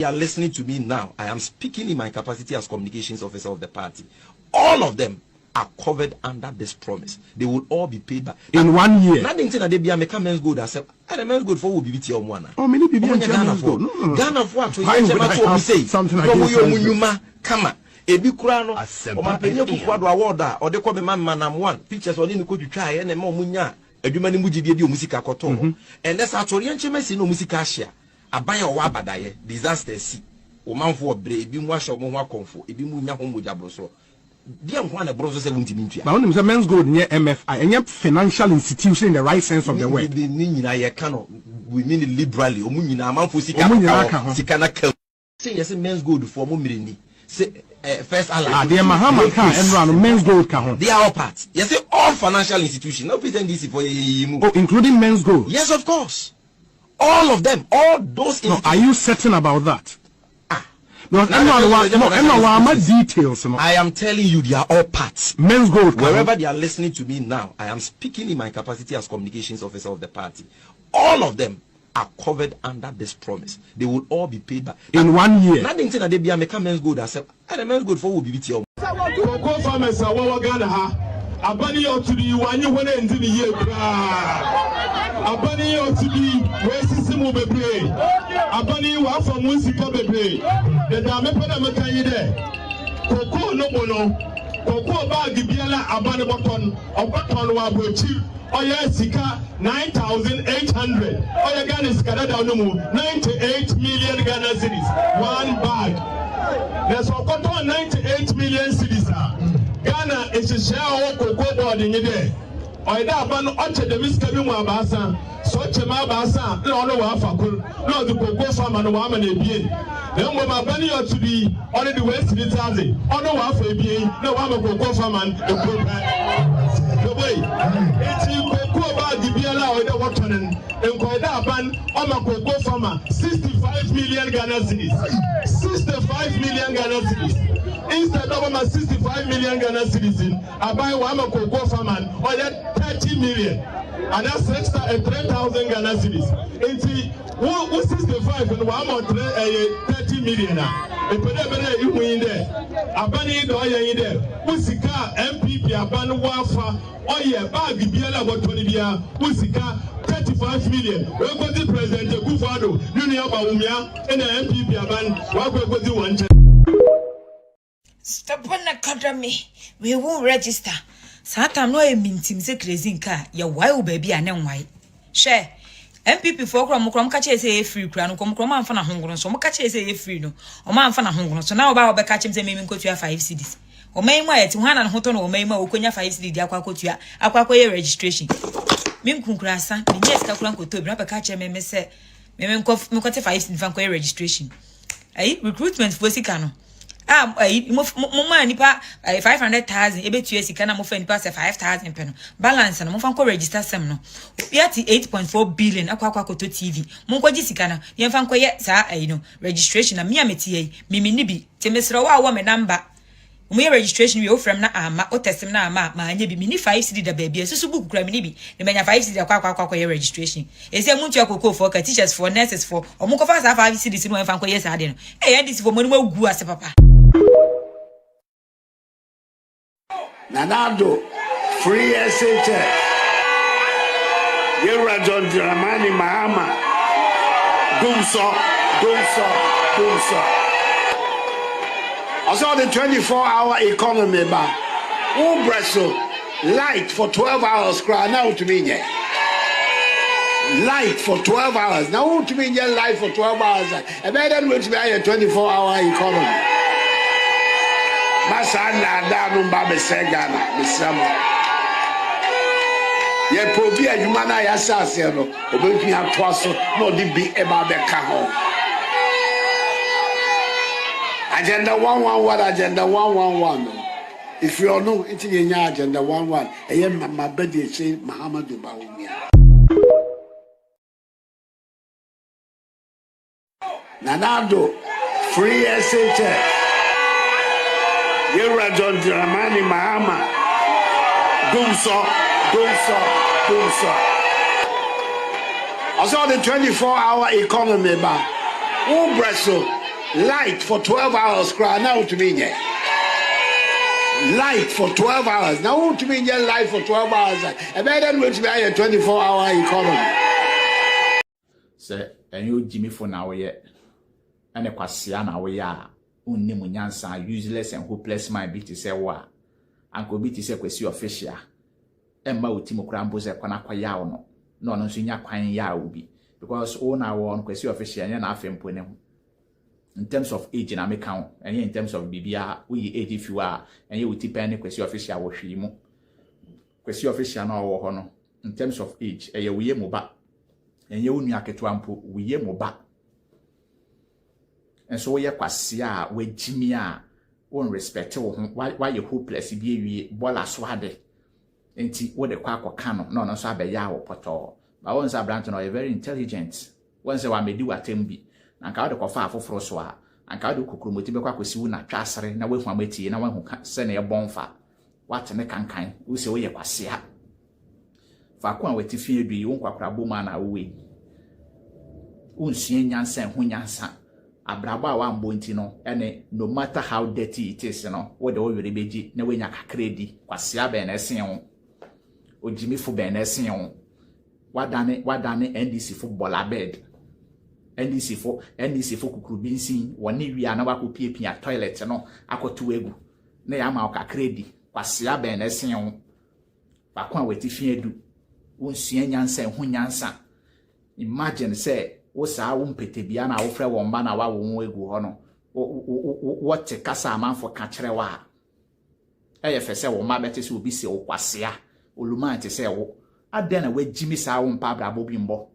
You are listening to me now. I am speaking in my capacity as communications officer of the party. All of them are covered under this promise. They will all be paid back in 1 year. Nothing that they be a men's good. I said, and men's good for will be your one. Oh, many people Ghana for Ghana for what? I say something like come on. Ebi kura no o ma penye kukwado award a o de ko be man one pictures o ni ko twitwa e na ma omunya adwuma ni mugidie bi o musika koto and let's atori enchemesi no musika ahia aban o wa abadaye disaster si o manfo obre ebi mu ahia o mo akonfo ebi mu nya ho moja broso dia nko na broso 70 mintua but when men's gold near MFI any financial institution in the right sense of the word ni nyina ye ka no we mean it liberally o mu nyina manfo sika na ka say yes men's gold for mo mireni say first Allah. The Mahama can and run men's gold can. They are all parts. Yes, all financial institutions. No pretend this for you. Oh, including men's gold. Yes, of course. All of them. All those. No, are you certain about that? No, no, details. No. I am telling you, they are all parts. Men's gold. Wherever they are listening to me now, I am speaking in my capacity as communications officer of the party. All of them are covered under this promise. They will all be paid back in 1 year. Nothing that they be a men's good. I said, and men's good for will be with you. Go farmers are what Ghana ha. Abani ought to be one you want to end the year. Abani ought to be where system will be played. Abani wa from Musika be played. The Dame Panamaka there. Coco no bono. Coco bag Biala Abani button or button wa bochi. Oh yes, Sika 9,800. Oh yeah, Ghana is Canada no more 98 million Ghana cedis. One bag. There's a cotton 98 million cedis. Ghana is a share of cocoa board in there. Or that ban Ocha the Miskabi Mabasa, Socha Mabasa, no one for no the cocoa farm and woman a being. Then when my bunny ought to be only the West Italy, or no one for a being, no one of cocoa farm and the way. It's you cocoa about the BLA or the water and Koida ban on my cocoa farmer 65 million Ghana cedis. 65 million Ghana cedis. Instead of my 65 million Ghana citizens, I buy one cocoa farmer or that 30 million. And that's extra 3,000 Ghana cedis. Into 65 and one more 30 million. A pedal you in there. A bunny do I in there. Usika MPP, a ban wafa, or yeah, bag Biela Botonibia, Usika 35 million. Where was the president Gufado, Nunia Baumia, and the MPP, a ban, what was the one? Stop on academy. We won't register. Satan no a mintim se crazy car. Ya why baby and then why? Share. MPP for Crom catch a free crown, come man for a hunger, so catch a free no, or man for a hunger. So now about catch him saying go to your 5 cities. Or may my to one and hoton or may more Konya 5 cities, Aquacotia, Aquacoya registration. Mim Kunkrasa, yes, Kakuanko to grab a catcher, may say, Mem Mokate 5 cities Vancoya registration. Recruitment for Sicano. Mama nipa 500,000 ebe tuye sika na mo fa nipa 5,000 peno balance na mo fa ko register sem no yati 8.4 billion akwa to TV mo ko gi sika na ye fa ko ye sa no registration na me ameti me ni bi temesro wa me number mo ye registration we o from na ama o testim na ama ma anya bi me ni 5 cd da baby susu book kura me ni bi ne menya 5 cd akwa ye registration ese mu ntua kokoo for teachers for nurses for o mo ko fa sa 5 cd no fa ko ye sa de no this for mo ni gu ase papa. Nanado, free SHS. Yura John Dramani Mahama. Dumso. I saw the 24-hour economy back. Who Brazil light for 12 hours cry now to me. Light for 12 hours. Now who to me light for 12 hours. And then going to be a 24-hour economy. Masana danu mba besegana besamo ye probi adwuma na ya sase no obefi ato so no di bi e ba be ka ho agenda 11 what agenda 111 if you know it nya agenda 11 eye mama bedi che Muhammadu Bawumia Nanado free SHS Yura John Dramani Mahama. Dumso. I saw the 24-hour economy back. Who Brazil light for 12 hours. Now to me, light for 12 hours. Now to me, light for 12 hours. And then going to be a 24-hour economy. Sir, and you Jimmy for now yet. And a Quasiana, we are Unimunyansa, useless and hopeless mind beat to say what. Uncle beat to say, Quasi official. Emma Utimo Crambos a Quanaquayano. No, no, Sinya Quine Ya will be. Because all now on Quasi official and nothing put in terms of age and account, and in terms of BBR, we age if you are, and you will depend on Quasi official or Shimo. Quasi official no honor. In terms of age, a we moba, and you only to ample, we moba. And so we are Quasia, we Jimmy won't respect why you hopeless be bola swade. And see what the quack or cano, no, no, sabe ya or poto. But once I branch are very intelligent. Once I may do a tembi. And Cado Cofa for Froswa, and Cado Cucumutiba Quisuna, Chassare, and away from Betty, and one who can send a bonfire. What a mecan, who say we are Quasia. Fakwan with Tiffy, do you won't quacrabumana away? Unsien Yansen, Hunyansan, a braba one bointino, and no matter how dirty it is, what the old beji, no way credi, Quasia Benesion, or Jimmy for Benesion. What done it, NDC football bed. NDC for kukubinsi wani wi ana wa kopie toilet no akoto egu na ya ma oka kredi kwasia ben na sen ba kwa weti fi edu wonsua nyansa hu nyansa imagine say wo saa wo mpete bia na wo frɛ wo mba na wa wo egu ho no wo te kasa amanfo ka kire wa eye fese wo ma bete se obi se wo kwasia oluma ante se wo aden na wagimi saa wo mpa brabo bi mbo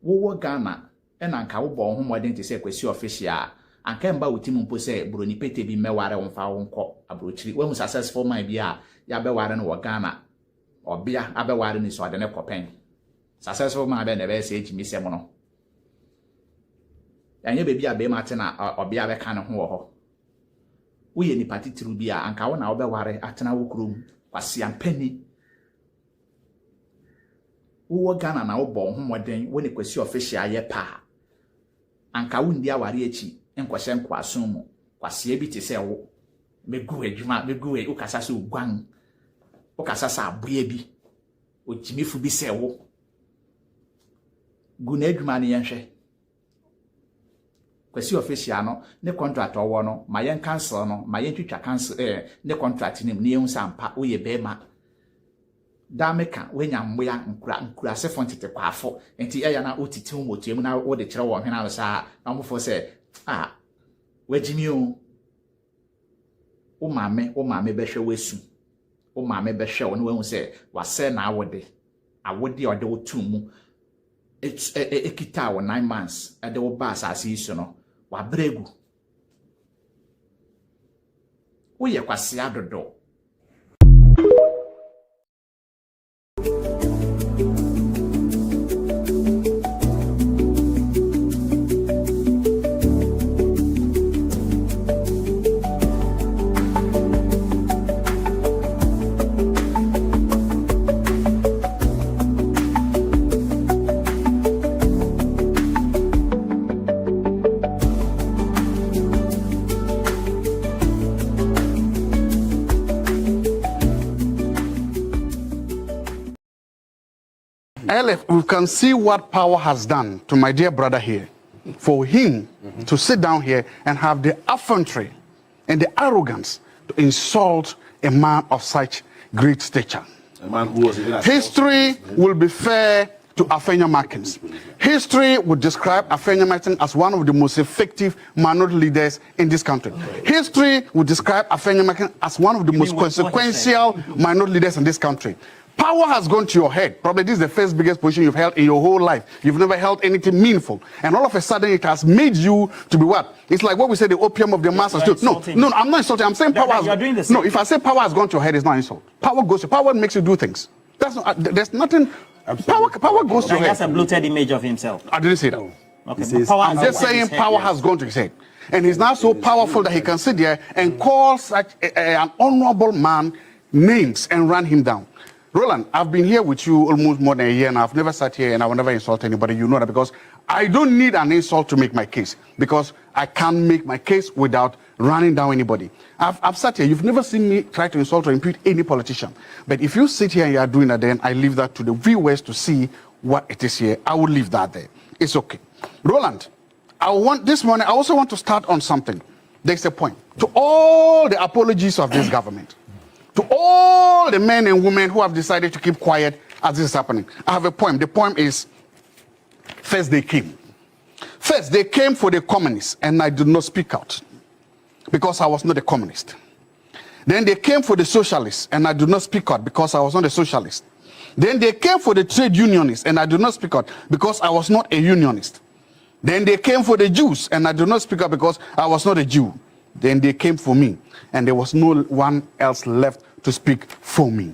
wo Ghana ena nka wo bo ho modern te say Kwesi official anka mba wotimu mpo say broni pete bi meware wonfa wonko abrochiri we successful man bi a ya be ware no wo Ghana obia abe ware ni so ade ne kopen successful man be na be say ejimi se mo no anya be bi a be mate na obia be ka ne ho wo ho wo ye ni patitiru bi a anka wo na wo be ware atena wo kurom Kwasi ampani wo Ghana na wo bo ho moden wo ne Kwesi official ye pa anka wo ndi aware echi enkwose nkwaso mu Kwasi bi te se wo megu adwuma megu e ukasa se ugwan ukasa sa aboye bi ojimifu bi se wo gu na adwuma ne yenhwe Kwesi official no ne contract owo no ma yen cancel no ma yen twitwa cancel ne contract nim ne yen sampa wo ye bema dameka wenya mboya nkura se fontete kwafo enti eya na otiti umotuemu na wo de kire wo hwena no sa na mofo se wagimi o mame behwe wesu o mame behwe wo ne wahu se wase na awode ode otumu ekita wo 9 months ade wo ba asase isu no wa bregu wo ye Kwasi adodo. We can see what power has done to my dear brother here. For him to sit down here and have the effrontery and the arrogance to insult a man of such great stature. A man who was history will be fair to Afenya Markins. History would describe Afenya Markins as one of the most effective minority leaders in this country. History would describe Afenya Markins as one of the most consequential minority leaders in this country. Power has gone to your head. Probably this is the first biggest position you've held in your whole life. You've never held anything meaningful. And all of a sudden it has made you to be what? It's like what we say, the opium of the masses. No, I'm not insulting. I'm saying power has... No, if I say power has gone to your head, it's not insult. Power makes you do things. That's not, there's nothing... Power goes to your head. He has a bloated image of himself. I didn't say that. Okay, I'm just saying power has gone to his head. And he's now so powerful that he can sit there and call such an honorable man names and run him down. Roland, I've been here with you almost more than a year and I've never sat here and I will never insult anybody. You know that because I don't need an insult to make my case because I can't make my case without running down anybody. I've sat here. You've never seen me try to insult or impute any politician. But if you sit here and you are doing that, then I leave that to the viewers to see what it is here. I will leave that there. It's okay. Roland, this morning, I also want to start on something. There's a point. To all the apologies of this government, to all the men and women who have decided to keep quiet as this is happening, I have a poem. The poem is, first they came. First, they came for the communists, and I did not speak out because I was not a communist. Then they came for the socialists, and I did not speak out because I was not a socialist. Then they came for the trade unionists, and I did not speak out because I was not a unionist. Then they came for the Jews, and I did not speak out because I was not a Jew. Then they came for me, and there was no one else left to speak for me.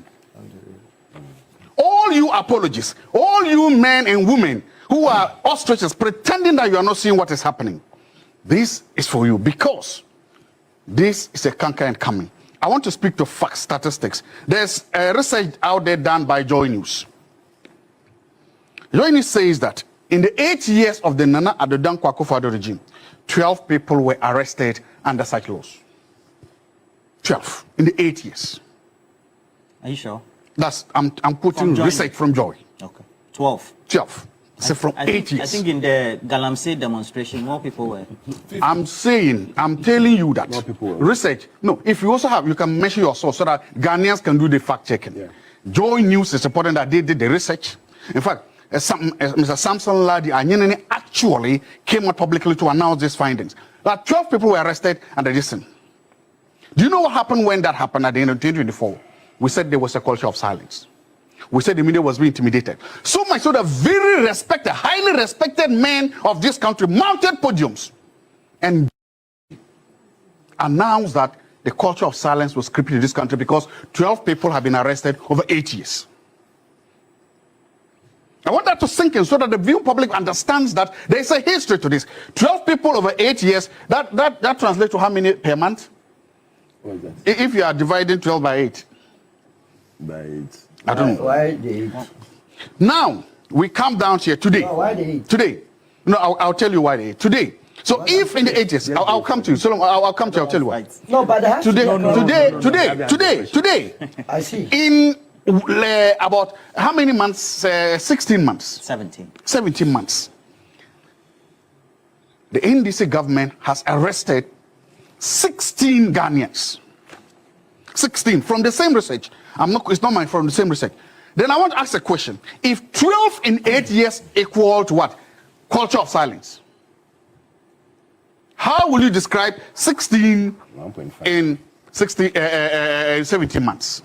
All you apologists, all you men and women who are ostriches pretending that you are not seeing what is happening, this is for you because this is a concurrent coming. I want to speak to facts, statistics. There's a research out there done by Joy News. Joy News says that in the 8 years of the Nana Addo Dankwa Akufo-Addo regime, 12 people were arrested under such laws. 12 in the 8 years. Are you sure? I'm quoting research from Joy. Okay. 12. 12. So from 8 years. I think in the Galamsey demonstration, more people were. I'm telling you that. More people were. Research. No, if you also have, you can measure your source so that Ghanaians can do the fact checking. Yeah. Joy News is reporting that they did the research. In fact, Mr. Samson Ladi Anyenene actually came out publicly to announce these findings. That 12 people were arrested and they listened. Do you know what happened when that happened at the end of 2024? We said there was a culture of silence. We said the media was being intimidated. So much so that very respected, highly respected men of this country mounted podiums and announced that the culture of silence was creeping in this country because 12 people have been arrested over 8 years. I want that to sink in so that the viewing public understands that there is a history to this. 12 people over 8 years, that translates to how many per month? What is that? If you are dividing 12 by 8. By 8. I don't know. Why the 8? Now, we come down here today. No, why the 8? Today. No, I'll tell you why the 8. Today. So why if in the 8 years, I'll come to you. So I'll come to you, I'll tell you why. No, but Today. I see. In about how many months? 16 months. 17. 17 months. The NDC government has arrested 16 Ghanaians. 16 from the same research. It's not mine, from the same research. Then I want to ask a question. If 12 in 8 years equal to what? Culture of silence. How will you describe 16 in 17 months?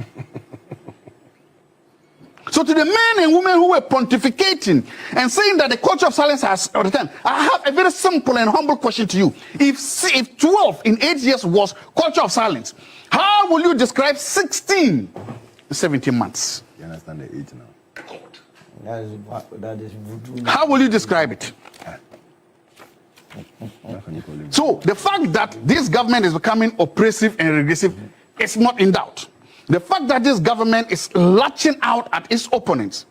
So to the men and women who were pontificating and saying that the culture of silence has returned, I have a very simple and humble question to you. If 12 in 8 years was culture of silence, how will you describe 16 in 17 months? You understand the 8 now? That is voodoo. How will you describe it? So the fact that this government is becoming oppressive and regressive is not in doubt. The fact that this government is latching out at its opponents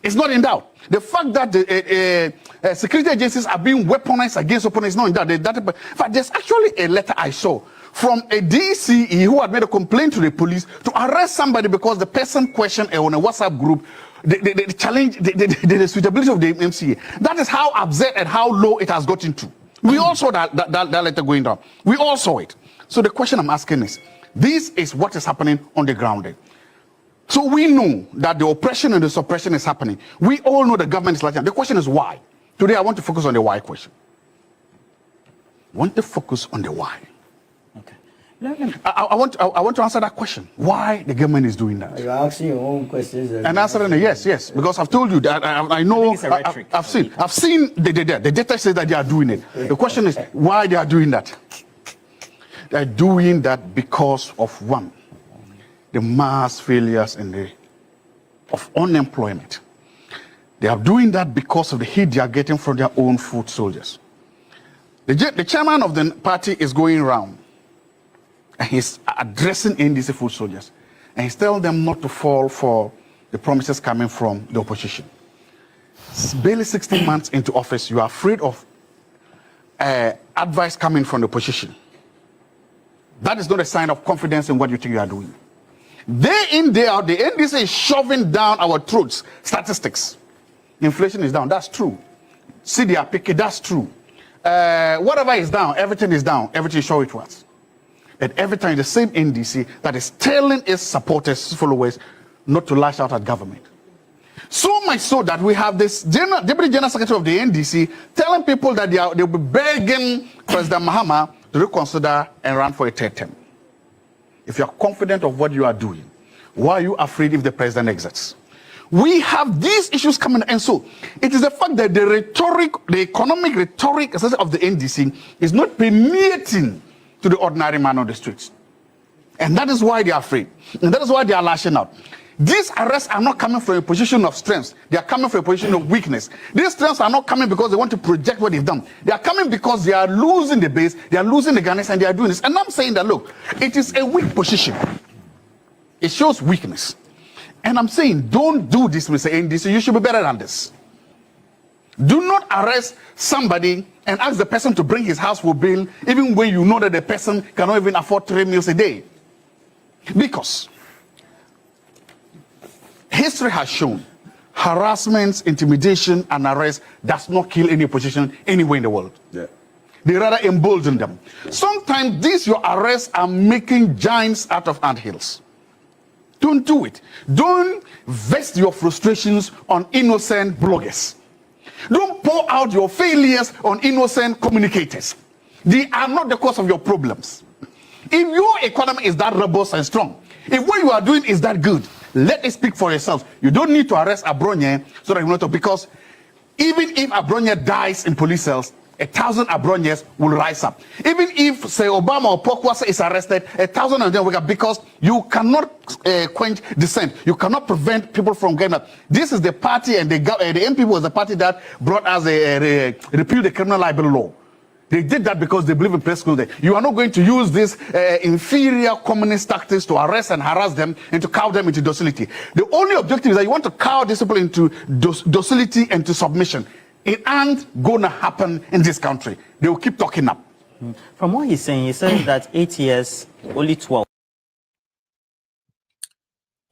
is not in doubt. The fact that the security agencies are being weaponized against opponents is not in doubt. In fact, there's actually a letter I saw from a DCE who had made a complaint to the police to arrest somebody because the person questioned on a WhatsApp group the challenge, the suitability of the MCA. That is how absurd and how low it has gotten to. We all saw that letter going down. We all saw it. So the question I'm asking is, this is what is happening on the ground there. So we know that the oppression and the suppression is happening. We all know the government is like. The question is why. Today I want to focus on the why question. I want to focus on the why. Okay. I want to answer that question. Why the government is doing that? You're asking your own questions. And answering yes, because I've told you that I know. I've seen the data says that they are doing it. The question is why they are doing that. They're doing that because of one, the mass failures of unemployment. They are doing that because of the hit they are getting from their own foot soldiers. The chairman of the party is going around and he's addressing NDC foot soldiers. And he's telling them not to fall for the promises coming from the opposition. barely 16 months into office, you are afraid of advice coming from the opposition. That is not a sign of confidence in what you think you are doing. Day in, day out, the NDC is shoving down our throats statistics. Inflation is down, that's true. CDR picky, that's true. Whatever is down, everything is down, everything show it was. And every time the same NDC that is telling its supporters, followers, not to lash out at government. So much so that we have this Deputy General Secretary of the NDC telling people that they'll be begging President Mahama to reconsider and run for a third term. If you are confident of what you are doing, why are you afraid if the president exits? We have these issues coming, and so it is the fact that the rhetoric, the economic rhetoric of the NDC is not permeating to the ordinary man on the streets. And that is why they are afraid. And that is why they are lashing out. These arrests are not coming from a position of strength. They are coming from a position of weakness. These strengths are not coming because they want to project what they've done. They are coming because they are losing the base, they are losing the Ghanaians, and they are doing this. And I'm saying that, look, it is a weak position. It shows weakness. And I'm saying, don't do this, Mr. NDC. You should be better than this. Do not arrest somebody and ask the person to bring his household bill, even when you know that the person cannot even afford 3 meals a day. Because history has shown harassment, intimidation, and arrest does not kill any opposition anywhere in the world. Yeah. They rather embolden them. Sometimes these your arrests are making giants out of anthills. Don't do it. Don't vest your frustrations on innocent bloggers. Don't pour out your failures on innocent communicators. They are not the cause of your problems. If your economy is that robust and strong, if what you are doing is that good, let it speak for yourself. You don't need to arrest Abronye so that you know to, because even if Abronye dies in police cells, 1,000 Abronyes will rise up. Even if, say, Obama or Pokwasa is arrested, 1,000 of them will wake up, because you cannot quench dissent. You cannot prevent people from getting up. This is the party, and the MPP was the party that brought us repeal the criminal libel law. They did that because they believe in press school. You are not going to use this inferior communist tactics to arrest and harass them and to cow them into docility. The only objective is that you want to cow these people into docility and to submission. It ain't gonna happen in this country. They will keep talking up. From what he's saying, he says that 8 years, only 12.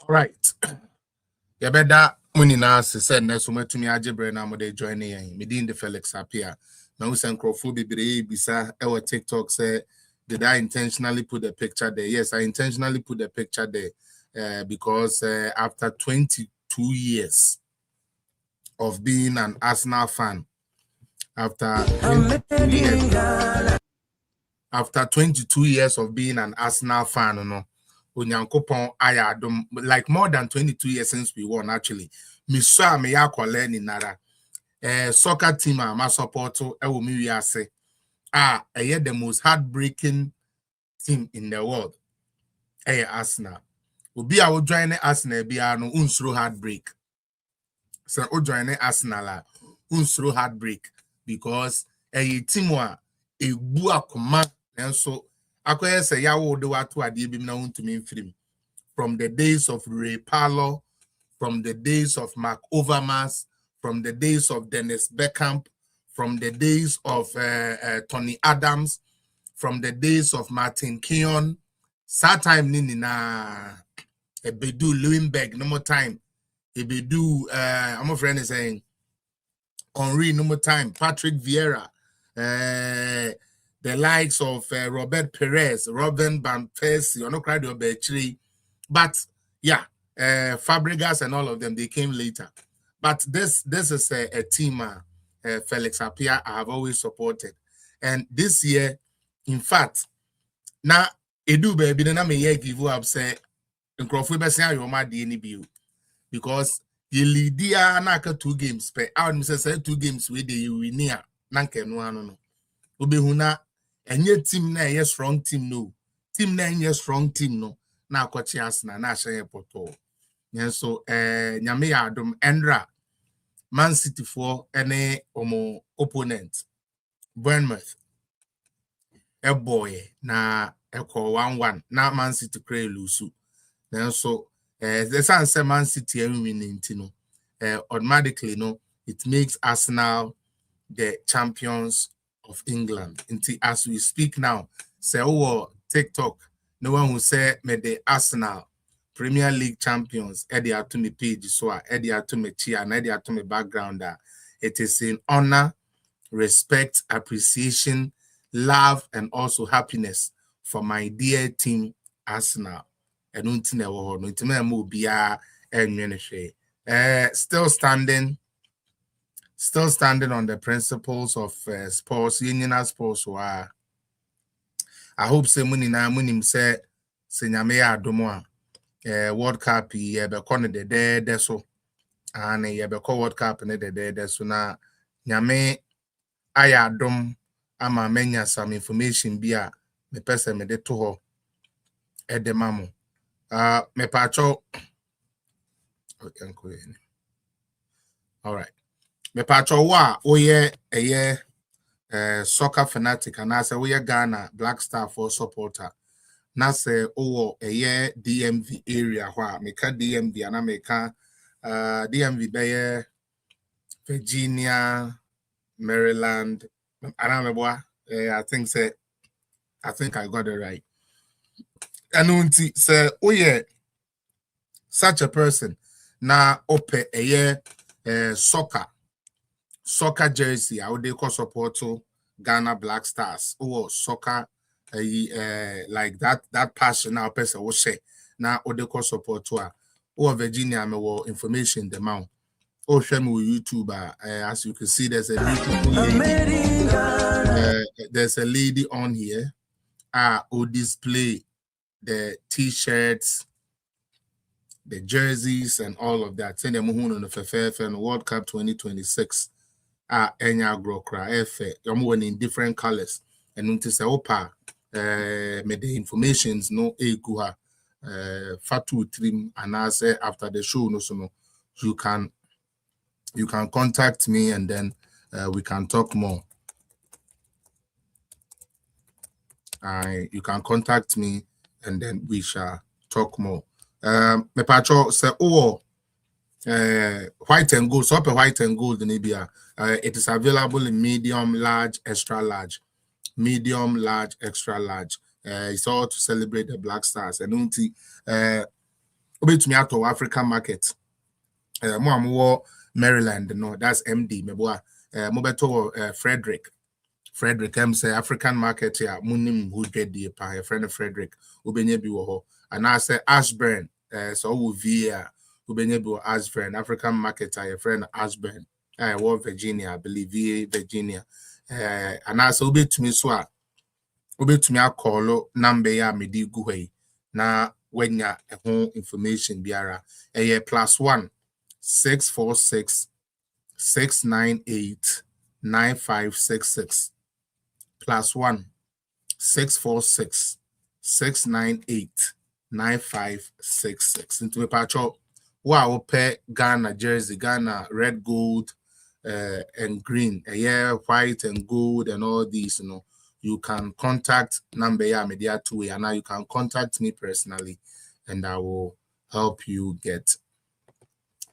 All right. You better when you now say next to me ajebre na mo dey join me within the Felix appear. Now we send Crawford bisa our TikTok say, did I intentionally put the picture there? Yes, I intentionally put the picture there because after 22 years of being an Arsenal fan, after 22 years of being an Arsenal fan, you know, Onyankopon ayadom, like more than 22 years since we won actually. Me saw me ya kwale ni nara. Soccer team ma support ewo mi wi ase. The most heartbreaking team in the world. Arsenal. Obi a wo join Arsenal bia no unsuro heartbreak. So o join Arsenal unsuro heartbreak because team wa egbu akoma enso akoye say ya wo de wato ade bi na untumi mfirim. From the days of Ray Parlour, from the days of Mark Overmars, from the days of Dennis Beckham, from the days of Tony Adams, from the days of Martin Keown. That time nini na Ebedu Lewinberg no more time. Ebedu I'm a friend is saying Henry no more time. Patrick Vieira, the likes of Robert Perez, Robin Van Persie, or no crowd of Betri. But yeah, Fabregas and all of them, they came later. But this is a team Felix Appiah I have always supported. And this year, in fact, now Edu baby na me ye give up say nkrofo be say ayoma de ni bio because ye leadia na aka 2 games per out me say 2 games we dey you win a na nkenu anu no obehu na enye team na ye strong team no team na enye strong team no na akochi Arsenal na ahye poto. Yeah, so nyame ya adom Endra Man City for any omo opponent Bournemouth a boy na eko 1-1 na Man City kray lusu. Then so the san say Man City winning no automatically no it makes Arsenal the champions of England. Until as we speak now, say oh TikTok, no one will say me the Arsenal Premier League champions. Eddie to me page so Eddie to me cheer and Eddie to me background. It is in honor, respect, appreciation, love, and also happiness for my dear team Arsenal. And still standing on the principles of sports, union sports. I hope say munim say nyame adomo World Cup ye be ko ne de so and ye be ko World Cup ne de so na nyame aya adom ama menya some information bi a me pese me de to ho edema mo me pacho all right me pacho wa oye eye soccer fanatic and I say we Ghana Black Star for supporter na say oh eye DMV area where meka DMV and meka DMV be Virginia, Maryland, I think I got it right. And say oh yeah, such a person na ope eye soccer jersey. I would they call support to Ghana Black Stars. Oh, soccer, like that passion now person will say. Now, what they call support to oh Virginia, me will information the mount. Oh, show me YouTube. As you can see, there's a lady on here. Who display the T-shirts, the jerseys, and all of that. Send them on the FFF and World Cup 2026. Enya grokra efe yomo in different colors and unti se opa me the informations no egu ha fatu trim and I say after the show no so no you can contact me and then we can talk more. You can contact me and then we shall talk more. Me pacho say oh white and gold, so up white and gold in Libya. It is available in medium, large, extra large. Medium, large, extra large. It's all to celebrate the Black Stars. And unti to me out of African market. More Maryland, no, that's MD. Meboa Mobeto Frederick. Frederick say African market here. Munim who get the pa friend Frederick. Ubenye biwo. And I say Ashburn. So via Ubenyebu Ashburn, African market, a friend Ashburn, Virginia, I believe VA Virginia. And I so to me so to me I call number ya medi guhe na when ya home information biara +1 646 698 9566 +1 646 698 9566 into a patch up. Wow, pay Ghana jersey, Ghana red, gold, and green, white and gold, and all these. You know, you can contact number media 2 and now you can contact me personally, and I will help you get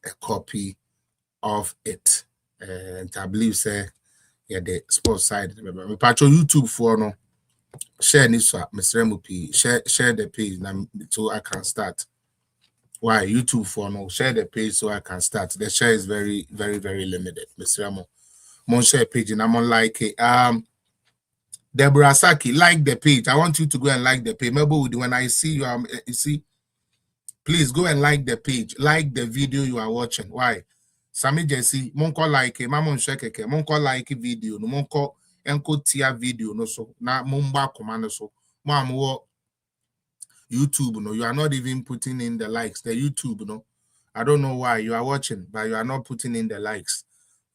a copy of it. And I believe say the sports side. Me patch YouTube for no. Share this Mr. Mupi. Share the page so I can start. Why YouTube for no share the page so I can start. The share is very, very, very limited. Mr. Ramo. Mon share page and I'm on like it. Deborah Saki, like the page. I want you to go and like the page. Maybe when I see you, you see, please go and like the page. Like the video you are watching. Why? Sami Jesse, monko like it, mamon shekeke, monko like video, no monko enko tia video no so na mumba command so mamu YouTube no, you are not even putting in the likes. The YouTube no, I don't know why you are watching, but you are not putting in the likes.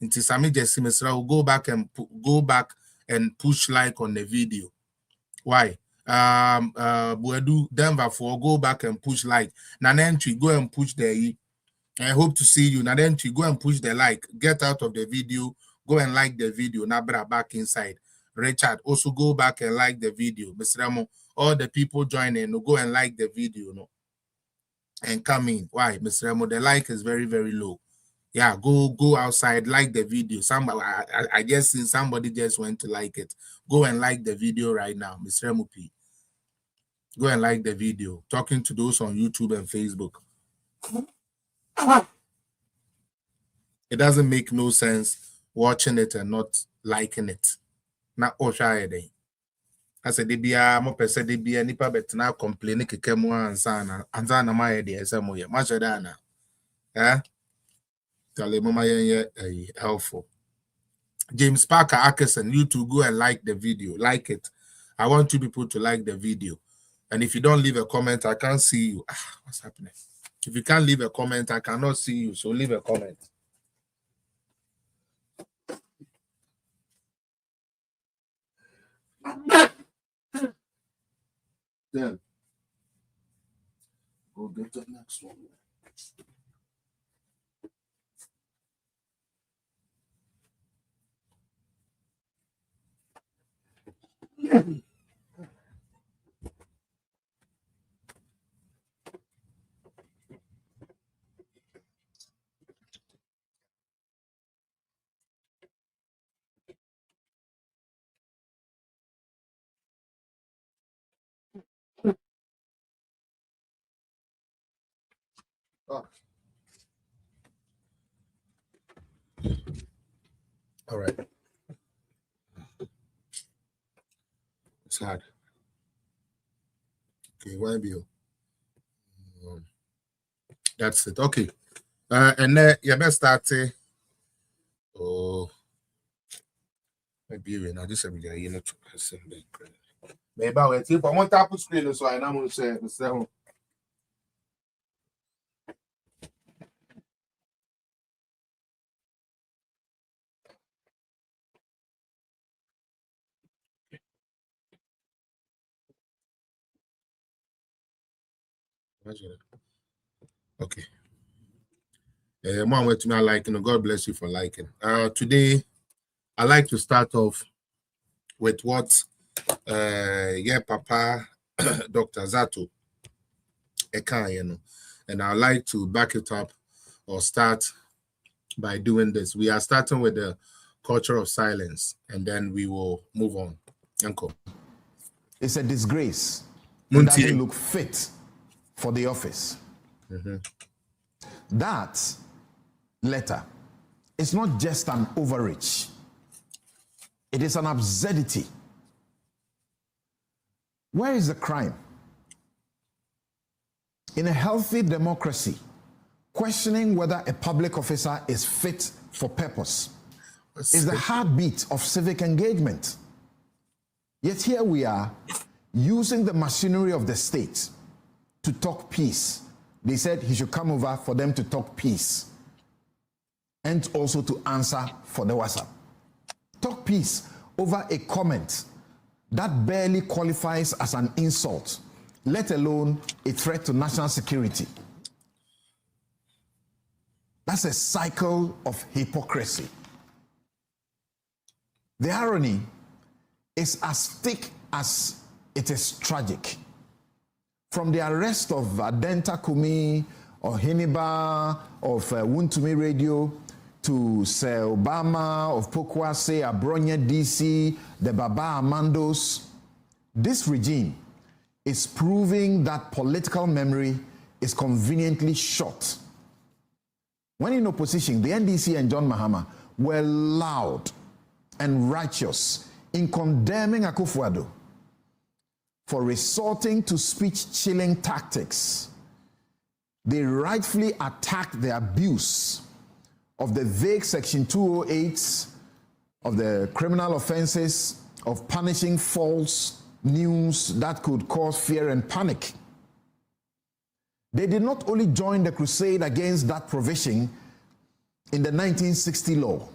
Until Sami Jesse Mesra will go back and push like on the video. Why? Buedu Denver for go back and push like. Nanentry go and push the. I hope to see you. Nanentry go and push the like. Get out of the video. Go and like the video. Nabra back inside. Richard also go back and like the video. Mr. Ramo, all the people joining, go and like the video, no, and come in. Why, Mr. Ramo? The like is very, very low. Yeah, go outside, like the video. Somebody, I just seen somebody just went to like it. Go and like the video right now, Mr. Mupi. Go and like the video. Talking to those on YouTube and Facebook. It doesn't make no sense watching it and not liking it. Not all try day. I said, "Debia, mo pese debia nipa betina complain keke mo ansana my idea some way. Much dana. Eh? Tell him mama helpful. James Parker Atkinson, you to go and like the video. Like it. I want you people to like the video. And if you don't leave a comment, I can't see you. What's happening? If you can't leave a comment, I cannot see you. So leave a comment. Then we'll get to the next one. All right. It's hard. Okay, why be you? That's it. Okay. And then you best start. Oh, maybe we now this every day. You know, maybe I will take. I want to tap screen so I know what to say. Okay. Mom went to me liking. God bless you for liking. Today, I like to start off with what Papa Dr. Zato Eka, and I like to back it up or start by doing this. We are starting with the culture of silence, and then we will move on. Uncle. It's a disgrace. It doesn't look fit for the office. That letter is not just an overreach. It is an absurdity. Where is the crime? In a healthy democracy, questioning whether a public officer is fit for purpose is the heartbeat of civic engagement. Yet here we are, using the machinery of the state to talk peace. They said he should come over for them to talk peace and also to answer for the WhatsApp. Talk peace over a comment that barely qualifies as an insult, let alone a threat to national security. That's a cycle of hypocrisy. The irony is as thick as it is tragic. From the arrest of Denta Kumi or Hiniba of Wuntumi Radio to Sir Obama of Pokwase, Abronya DC, the Baba Amandos, this regime is proving that political memory is conveniently short. When in opposition, the NDC and John Mahama were loud and righteous in condemning Akufo-Addo for resorting to speech-chilling tactics. They rightfully attacked the abuse of the vague Section 208 of the criminal offenses of punishing false news that could cause fear and panic. They did not only join the crusade against that provision in the 1960 law,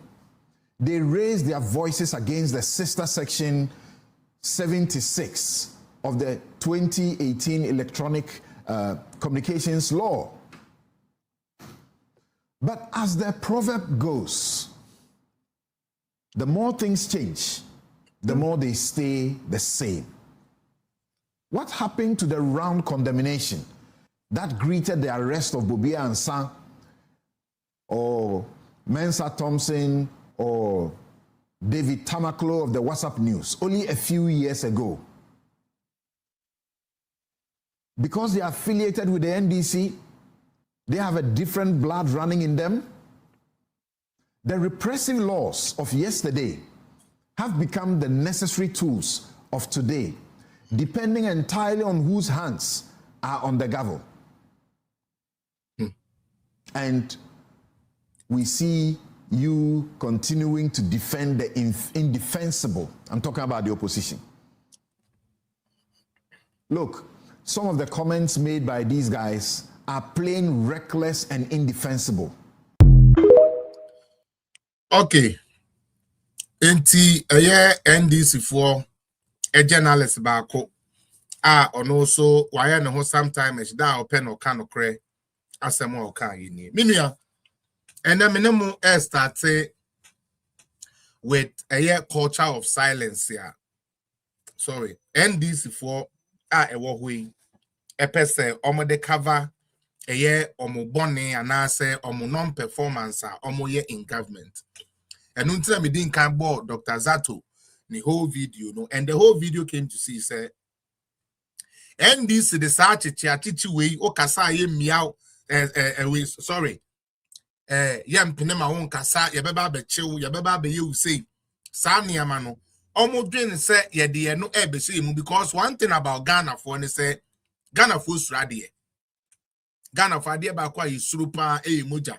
they raised their voices against the sister Section 76 of the 2018 Electronic Communications Law. But as the proverb goes, the more things change, the more they stay the same. What happened to the round condemnation that greeted the arrest of Bobia Ansah or Mensa Thompson or David Tamaklo of the WhatsApp News only a few years ago. Because they are affiliated with the NDC, they have a different blood running in them. The repressive laws of yesterday have become the necessary tools of today, depending entirely on whose hands are on the gavel. And we see you continuing to defend the indefensible. I'm talking about the opposition. Look, some of the comments made by these guys are plain reckless and indefensible. Okay. Enti NDC for a journalist bako and also why no sometimes da open or can cray asemo or can you minia and then minimum start with a culture of silence here. Sorry, NDC for a way a person the cover a year omo bonne and I say omo non-performance omo ye in government. And until me didn't can board Dr. Zato the whole video, no, and the whole video came to see say and this the search chichi way o kasa ye meow we sorry yam pinema won kasa ye beba be chew ye beba be you say saniama no omo dwen say ye de no e be say mu because one thing about Ghana for ne say Ghana for srade Ghana for ade ba kwa yisuru pa e moja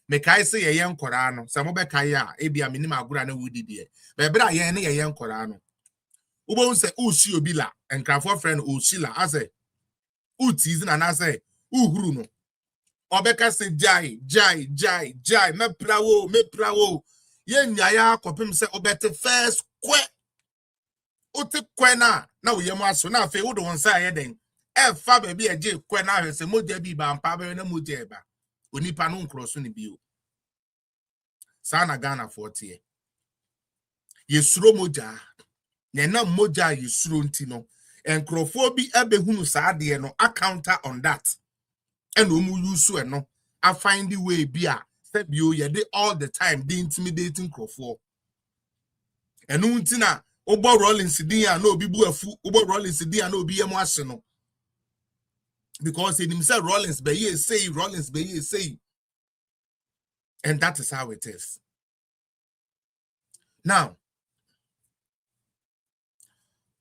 me kai say ye nkora no se mo be kai a e bia minim agura na wudi de be bra ye ne ye nkora no ubo say usi obila enkrafo friend usila ase utizi na say uhuru no obeka say jai me prawo ye nyaya kopim say obete first kwe uti kwe na we ye mo aso na afi wo do won say ye den e fa ba bi eje kwe na hwe say moja bi ba mpa ba na moja e ba onipa no nkroso ne bio sana Ghana 40 yesuro moja na moja yesuro ntino enkrofo bi ebehunu saade no counter on that and omu use no I find the way bia say bio ye dey all the time dey intimidating krofo enu ntina obo Rollins din ya na obi bu afu obo Rollins din ya na obi yemu ase no because he himself Rollins be ye say and that is how it is. Now,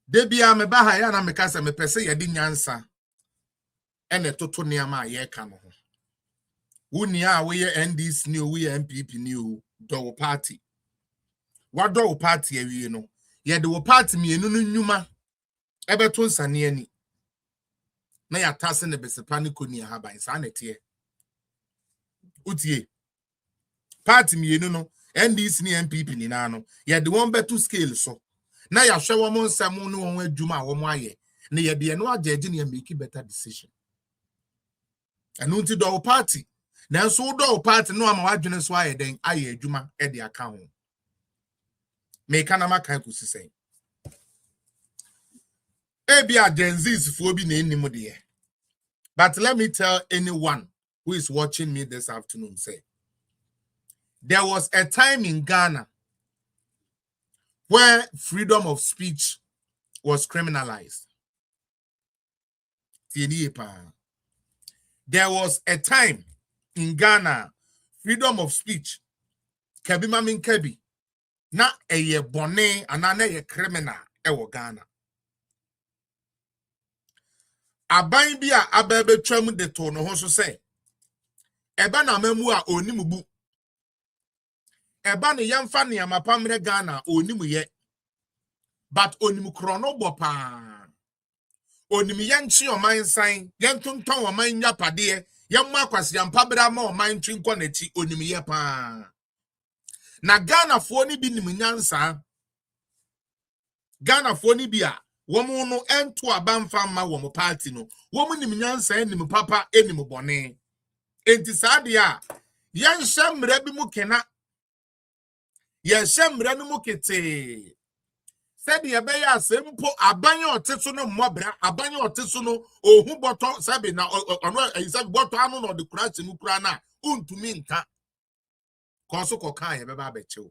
debia me ba ha ya na me kasa me pese ye di nyansa ene toto niama ye ka no ho. Wuni a we ye NDC ni we ye MPP ni o do party. What do party awie no? Ye de wo party mienu no nnwuma ebeto nsane ani. Na ya tase ne besepani koni ha ban sa na tie. Utie party mienu no NDC ni MPP ni na no ye de won beto scale so na ya hwe won nsam no won adwuma won aye na ye de no agege na make better decision anu nti do party na so do party no ama wadwene so aye den aye adwuma e de aka ho me kana maka kusi sen e bia Gen Z's fo bi na enim de. But let me tell anyone who is watching me this afternoon say there was a time in Ghana where freedom of speech was criminalized. There was a time in Ghana, freedom of speech, kebi mamin kebi, na eye bone anana ye criminal ewo Ghana. Aban bi a abebe twam de to no ho so say, eba na mamu a onimubu. Eba ne yamfa ne amapamre Ghana onimu ye. But onimu krono bopa. Onimu yanchi oman san, yantunton oman nyapade, yamma kwasi yampabra ma oman twinko nachi onimu ye pa. Na Ghana fo ni bi nimu nyansa. Ghana fo ni bi a womu no ento abamfa ma womu party no. Womu nimu nyansa enimu papa enimu bone. Enti saade a yansha mra bi mu kena. Yansha mra no mu kete. Said ye be ya sempo abanyo oteso no mmobra abanyo oteso no ohu boto sabe na ono isabe boto anu no de kura chemu kura na untumi nka Koso koka ye beba bechew.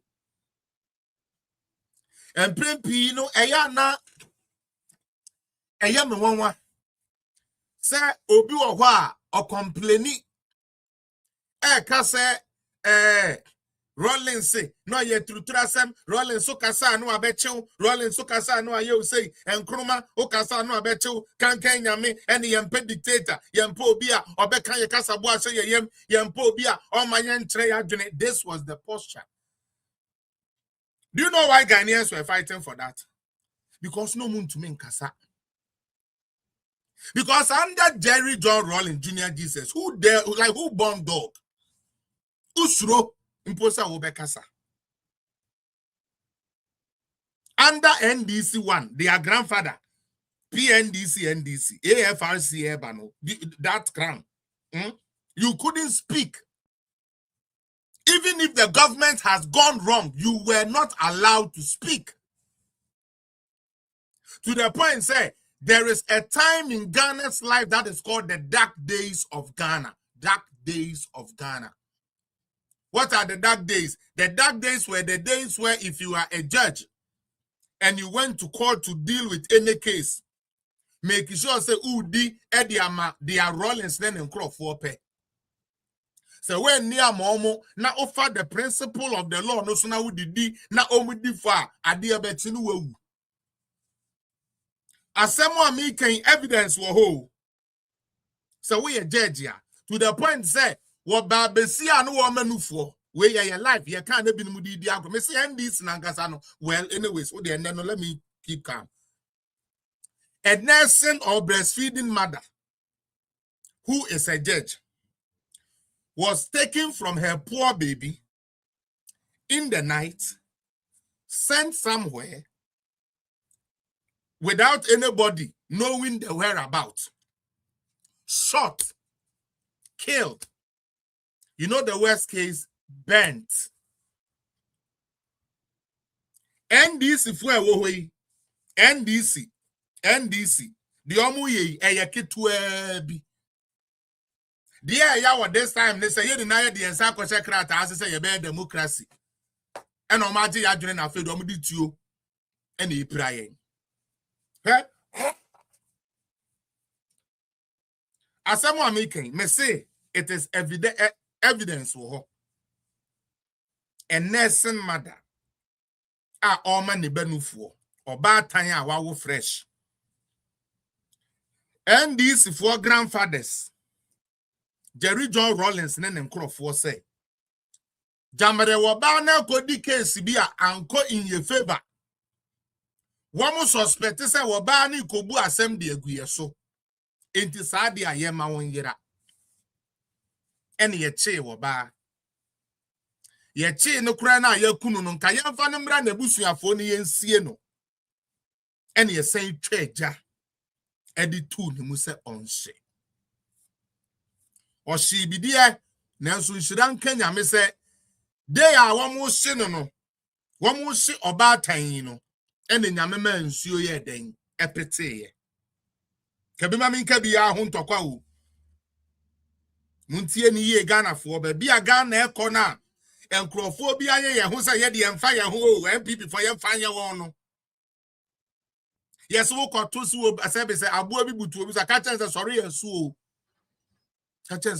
And prempi no eyana eyame wanwa. Se obi wo ho a o complaini ka se Rollins say no ye trutrasem Rollins so kasa no abechew Rollins so kasa no aye say enkroma o kasa no abechew kan nyame ene yempe dictator yempe obi a obeka ye kasa bo ase ye yempe obi a o manye ntre ya dwene. This was the posture. Do you know why Ghanaians were fighting for that? Because no moon to me kasa. Because under Jerry John Rawlings Jr. Jesus, who born dog? Usro imposa wobekasa. Under NDC1, their grandfather, PNDC, NDC, AFRC, Ebano, that crown. You couldn't speak. Even if the government has gone wrong, you were not allowed to speak. To the point, say, there is a time in Ghana's life that is called the dark days of Ghana. Dark days of Ghana. What are the dark days? The dark days were the days where if you are a judge and you went to court to deal with any case, make sure say Udi Ediama they are Rollins then and crop for pay. So when near Momo na offer the principle of the law no so na udidi na omudi fa adia betinu wewu. Asemo making evidence wo ho. So we a judge ya to the point say what babesia no womanufo we ya your life you can't be mudi diago me say NDC nankasa no. Well anyways what no let me keep calm. A nursing or breastfeeding mother who is a judge was taken from her poor baby in the night, sent somewhere without anybody knowing the whereabouts, shot, killed. You know the worst case, burnt. NDC fue wohoi, NDC, the omu ye eyekitwebi. Dear yawa this time they say you deny the encyclopedia crata as say you be democracy. And on maji ya dwene na fe do mudi tuo and e prayen. Asamo amaking me say it is evidence wo ho. A nursing mother a oma ne banufuo oba tan a wawo fresh. And these four grandfathers Jerry John Rawlings ne nkrofo say Jamare woba na kodi case bi a anko in your favor. Womo suspect say woba na ikobu asem de aguye so. Enti saa de ayema won yira. Ene ye che woba. Ye che no kura na yakunu no nka yemfa no mra na busuafo ne yensie no. Ene ye sen twaja. Edi tu ne mu se onhye. Or she be there, Nelson Shiran Kenya, me say, they are one more sin no, one more shit about time, and then Yamama and Sue ye then, a pretty. Kabimami Kabia Huntokau Muntie ni Ghana for, but be a Ghana corner, and Crophobia, who say yet and fire ho, and people for your fire one. Yes, walk or two so, as I say, Abu Butu, a catcher, sorry, and so.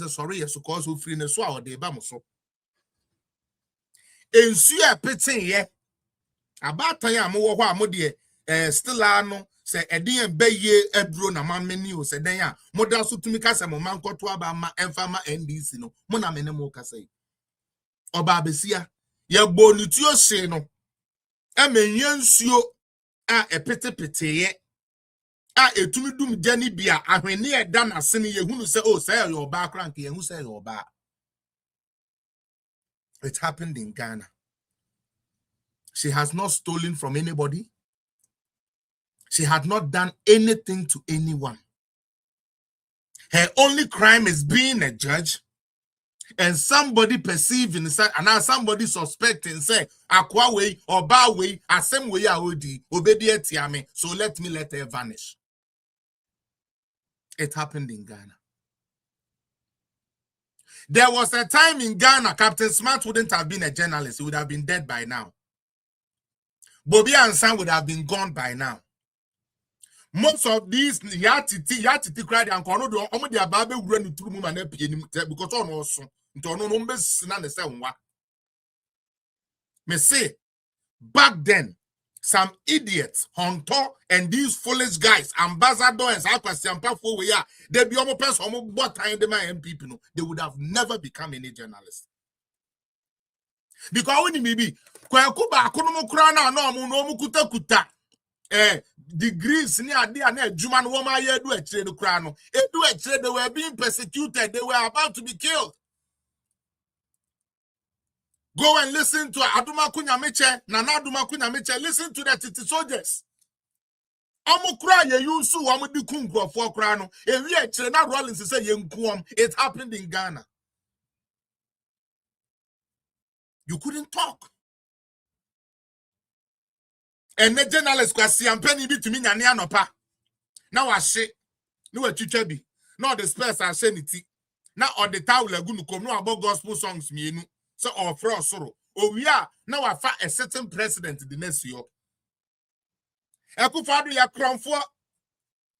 Sorry, yes, of course, who free the swallow de bamoso. And see a pitting ye about time more modi still ano say a dear bay ye a drone a man menu said then ya model so to me casa man got to about my enfama NDC no mona menemoka say or babesia ye bonutio say no a menyensio a pete ye. Etumi dum jani bia ahwene e da na sene ye hunu say oh say your background ye hu say your back. It happened in Ghana. She has not stolen from anybody. She had not done anything to anyone. Her only crime is being a judge and somebody perceiving and now somebody suspecting say akwa way or ba way asem way awodi obedi etiame so let her vanish. It happened in Ghana. There was a time in Ghana, Captain Smart wouldn't have been a journalist. He would have been dead by now. Bobby Ansan would have been gone by now. Most of these yatiti cried and kono do omo dia ba be wura ni turu mu ma na pie nim because on also nto no no mbesina ne se nwa. Me say back then some idiots, Honto, and these foolish guys, ambassadors, they be almost person what time they my MPP no, they would have never become any journalist. Because when maybe kwa kuba akuno krana no mu no mu kuta degrees ni ade na adwuma no wo ma ye do akire no kra no edu akire they were being persecuted, they were about to be killed. Go and listen to Aduma Kunyameche, Nana Aduma Kunyameche, listen to the Titi soldiers. Amukra ye yusu amudi kungro for krano. If we actually not Rollins say yenkuam, it happened in Ghana. You couldn't talk. And the journalist kwasi ampeni bi to me nyane anopa. Now I say, no a teacher be. No the spares are sanity. Now on the towel agunu come no about gospel songs mienu. So or for sorrow. Oh we are now I find a certain president the next year. Ekufadu ya kronfo.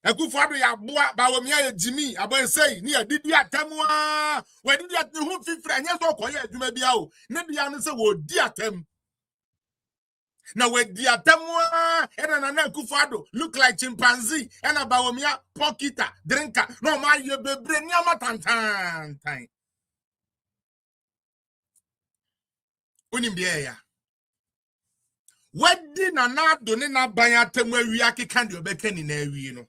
Ekufadu ya boa ba wo ya Jimmy aboy say ni adidi atemwa. We didi at hu fifra nya so koye adwuma bia o. Ne bia no say wo di atem. Na we di atemwa e na Ekufadu look like chimpanzee and about me pocketa drinker. No ma ye bebre ni amatantan tan. Unimbia. What did na do na banya temu awi akeka de obekani na awi no.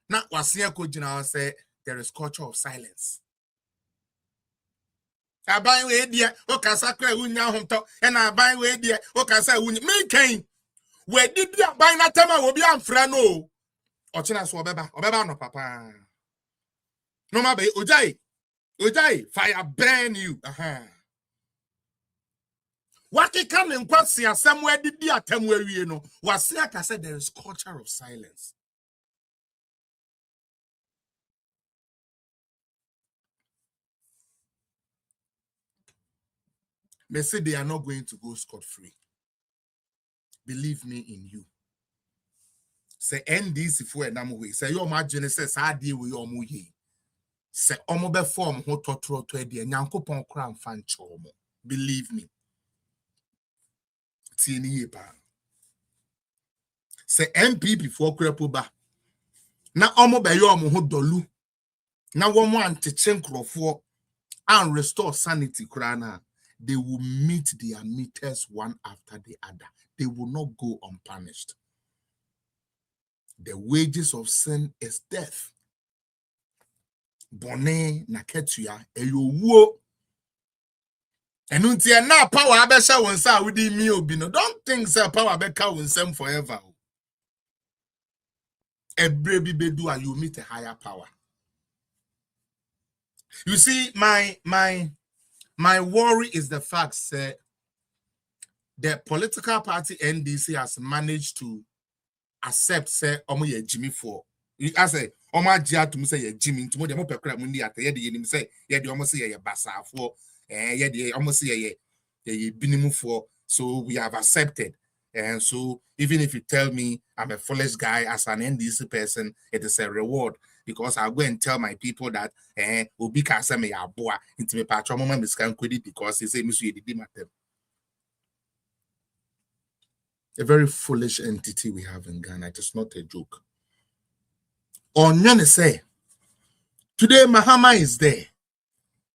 Na wasia ko gina say there is culture of silence. Aban we dia o kasa kra unya homto e na aban we dia o kasa unya me kan we did aban na tema obi amfra no o china so obeba no papa. No ma be ojai fire burn you. What he come in Kwasia somewhere did the attempt where you know was like I said there is culture of silence. They say they are not going to go scot-free. Believe me in you. Say NDC for a number way. Say your margin says I deal with your muye. Say omobe form ho totro to a dear nyankopon crown fan chomo. Believe me. Say MP before Krepoba. Na omo be yo mo ho dolu. Na wo mo anteche nkrofo and restore sanity krana. They will meet their meters one after the other. They will not go unpunished. The wages of sin is death. Bone na ketua eyowuo. Enuntia na power abesha wonsa wudi mi obi no. Don't think say power abeka wonsem forever. Every bedu and you meet a higher power. You see, my worry is the fact that the political party NDC has managed to accept say omo ye Jimmy for. I say omo jia to me say ye Jimmy to mo de mo pekra mundi ate ye de yenim say ye de omo say ye basa for ye de omo say ye binimu for. So we have accepted. And so even if you tell me I'm a foolish guy as an NDC person, it is a reward because I'll go and tell my people that Obi Kasa me aboa into me patron moment miscan credit because he say Misu Yedi Matem. A very foolish entity we have in Ghana. It is not a joke. Onyane say today Mahama is there.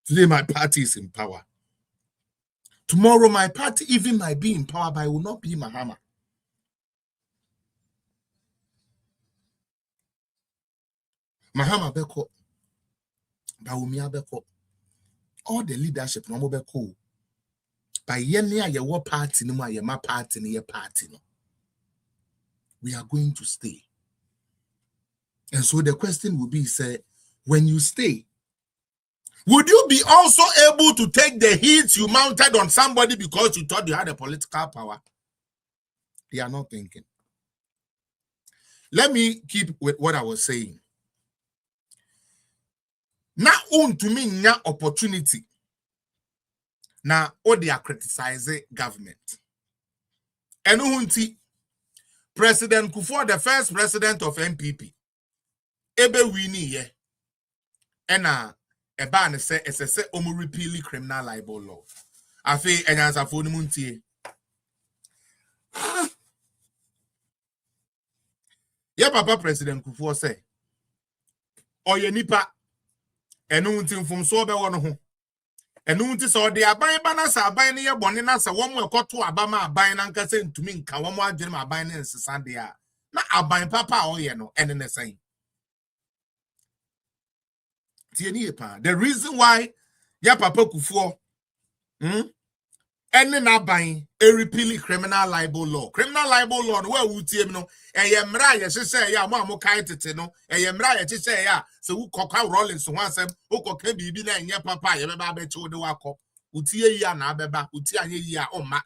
Today my party is in power. Tomorrow my party even might be in power, but it will not be Mahama. Mahama beko, Baumia beko, all the leadership no beko. By yenya ye war party no ye ma party ni ye party no. We are going to stay. And so the question will be, say, when you stay, would you be also able to take the heat you mounted on somebody because you thought you had a political power? They are not thinking. Let me keep with what I was saying. Now, untumi nya opportunity na odi criticize government. Enu hunti President Kufuor, the first president of MPP, ebe wini ye. Ena eba ne se esese omu repeal criminal libel law. Afi enyansa fo ni muntie. Ye papa President Kufuor say oye nipa enu hunti mfumso be wono ho. Enu hunti so de aban ba na sa aban ne ye bone na sa wo mo ekoto abama aban na nka se ntumi nka wo mo adwene ma aban ne nsesa de a na aban papa oye no ene ne san. The reason why ya papa Kufuor any na ban a repeal criminal libel law. Criminal libel law no where wutie no mra ye hye ya mo kai tete no mra ye hye ya se wo kokwa rollins ho asem wo kokka bibi na enye papa ye beba be che wo de wakọ utie yi na abeba utie anye yi a omma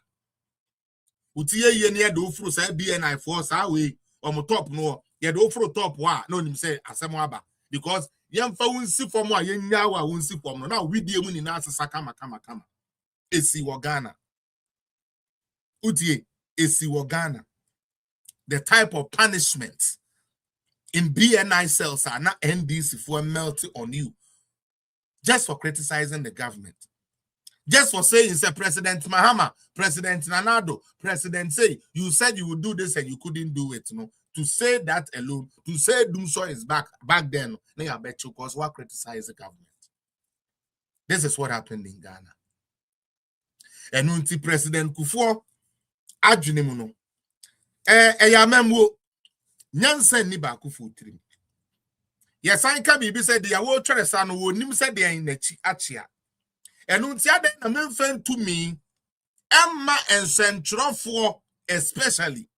utie yi ne ye do furu sa BNI for sa we omo top no ye do furu top wa no nim say asem aba because yemfa wunsi form a yenya wa wunsi form no na widie mu ni na asesa kama esi wo Ghana utie esi wo Ghana. The type of punishment in BNI cells are not NDC for melting on you just for criticizing the government, just for saying say President Mahama, President Nanado, President say you said you would do this and you couldn't do it, no. To say that alone, to say Dumso is back then, they are bet you because what criticize the government. This is what happened in Ghana. And until President Kufuor, Adjunimuno, Yamemo, Nyansen ni ba Kufuor trim. Yes, I can be said the award Tresan would nim said they are in the achia. And until then, a man friend to me, Emma and Central for especially.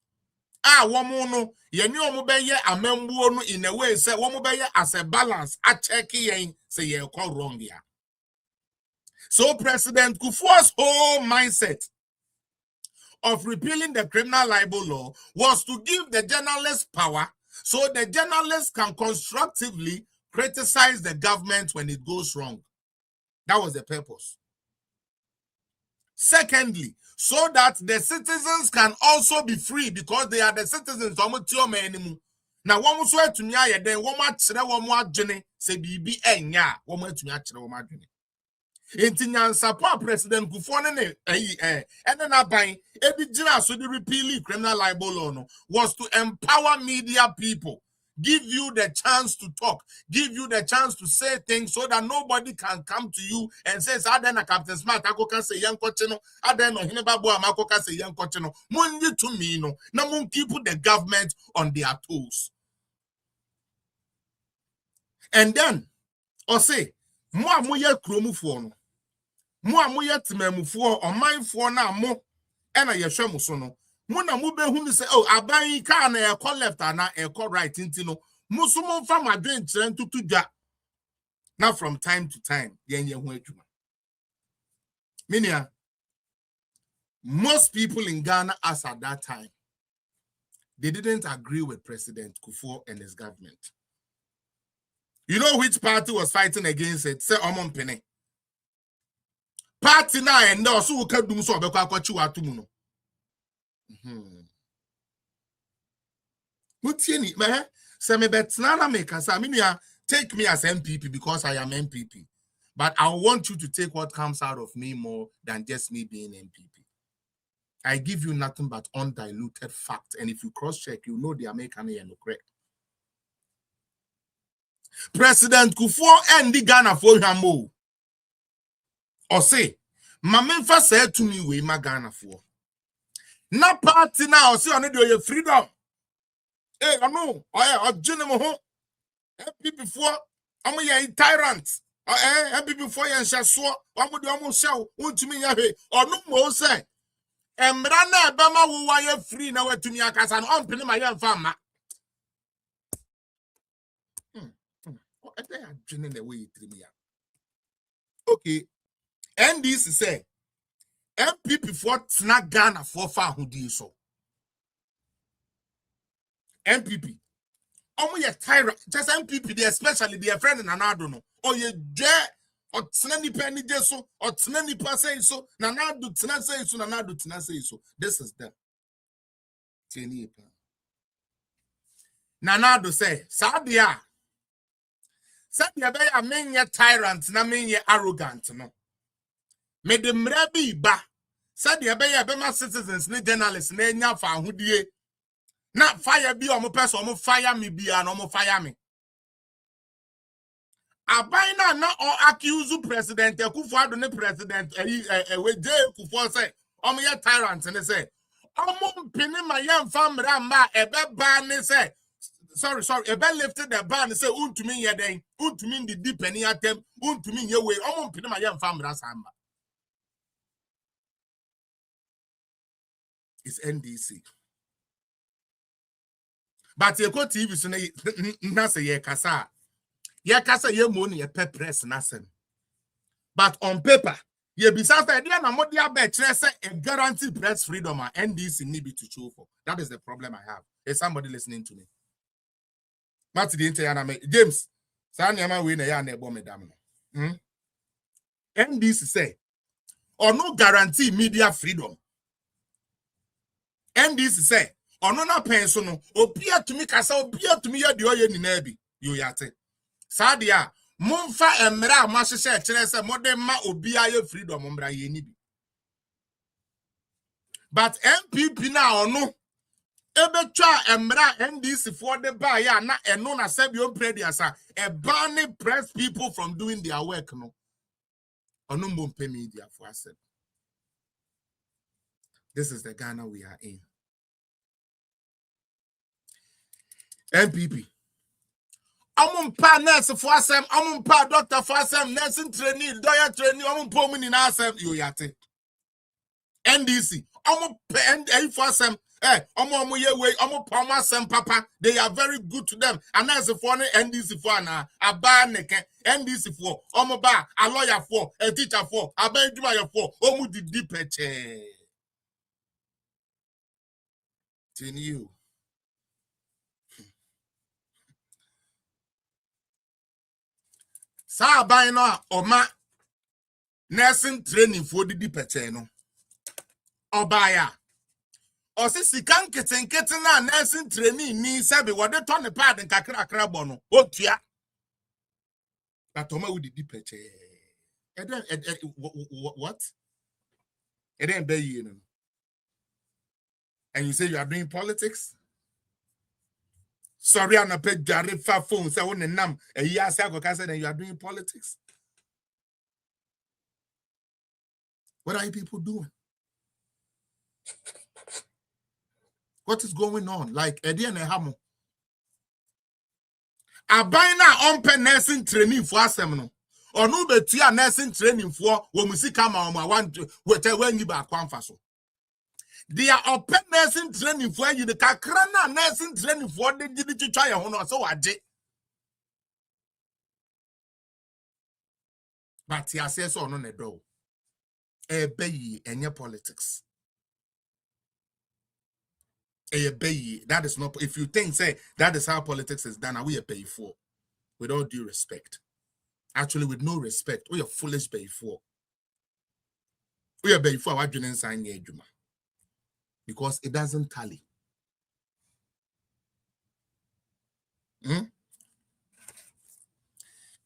Womono, ye knew Mobeye a membuono in a way, say Womobeye as a balance, a checky say ye call wrong here. So President Kufuor's whole mindset of repealing the criminal libel law was to give the journalists power so the journalists can constructively criticize the government when it goes wrong. That was the purpose. Secondly, so that the citizens can also be free because they are the citizens. Now, one was to me, then one more journey, say, BB, and ya, one more to me, in support President Kufuor and then I buy every so the repeal criminal libel law was to empower media people, give you the chance to talk, give you the chance to say things so that nobody can come to you and say, I then a Captain Smart, I can say young cochino, I then no Hinababo, I can say young cochino, Mundi to me, no, mun keep the government on their toes. And then, or say, Moi moye kromufuo no. Mo amoye timamufuo o manfuo na mo e na yehwe mo so no. Mo na mo behu ni say oh aban ka na e call left na e call right nti no. Mo so mo fa madwen kire ntutu dwa. Now from time to time yen ye ho adwuma. Minia most people in Ghana as at that time they didn't agree with President Kufuor and his government. You know which party was fighting against it? Say Omon Pene. Party na and no so ka dum so be kwa kwachi watumu no. Mutieni me say me betna na make asa me nua take me as MPP because I am MPP. But I want you to take what comes out of me more than just me being MPP. I give you nothing but undiluted fact, and if you cross-check, you know the American and correct. President Kufuor and the Ghana for him or say, Mamemfa said to me, we ma Ghana for. Na party now, see, I need your freedom. Hey, I know, I general home. Happy before, I'm a tyrant. Happy before you and Shaswa, I'm with the almost show, want to me, or no more say. And Brana Bama will wire free now to me, as an open my young farmer. They are joining the way to me. Okay, and this say MPP for Tina Ghana for far who do so. MPP Omo ye tyrant. Just MPP, especially their friend in Nanado no. Or ye jet or tnani penny jeso or tnani passe so. Nanado tna say so. Nanado tna say so. This is them. Nanado say, Sadia. Sadia be a mean ye tyrant, na mean ye arrogant no. Me de mrebi ba. Sadia be a bema citizens ni journalists ne nya fa hudie. Na fire be omo person omo fire me be and omo fire me. Abaina na or accuse president Akufo-Addo ne president we je Akufo say omo ye tyrant ne say omo pini ma yem famra ma ebe ban ne say sorry ebe lifted the ban say untumi ye den untumi ndi deep any atem untumi ye we omo pini ma yem famra samba. It's NDC. But ye go TV so na say ye kasa. Ye kasa ye money ye press nasem. But on paper, ye besides the idea na mo dia be say a guaranteed press freedom and NDC need be to show for. That is the problem I have. Is somebody listening to me? But the entire James, Sanya we na ya na ebo me dam no. NDC say or no guarantee media freedom. NDC say or no na penso no obia to me kasa obia to me ya de oye ni na bi yo yate. Sadia Monfa emra mahyehyɛ kyerɛ sɛ modern ma obia ye freedom mbra ye ni bi. But MPP na ono ebetwa emra NDC for the ba ya na eno na sebio prediasa e ban press people from doing their work no. Ono mbompe media for us. This is the Ghana we are in. MPP Amumpa nurse for asem, amumpa doctor for asem, nursing trainee, lawyer trainee, amumpa mini na asem yo yate. NDC, amumpa and for asem, amu ye way, amumpa asem papa, they are very good to them. And as for NDC for na, a bar neke, NDC for, amuba, a lawyer for, a teacher for, a benjuma for, omu di dipeche. You. Sa ban no oma nursing training for the dipeche no obaya osi sikan keten na nursing training ni sabe wode to ne pad nkakra bo no otua atoma with the dipeche what it ain't be you know. And you say you are doing politics. Sorry, I'm not paid Jarifa phone. So when nam a year ago, and you are doing politics. What are you people doing? What is going on? Like Eddie and Hamo. Abina on nursing training for assemno. Or no betia nursing training for when we see come on my one when you back one faso. They are open nursing training for you. The kakrana nursing training for the did try a honor so I did. But he says on the door. Bay and your politics. Bay. That is not if you think say that is how politics is done, we are pay for. With all due respect. Actually, with no respect, we are foolish pay for. We are pay for what you didn't sign here, Juma. Because it doesn't tally.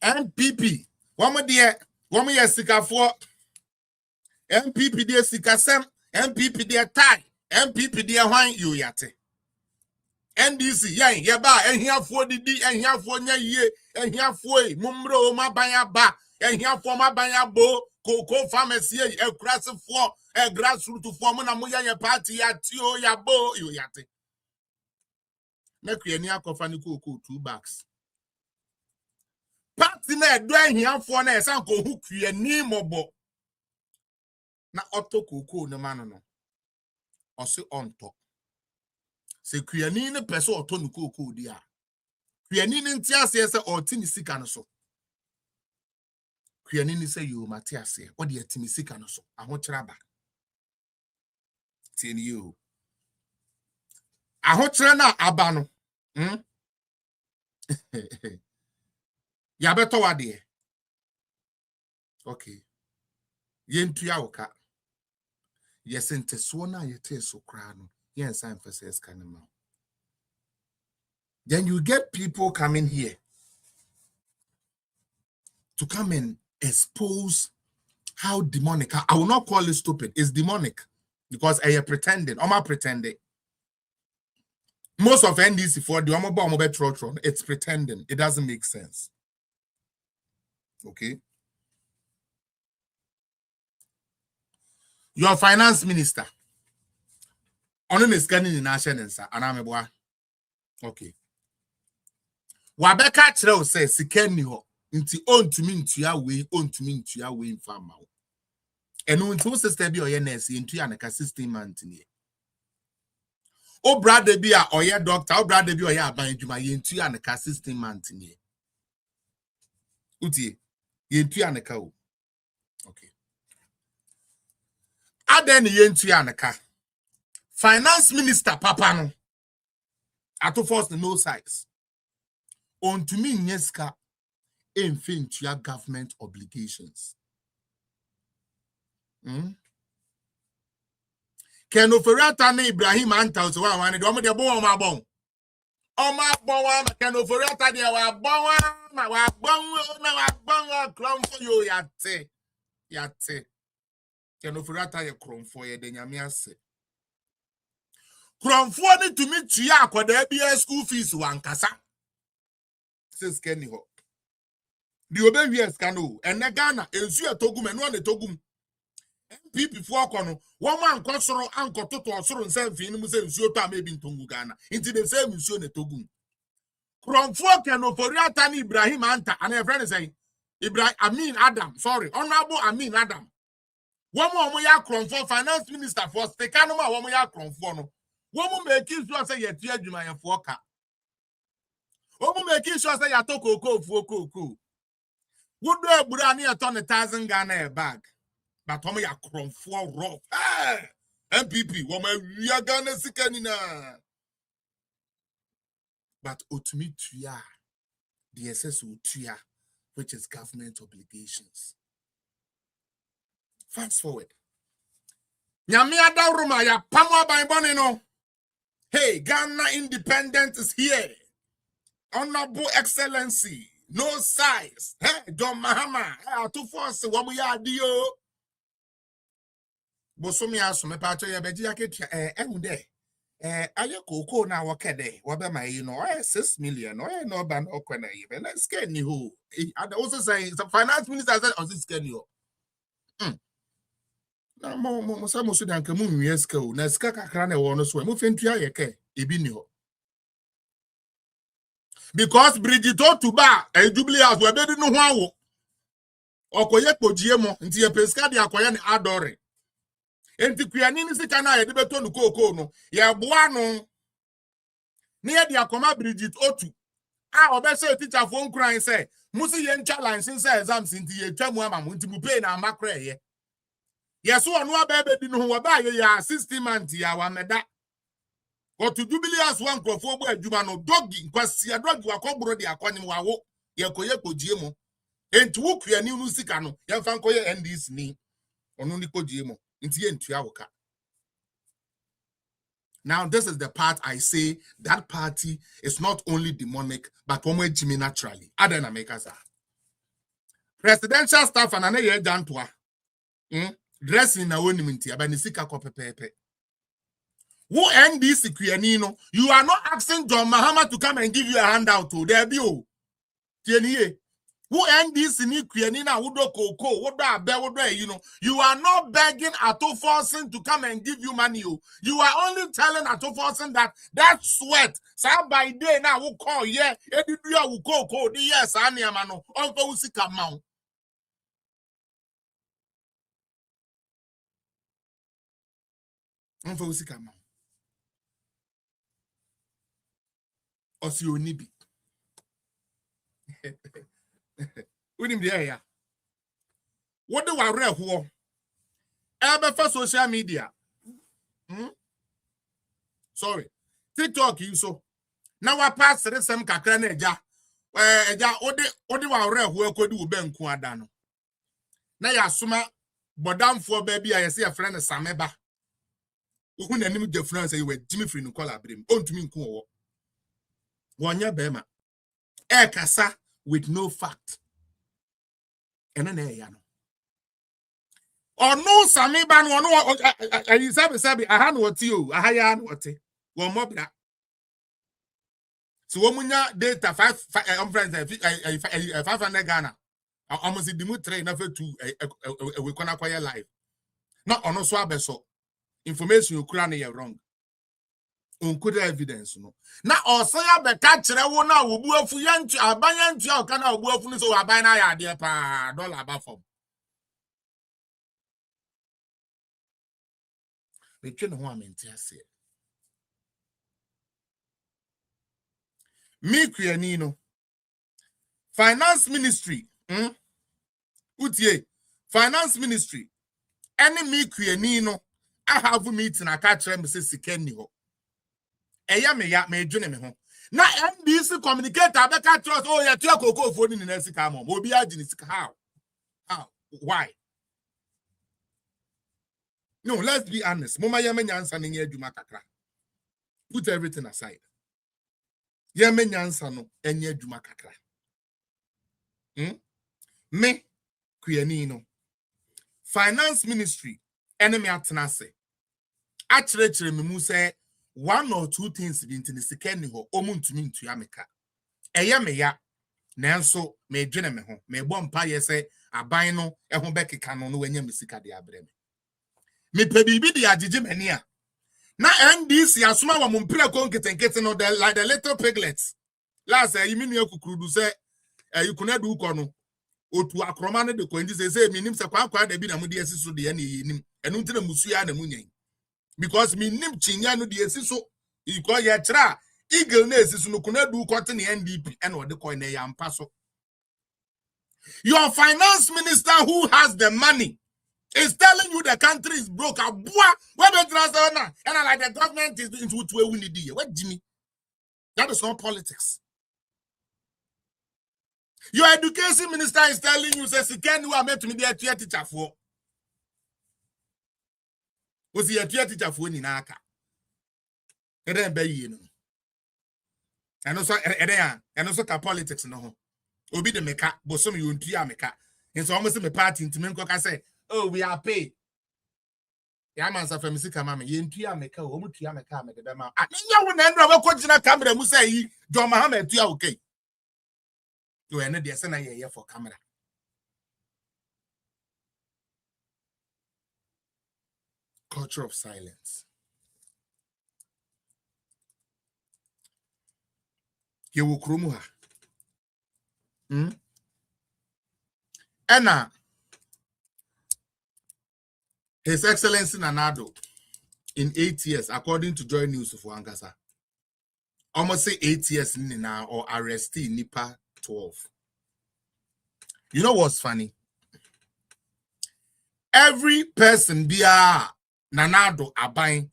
MPP. One more year sika for MPP dear sika sem, MPP dear tie, MPP dear wine you yate. NDC, yeah, ba, and here for the D, and here for ye, and here for Mumro, my banya ba, and here for my banya bo, cocoa pharmacy, a grass for a grassroots to form a moya party at you, ya bo, you yate. Make your kofani cocoa 2 bags. Party na doing here for na sanko hook you ni mobo. Na auto cocoa no man no. Ose on top. Se kuyani ne peso auto no cocoa dia. Kuyani ne ntiase se otini sika no so. Kuyani ni se you matiase. Odi etimi sika no so. Ahokyera ba. Tin you. Ahokyera na aba no. Ya beto wade. Okay. Yentu ya oka. Yesente so na yete so kra no. Yen sign for says kanema. Then you get people coming here to come and expose how demonic. I will not call it stupid. It's demonic because I am pretending. I'm pretending. Most of NDC for the Omobetron, it's pretending. It doesn't make sense. Okay. Your finance minister. On is scanning in Nation and Anameboa. Okay. Wabeka Chro says, Sikeni ho, into own to mean to your way, own to mean to your way in farm. And when two sister be or yes, into an assisting man to me. Oh, brother be a or your doctor, oh, brother be or ya by my into an assisting man to me. Uti, into an cow. Okay. Aden into an car. Finance minister, Papa no. Ato force the no size. On to me, Nyeska, infin to your government obligations. Ken oferata ne Ibrahim Anta so one de omo de bo o ma bon. O ma bon wa ken oferata de wa bon wa ma wa bon krom for you yate. Ken oferata ye krom for ye de nyame ase. Krom for ni to me tua akoda bia school fees wankasa. Says Kenny ho. The obe wi escano ene Ghana ensu etogum eno na etogum. MPP for kono one man kosoro anko toto osoro nsemfi ni mu se nsuo to amebi ntongu Ghana inti the same nsuo na etogum. Kromfo keno foriata ni Ibrahim Anta and a friend say Ibrahim Adam, sorry, Honorable Amin Adam. One more ya Kromfo finance minister for Stekanoma one more ya Kromfo no. One more make sure say ye tia dwuma ye foka. One more make sure say ya to koko. Would do a burani a ton 1,000 Ghana a bag. But Tommy ya Kromfo rough. Hey! MPP, woman, we are Ghana sikanina. But ultimately, the SS tuya, which is government obligations. Fast forward. Nyamia da ruma ya pamwa baibone no. Hey, Ghana independence is here. Honorable Excellency, no size. Hey, John Mahama, to force wamu ya dio. Bosomi aso me pato ya beji yake emude. Aye koko na wakede wabe my 6 million no ban okwana even let's get ni who and also saying some finance minister said on this can you na mo so dan ka mu nweska o na ska kakra na wo no so mo fentua ye ke ebi ni ho because Bridgeton to ba jubilee as we be no ho awo okoye kpojie mo nti ye peska de akoye ne adore. Enti kuani ni sika na ye de beto nu koko no ye boa no ne ye de akoma Bridget otu obe say teacher for nkran say musi ye challenge say exams nti ye twamu ama mu nti mu pay na amakra ye yeso onu abebe di no ho ba ye ya 60 months ya wa meda or to jubilee as one crofo bo adwuma no dogi nkwasi dogi wakoburo de akwanyem wawo ye koye kojie mo enti wo kuani nu sika no ye fa nkoye NDC ni onu ni kojie mo. Now, this is the part I say that party is not only demonic, but Jimmy naturally. Adena Mekasa. Presidential staff and ane ye jantwa. Dressing na woni minti abanisika ko pepepe. Who NDC kuyanino, you are not asking John Mahama to come and give you a handout to there be o. Tieniye. Who NDC ni kuyanina wudo koko wodo abe wodo you are not begging Ato Forcing to come and give you money. You are only telling Ato Forcing that sweat sa by day now will call edidu will call the yes aniamano onfa usika ma. Onfa usika ma. Osi onibi. Unim the ya. What do I read who? Ever for social media? Sorry. TikTok you so. Now I pass the same kakra neja. eja ode wa re ho akodi wo benku ada no na ya soma bodamfo ba bi a yesi e friend Sameba ohu nanim de France yi we Jimmy free no call abrem ontumi nku wo wonya bema e kasa with no fact ena na ya no ono Sameba no ono ayi sabi aha no woti o aha ya no wote wo mobra so womunya data 5 friends 500 Ghana almost the mutre na fe tu we kona kwaya live na ono so abeso information you kura na you wrong on evidence no na osan ya be ka kire wo na wo buafu yantu abanyantu a ka na wo buafu no so aban na ya ade pa dollar abafom me twe no ho amenti ase mi kuani no finance ministry utie finance ministry any mi kuani no I have meeting aka kire me se sikani ho eya me ya me dwene me ho na NBC communicator be ka trust oh ya tua kokofo ni na sika mo obi agini sika how why no let's be honest mama ya menya ansa ne adwuma kakra put everything aside ya menya ansa no enye adwuma kakra me kuani no finance ministry enemy atenase achire me mu say 1 or 2 things be into the second ho omuntumi ntua meka eye me ya nanso me dwene me ho me bo mpa ye say aban no ho bekeka no wanya mesika de abrem me pe bibi de agege mani a na NDC asoma wa mpira konketenkete no like the little piglets last yimini akukrudu say yikunadu uko no otu akroma no de kwanji say minim se kwa da bi na mudi asiso de ya na yinim enu ntina musu ya na munyan because me nim chinya no de asiso iko ye kira eagle na asiso no kunadu kote ne NDP and o de coin na ya mpaso. Your finance minister who has the money is telling you the country is broke. Abua where be transfer na and like the government is into to we need here. What Jimmy? That is not politics. Your education minister is telling you say second who are meant to be a teacher for. Was he a teacher for ni na aka? Eden be yi no. And also ka politics no. Obi de meka bosom you ntua meka. And so almost me party into me ko say, "Oh, we are paid." Ya man sa famisi kama me ye ntua meka o mu tua meka me de be ma. Anya wo na ndra we ko gina camera mu say yi John Mahama tua okay. You ene de say na ye for camera. Culture of silence. Ye wo kromu ha. Ena His Excellency Nanado in 8 years, according to Joy News of Wangasa, almost say 8 years now or arrestee Nipa 12. You know what's funny? Every person bia Nanado abine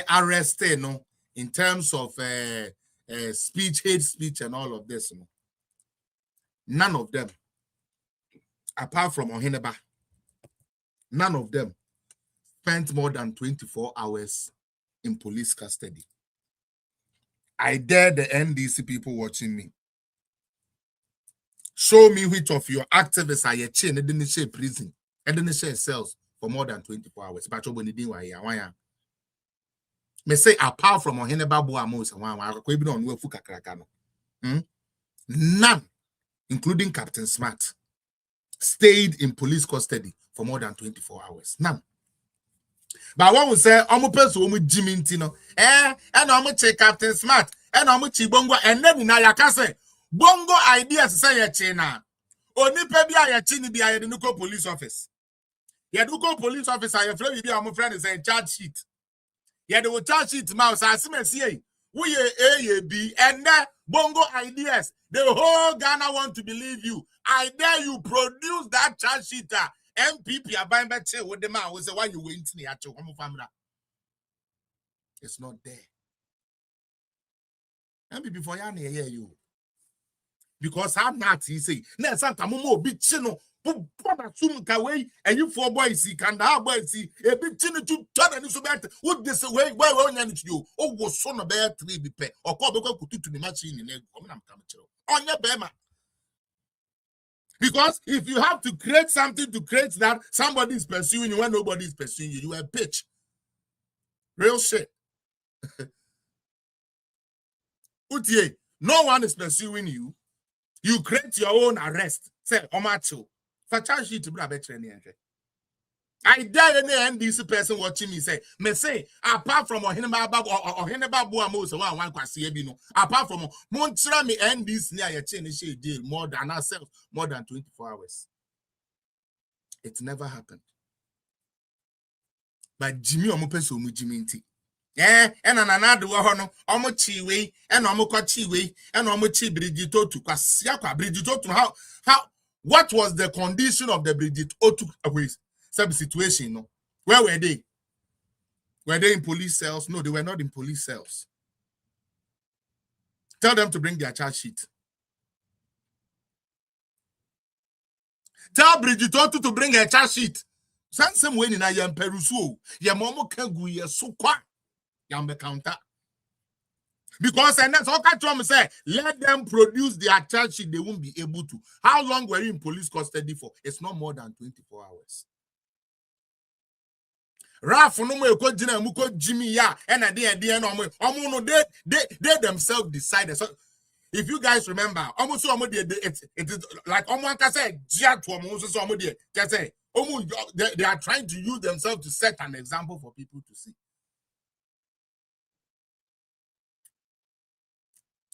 arrested no in terms of speech, hate speech, and all of this. No? None of them, apart from Oheneba, none of them spent more than 24 hours in police custody. I dare the NDC people watching me. Show me which of your activists are your chain and didn't share prison and didn't share cells for more than 24 hours. But when you may say apart from Oheneba Boamos and none, including Captain Smart, stayed in police custody for more than 24 hours. None. But one will say, I'm person who Jimmy Tino, and I'm check Captain Smart, and I'm Bongo, and then in Ayakase, Bongo ideas say a china. Only maybe I chin the Ayanuko police office. Yaduko police office, I have friend, my friend is a charge sheet. Yadu charge sheet mouse, I see, we A, B, and that Bongo ideas. The whole Ghana want to believe you. I dare you produce that charge sheet. MPP are buying back with the man was the one you went to the actual family. It's not there. MPP for you. because I'm not easy. Na santa momo bi chino. Brother sum kaway and you 4 boys see can have boys see a bit chin to turn and so bad. What this way? Why won't you? Oh, was son of bear 3 be pay or call the to the machine in on your bema. Because if you have to create something to create that, somebody is pursuing you when nobody is pursuing you. You are a pitch. Real shit. Utie, no one is pursuing you. You create your own arrest. Say, Omacho. For charge sheet to be a better. I dare any NDC person watching me say, apart from Oheneba Buamos, one Quasiebino, apart from Montra me NDC near your chain deal more than ourselves, more than 24 hours. It never happened. But Jimmy Omopeso Mujiminti. And another one, Omo Chiwe, and Omo Chiwe, and Omo Chibridito to Quasiaka Bridito to how. What was the condition of the Bridget Otu sub situation? No? Where were they? Were they in police cells? No, they were not in police cells. Tell them to bring their charge sheet. Tell Bridget Otu to bring her charge sheet. Send some way in a yam perusu. Yamomo Kagu Yasukwa. Yam counter. Because and that's all Trump say, let them produce their charge sheet, they won't be able to. How long were you in police custody for? It's not more than 24 hours. Raf no more muko Jimmy ya and at the end they themselves decided. So if you guys remember, almost it is like almost said, they are trying to use themselves to set an example for people to see.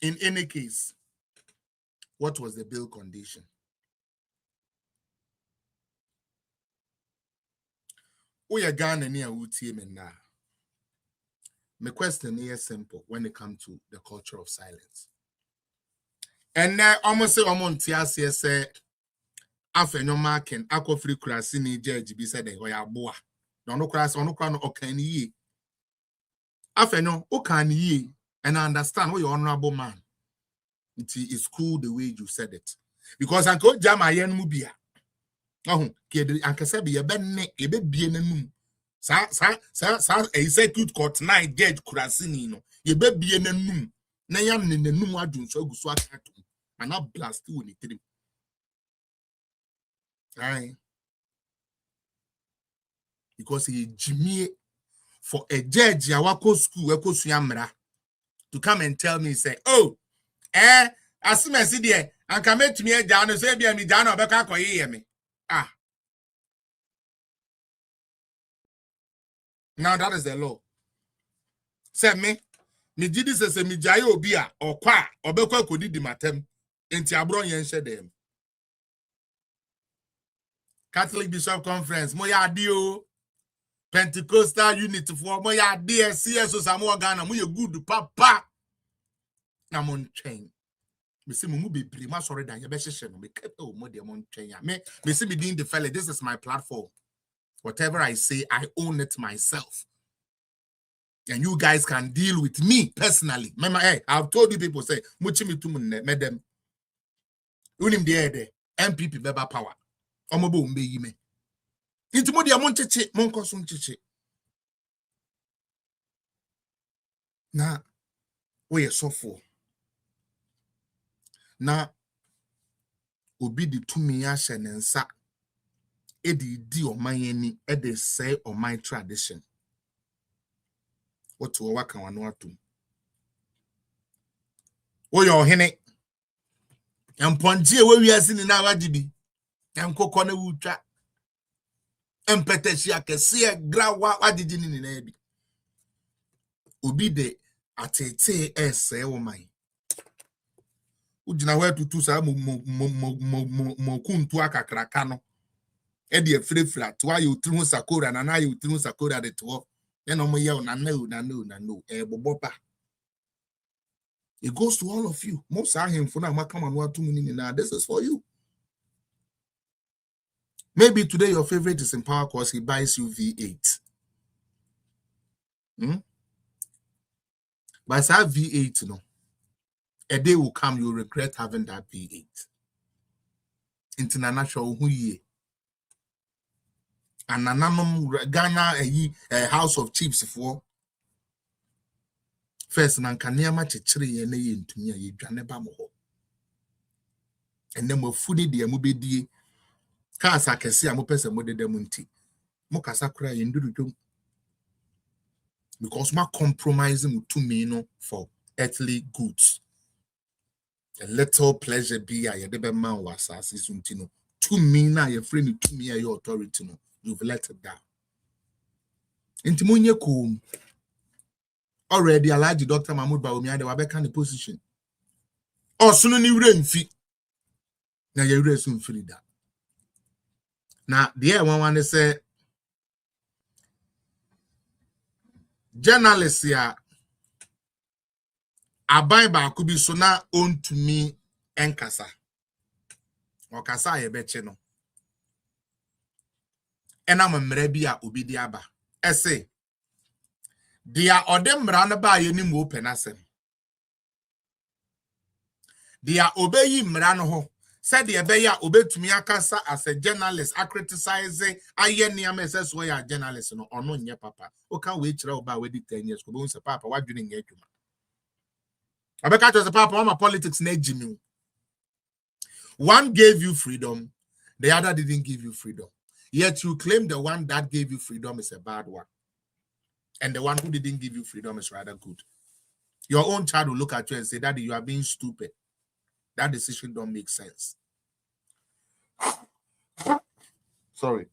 In any case, what was the bill condition? We are Ghana near UTM now. My question is simple when it comes to the culture of silence. And now almost say say after no marking, ako free crasini judge be said oya boa. No crass on no okan ye. After no okan ye. And I understand what your honorable man. It is cool the way you said it. Because Uncle Jama yen mubia. Oh, Uncle Sabi, a ben be Sa execute court night judge Kurasini. Ye be in a noon. Nayam in the noon adun so go swat at him. And not blast you in it. Aye. Because he Jimmy for a judge, Yawako school, Eko Suyamra. To come and tell me, say, oh, as soon as there, and come to me down and say, be me down or back or hear me. Ah. Now that is the law. Say me did this as a mijayo bia or qua or beko could di matem in Tiabron yen shed them. Catholic Bishop Conference, moya dio. Pentecostal unit for moya dear CS Samoa Ghana, moya good papa. I'm on train. Me see mumu be prima sorry that you be session me kept oh more on train. Me see me doing the fella. This is my platform. Whatever I say, I own it myself. And you guys can deal with me personally. Remember, hey, I've told you people say, muchi me tumun madam. Unim de MPP beba power. Omobo umbe yime. Into mo dia mon cheche, mon kosum cheche. Na, we so for. Na, obi di tumi ya shenensa. Edi di o mayeni, edi say o my tradition. What to waka wano atum. O yo hene. Emponji we wi asini na wajibi. Enkoko na wutwa. Empeteshi akese gra wajiji ni na ebi. Obi de atete ese o my. Ujina we tutu sa mo kuntu akakraka no. Edi e free flat why you through sakura na na you through sakura de to. Then no bobopa. It goes to all of you. Most are him for now. This is for you. Maybe today your favorite is in power because he buys you V8. But I have V8, no. a day will come you will regret having that V8. International who ye. And ananum Ghana a house of chiefs for first nan kanema chichiri ye ne ye ntumi ye dwane ba mo ho. And then we foodie the mubedi kasa kesi a mo pese mo de dem nti. Mo kasa kura ye nduru because ma compromising to me no for earthly goods. A little pleasure be a yedebe man was asisuntino. To me na your friend to me your authority no. You've let it down. Intimunye kum. Already allow Dr. Mahmoud Bawumia de wabeka the position. Or soon ni renfi. Na ye soon free that. Now the other one say journalists ya abai ba kubi so na own to me enkasa. Or kasa ye beche no. Ena mmrebi a obi di aba ese dia odem mra ba ye ni mo open asem dia obeyi mra no ho said the ebe ya obetumi akasa as a journalist a criticize aye niam ese so ya journalist no ono nye papa o kan we kire oba we di 10 years ko be unse papa wadwene nye adwuma abeka to se papa ma politics na ejimi one gave you freedom the other didn't give you freedom. Yet you claim the one that gave you freedom is a bad one. And the one who didn't give you freedom is rather good. Your own child will look at you and say, Daddy, you are being stupid. That decision don't make sense. Sorry.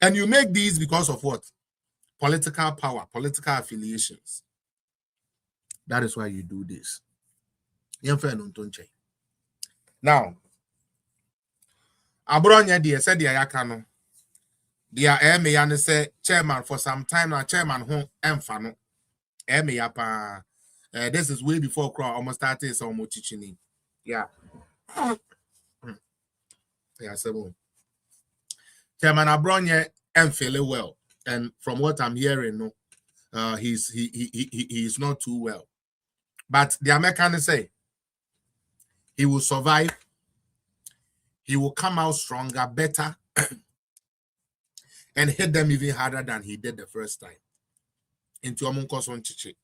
And you make these because of what? Political power, political affiliations. That is why you do this. Now, Abronya dear said the Ayakano. Dear Eme say chairman for some time now, chairman home enfano. Eme yapa. This is way before Crow almost started so much teaching. Yeah. Yeah, so Chairman Abronya fairly well. And from what I'm hearing, no, he's not too well. But the Americans say he will survive. He will come out stronger, better, and hit them even harder than he did the first time. Into Amunkoson Chichi.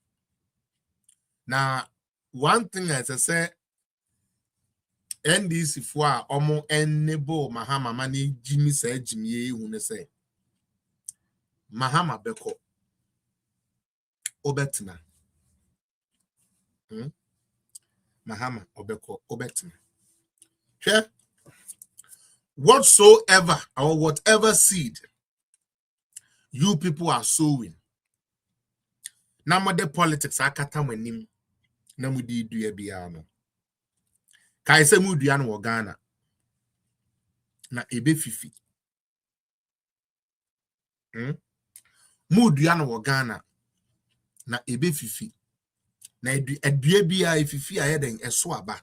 Now, one thing as I say, NDC for Omo enable Mahama mani Jimmy said Jimmy who say Mahama Beko Obetina. Mahama Obeko Obetina. Sure. Whatsoever or whatever seed you people are sowing. Namade politics akata wenim na mudi dua bia no. Kai se mudua no Ghana na ebe fifi. Mudua no Ghana na ebe fifi. Na adua bia fifi ayeden eso aba.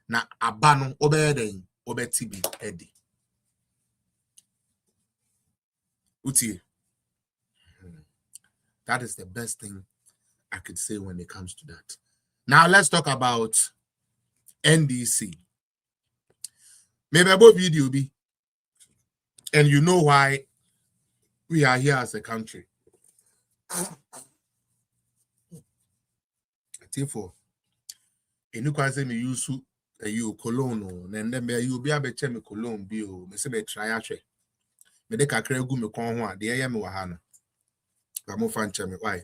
Na aba no obeyeden obetibi edi. Uti. That is the best thing I could say when it comes to that. Now let's talk about NDC. Maybe about video be, and you know why we are here as a country. Therefore, and you can say me use you cologne, and then you be able to me cologne bio, me say be try actually. Me de kakra gu me kon ho a de ye me wa ha no. Ba mo fan che me why.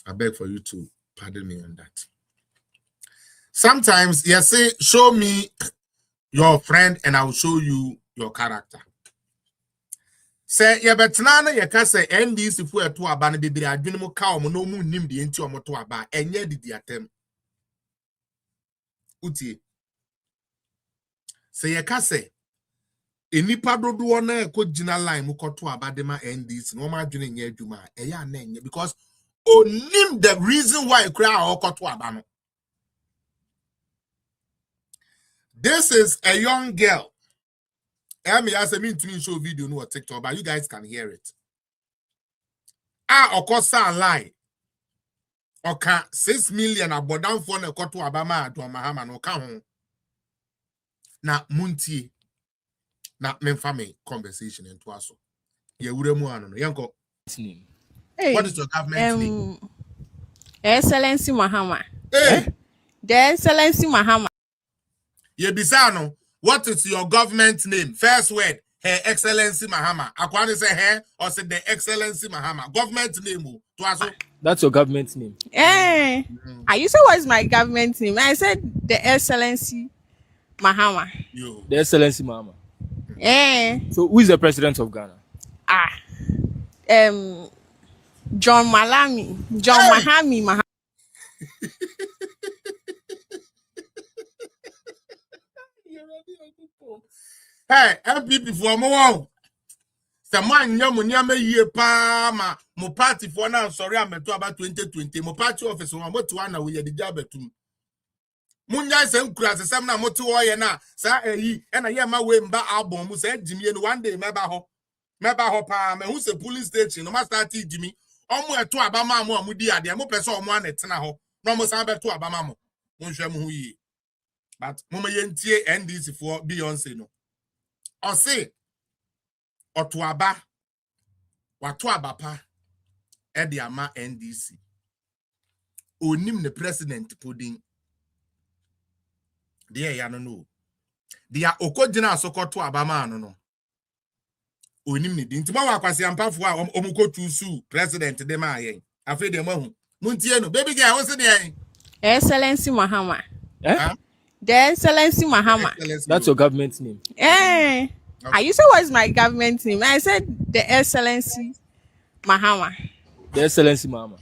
I beg for you to pardon me on that. Sometimes you say, show me your friend and I will show you your character. Say, yeah, but now you can say, NDC if we are to a ban, baby, I didn't know cow, no moon, nim the into a motor bar, and yet did the attempt. Uti. Say, you can say, any pado do one could general line, Mukoto Abadema NDC, no margin in Yeduma, a ya name, because oh, name the reason why you cry or Koto Abano. This is a young girl. I mean, as I mean to show video no TikTok, but you guys can hear it. Of course, I lie. Oka 6 million abodan for na koto abama to Mahama no ka ho. Na muntie na memfame conversation into aso. Ye wure mu ano no yenko. Hey, What is your government name? Excellency Mahama. Hey, The Excellency Mahama. ye bisano, what is your government name? First word, Her Excellency Mahama. Akwani say her or say the Excellency Mahama. Government name to aso. That's your government name. Eh, you said what's my government name? I said the Excellency Mahama. You. The Excellency Mahama. Eh. So who is the president of Ghana? John Malami. John Mahami Mahama. Hey, MPP for more. The man yamu nyame ye pa ma mo party for now sorry I'm to about 2020 mo party office mo to one we the job betum. Munya se nkura se sem na mo to wo ye na sa eyi e na ye ma we mba album mu se jimi no one day meba ho pa me hu se police station no ma start jimi omo eto abama mo amudi ade mo pese omo anetena ho no mo san beto abama mo nhwe mo hu yi but mo me yentie NDC for Beyonce no o say otuaba watuaba pa edi ama NDC onim ne president podin de ya no dia okogina asokoto abama no onim ne din ntima wakwase ampafo a omukotu su president de ma yen afi de mahu muntie no baby girl won se de Excellency Mahama. Huh? The Excellency Mahama. That's your government name. Eh. You said what's my government name? I said the Excellency Mahama. The Excellency Mahama.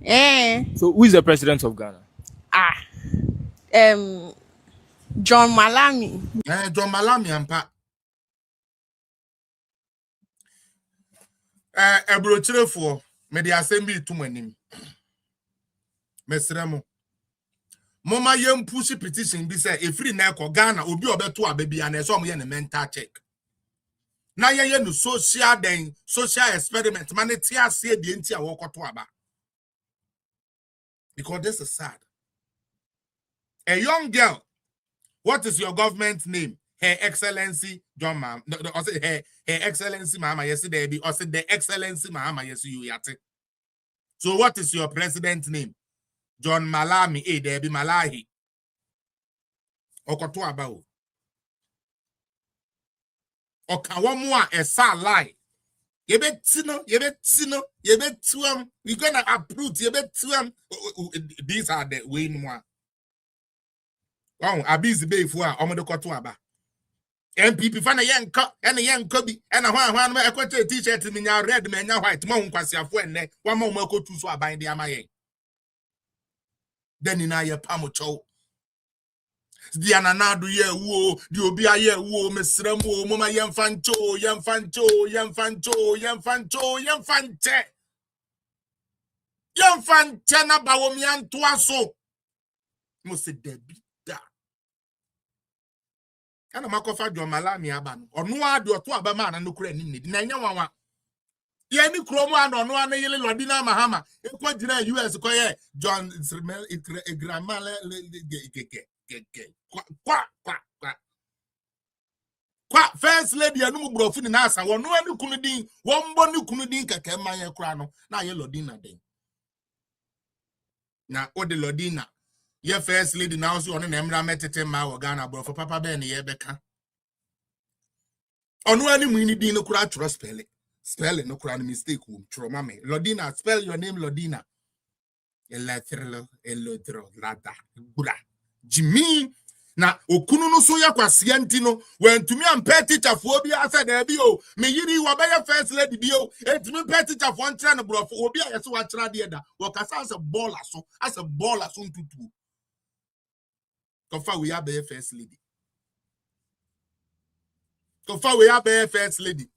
Eh. So who is the president of Ghana? John Malami. John Malami ampa ebrochirefo me de assembly tumanim mesremo mama yem push petition bi say efiri na ekọ Ghana obi obeto ababia na eso mo ye ne mental check na ye no social experiment man ti ase de nti a wokoto aba because this is sad. A young girl, what is your government name? Her Excellency John Mahama. No, her Excellency Mahama. Yes, there be. Or the Excellency Mahama. Yes, you yate. So what is your president name? John Malami. There be Malahi. Okoto abao. Okawamwa esa lie. Yebetino. We're gonna approve. Yebetino. These are the way more. Oh, abizi be fu a omodo koto aba. MPP fa na yenka ene yenka bi ena hwan ma ekote t-shirt mi nya red ma nya white ma hunkwasiafo enne wa ma mo akotu so aban de amayen. Then na ye pamocho. Di ananadu ye wo, di obi aye wo mesremo mo ma yemfancho. Yemfanche na bawo mi anto aso. Mo se debi. Ana makofa John Malami aba no onu ade oto aba ma na no kura nim ne na nya wanwa ye ni kromo ana onu ana yele lodina Mahama ekwa gina US ko ye John Gramale kwa first lady anu brofu ni na asa wonu ani kunu din wombo ni kunu din keke man ye kura no na ye lodina den na ode lodina. Your first lady now so on an emra metete ma wo Ghana bro for papa be na ye beka onu ani mwini din no kura tro spelling no kura mistake wo tro mama Lodina spell your name Lodina elodro lada bura Jimmy na okunu no so yakwase antino wantumi ampe teacher fo bi asa da bi o me yiri wo be your first lady bi o etumi pe teacher fo ntra no bro fo obi a yeso wa tra de da wo kasa as a baller so ntutu Kofa we have a first lady.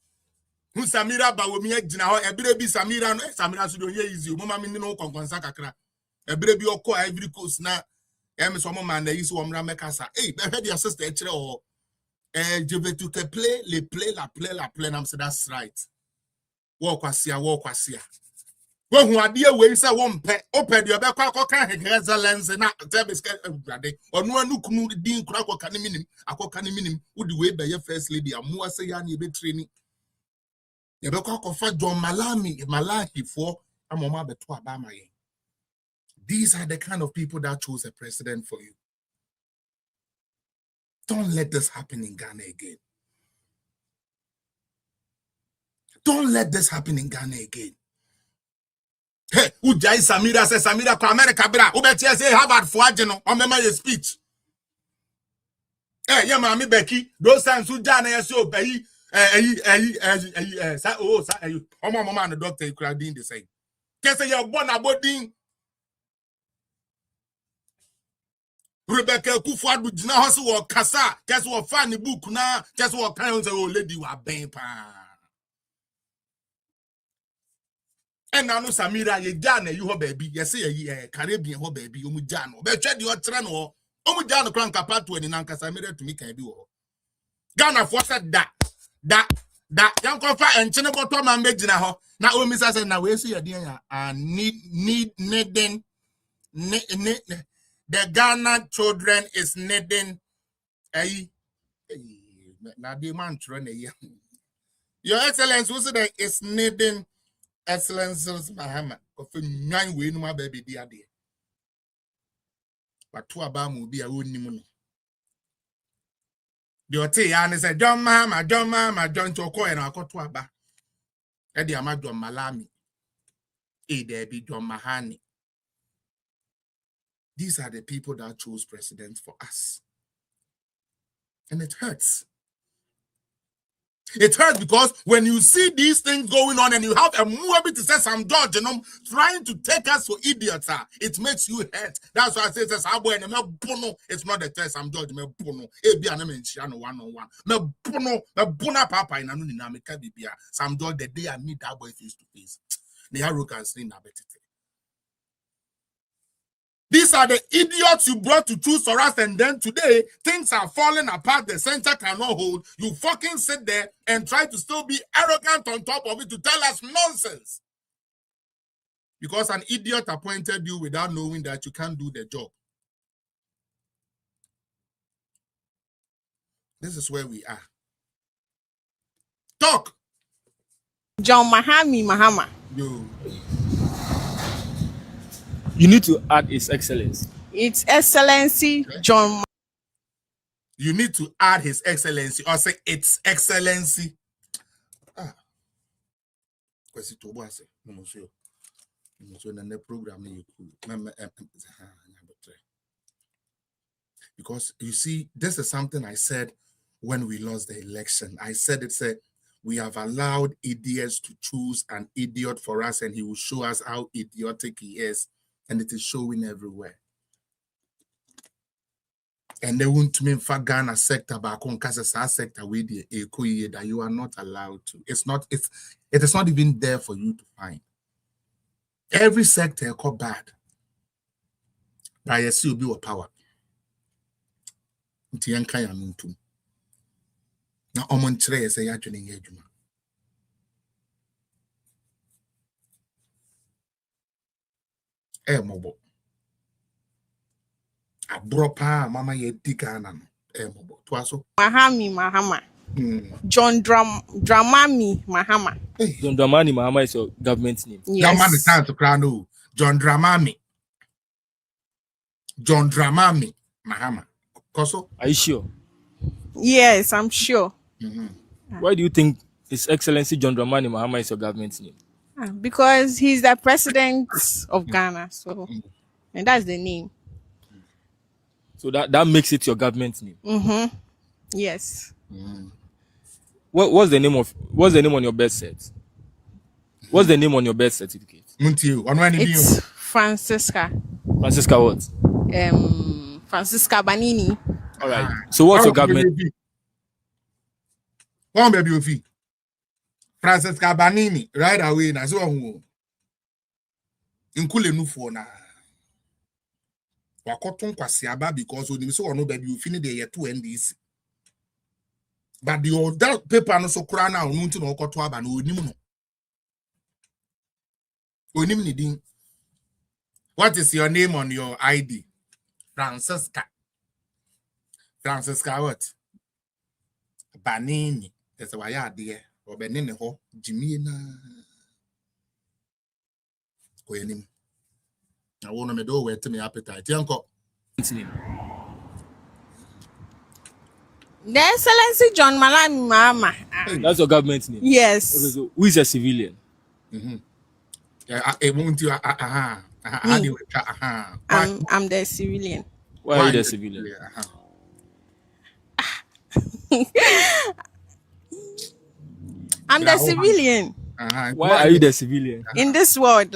Who Samira ba wo mi agina ho ebere bi Samira no Samira so do ye easy o mama mi no konkonsa kakra. Ebere bi okọ Ivory Coast na em so mama na yi so omra mekasa. Eh be head your sister ekire o. Je vais tout te play, la play. I'm say that's right. Wo kwasia. When who idea we say one pet, open your back, can excellence and not brother, or no one who could dean crack or can minim, a cockany minim, would the way by your first lady, and more say, you be training. You be cock of John Malachi for a mama betua bama. These are the kind of people that chose a president for you. Don't let this happen in Ghana again. Don't let this happen in Ghana again. Hey, Ujai Samira says Samira for America bra. Ubetia say Harvard for Ageno on my speech. Hey, yeah, mommy Becky, those times Ujana so pay mama and the doctor could the same. Guess you're born about ding. Rebecca Kufuadu Jina Hosu or Kasa, guess what funny book now, guess what kind of old lady were bang pan. And now Samira, ye Jana, you ho baby, yes, ye Caribbean ho baby, Umujano, but tread your treno, Umujano crank apart to an Nanka Samira to me can do. Ghana for said that young coffee and Chinabo Tom and Majina ho. Now, Mrs. said, now we see a dear and needing. The Ghana children is needing a now the man Your Excellence was that is needing excellences Mahama of 9 way no my baby dear. But 2 abam will be a wound nimon. The Otean said, John Mahama, John Choko and I got to Abba. Eddie Amajon Malami. There be John Mahani. These are the people that chose president for us. And it hurts. It hurts because when you see these things going on and you have a movie to say some judge, trying to take us for idiots, it makes you hurt. That's why I say, it's not the test, I'm judge, me bono. Ebi anamenchiano 1-on-1. Me bono papa in anu dinamika bibia. Some judge the day I meet that boy face to face. The arrogance in abetite. These are the idiots you brought to choose for us, and then today, things are falling apart, the center cannot hold. You fucking sit there and try to still be arrogant on top of it to tell us nonsense. Because an idiot appointed you without knowing that you can't do the job. This is where we are. Talk! John Mahama. You need to add His Excellency. It's Excellency John. You need to add His Excellency or say Its Excellency. Because you see, this is something I said when we lost the election. I said we have allowed idiots to choose an idiot for us, and he will show us how idiotic he is. And it is showing everywhere. And they won't mean for Ghana sector back on Kazasa sector with the eco that you are not allowed to. It is not even there for you to find. Every sector is called bad. By a COB or power. Now, Omon Tre say actually engagement. Mobo. A bropa mama ye dikana mobo. Twaso. Mahama. John Dramani Mahama. John Dramani Mahama is your government name. Yes. Dramani sounds to crown. John Dramani Mahama. Koso? Are you sure? Yes, I'm sure. Why do you think His Excellency John Dramani Mahama is your government name? Because he's the president of Ghana, so and that's the name. So that makes it your government name. Yes. What's the name on your birth cert? What's the name on your birth certificate? It's Francisca. Francisca what? Francisca Banini. All right. So what's your government? One baby of Francisca Banini, right away. Na so who inkule nufu na wakoton kwasi aba because oni so no baby you finish the year 2 NDC. But the other paper no so kura na onu nti no okoto aba na onim no. Onim nidin. What is your name on your ID? Francesca. Francesca what? Banini. That's why I dear. Or Benini ho. Jimina. Koyenim. I want to do where to me appetite. Yanko. The Excellency John Malami Mahama. That's your government name? Yes. Okay, so who is a civilian? I won't you. I'm the civilian. Why are you the civilian? I'm the civilian. Why are you the civilian? In this world,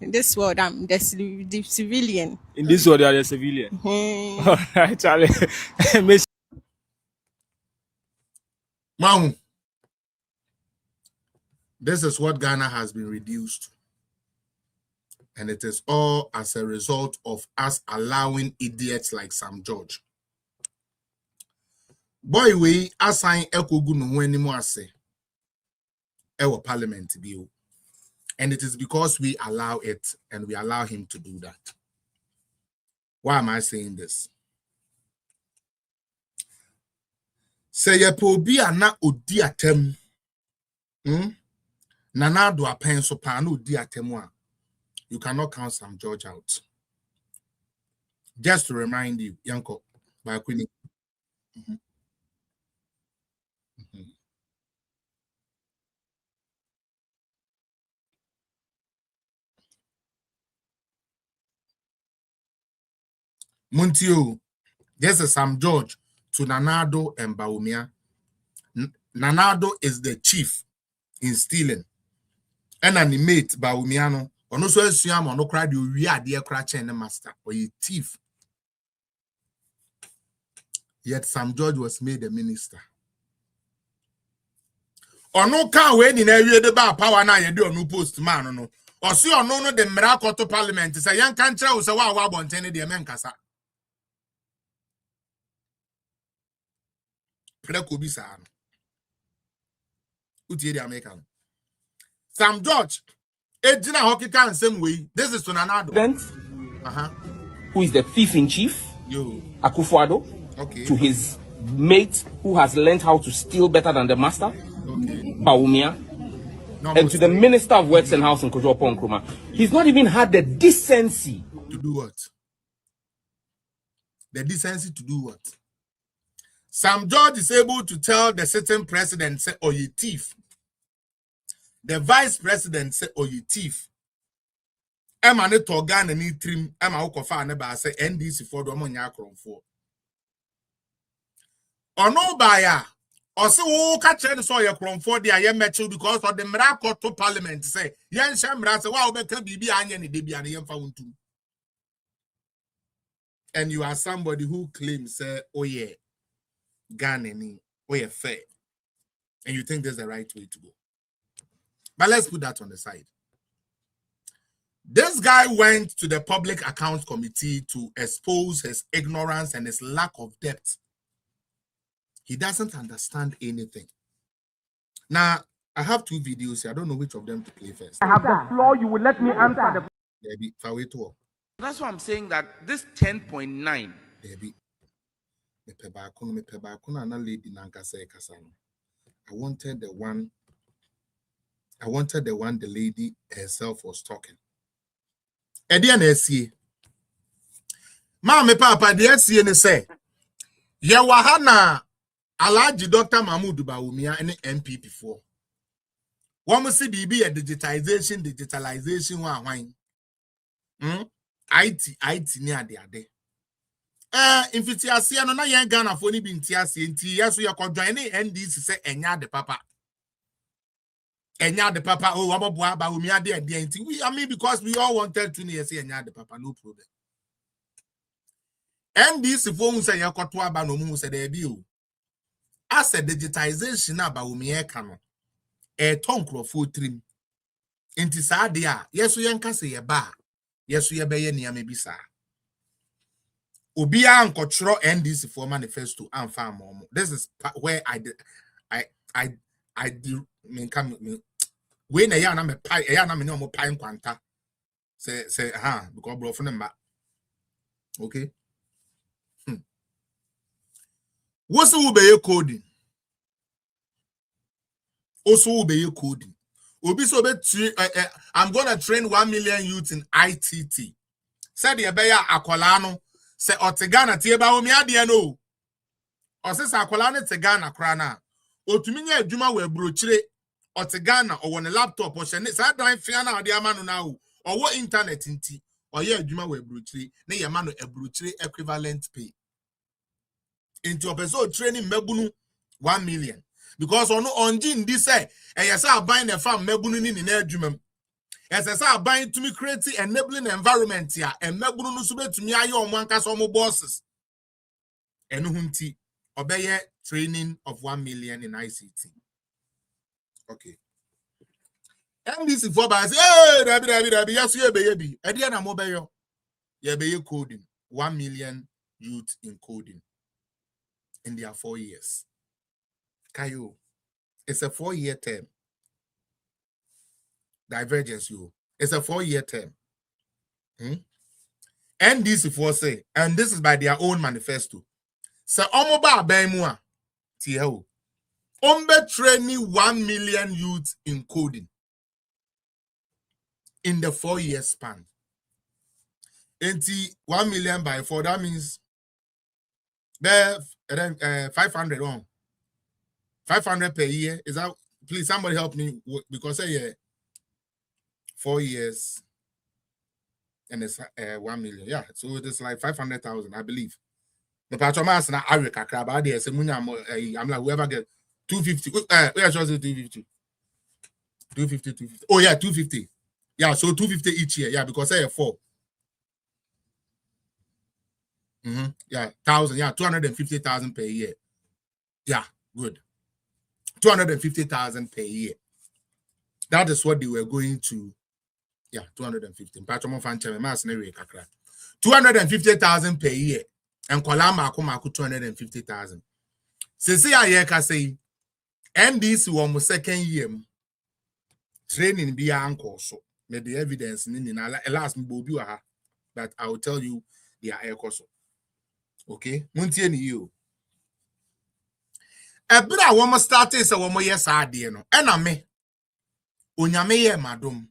in this world, I'm the civilian. In this world, you are the civilian. All right, Charlie. Mahu. This is what Ghana has been reduced. And it is all as a result of us allowing idiots like Sam George. Boy, we assign Ekogu no when anymore say our parliament bill. And it is because we allow it and we allow him to do that. Why am I saying this? Say ye po bi ana odi atem. Nana do apen so pa na odi atem a. You cannot count Sam George out. Just to remind you, Yanko, by Queenie. Muntio, this is Sam George to Nanado and Baumia. Nanado is the chief in stealing. And animate Baumiano. Ono so assuam ono kra de owi ade kra chen ne master or a thief. Yet Sam George was made a minister. Ono kan we ni na wie de ba power na ye de ono post man no. O se ono no de miracle to parliament say yan kan kira wo se wa abonten de menkasa. Preko bi sa no. Utie de American. Sam George Ejina hockey can same way. This is Tonanado. Who is the thief in chief? Akufo-Addo. Okay. To his mate who has learned how to steal better than the master. Okay. Baumia. And to the Minister of Works and Housing, Kojo Nkrumah. He's not even had the decency. To do what? The decency to do what? Sam George is able to tell the sitting president, say, oh, you thief. The vice president say, oh, you thief. Emma ne togan and need trim. Emma Okofa neba say NDC for the Monyakron for. Or no buyer. Or so catch and saw your cron for the I metro because of the miracle to parliament say, Yan Shamra say, wow, better be any debi and yam found too. And you are somebody who claims, say, oh, yeah, Ghana, oh, yeah, fair. And you think there's the right way to go. But let's put that on the side. This guy went to the Public Accounts Committee to expose his ignorance and his lack of depth. He doesn't understand anything. Now, I have two videos here. I don't know which of them to play first. I have the floor. You will let me answer the... That's why I'm saying that this 10.9. I wanted the one the lady herself was talking. Edian SC. Mama Papa, the SC and say, Yawahana Alaji Dr. Mahmoud Bawumia and MP before. One must see BB a digitalization wine. IT near the other. If it's a see, no, young Ghana for any being TSC, yes, we are conjoining NDC say, Enya the Papa. Enya the Papa, oh, I mean, because we all wanted to say Enya the Papa, no problem. NDC phone say Yakotwa Banomu said, as a digitization about Umiekano, a tongue for trim. Intisadia, yes, we can say a bar. Yes, we are baying near maybe, sir. Ubia and control NDC for manifesto and farm. This is where I do mean come when a yarn am a pie, a yarn am no more pine quanta, Say because bro from them. Okay. What's the ube coding? Also ube coding. Obi so I'm gonna train 1 million youths in ITT. Said the beya akolano. Say otegana tieba omi adie no. Or says akolane tegana krana. Otuminya adwuma we brochire otegana or on a laptop or shene. Sa dan fiana ade amanu na o. Or what internet inti. Or ye adwuma we brochire. Ne ye manu e brochire equivalent pay. Into a person training mebunu 1 million. Because on Jin this say, and yes, I buying a farm mebunu in edumum. Yes, I buying to me creating enabling environment here, and mebunu sube to me ayo one kasomo bosses. And hunti obey training of 1 million in ICT. Okay. And this is for by say, hey, Rabi, yes, you baby. Ediana mobile, you be coding 1 million youth in coding in their 4 years. Kayo, it's a 4-year term. Divergence, you. It's a 4-year term. And this is for say, and this is by their own manifesto. So, omoba abemua, tiyo. Ombe training 1 million youths in coding in the 4-year span. 1 million by 4, that means 500 on. 500 per year. Is that, please somebody help me because yeah, 4 years and it's 1 million. Yeah, so it's like 500,000, I believe. The patromas na Arica crab idea. I'm like whoever get 250. Yeah, sure, 250. 250. Oh yeah, 250. Yeah, so 250 each year. Yeah, because I have 4. Yeah, 1,000. Yeah, 250,000 per year. Yeah, good. 250,000 per year. That is what they were going to. Yeah, 250. 250,000 per year. And Kolama Akumaku 250,000. Sisi Ayeka say, NDC one second year training be uncle so. Made the evidence in last Bobu, but I will tell you they are air coso. Okay, Muntieni you. Ebra woman started so one more yes idea no. Ena me onyame ye madom.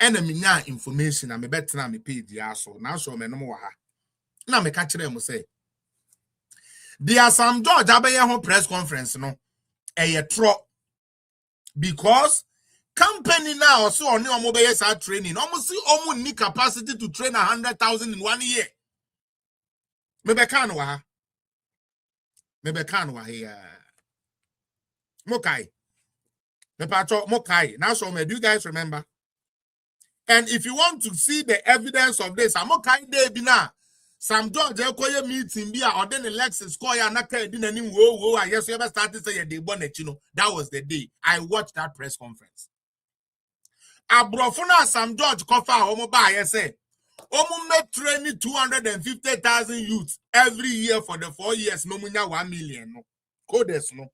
Ena me nya information na me better na me pay the aso. Now so me no mo ha. Na me catch them say. There are some George Abeya ho press conference no. Eye tro because company now so on your mobile start training. Almost see almost need capacity to train 100,000 in 1 year. Maybe can wa. Maybe can wa here. Mokai. Mepacho Mokai. Now so do you guys remember? And if you want to see the evidence of this, Mokai de bina. Some George Ekoye meeting be or then the Lexus call ya naka din any whoa. I guess you ever started say they born it, you know. That was the day I watched that press conference. Abrofuna Sam George Kofa Omoba, I say. Omume training 250,000 youths every year for the 4 years. No munya 1 million. No. Codes no.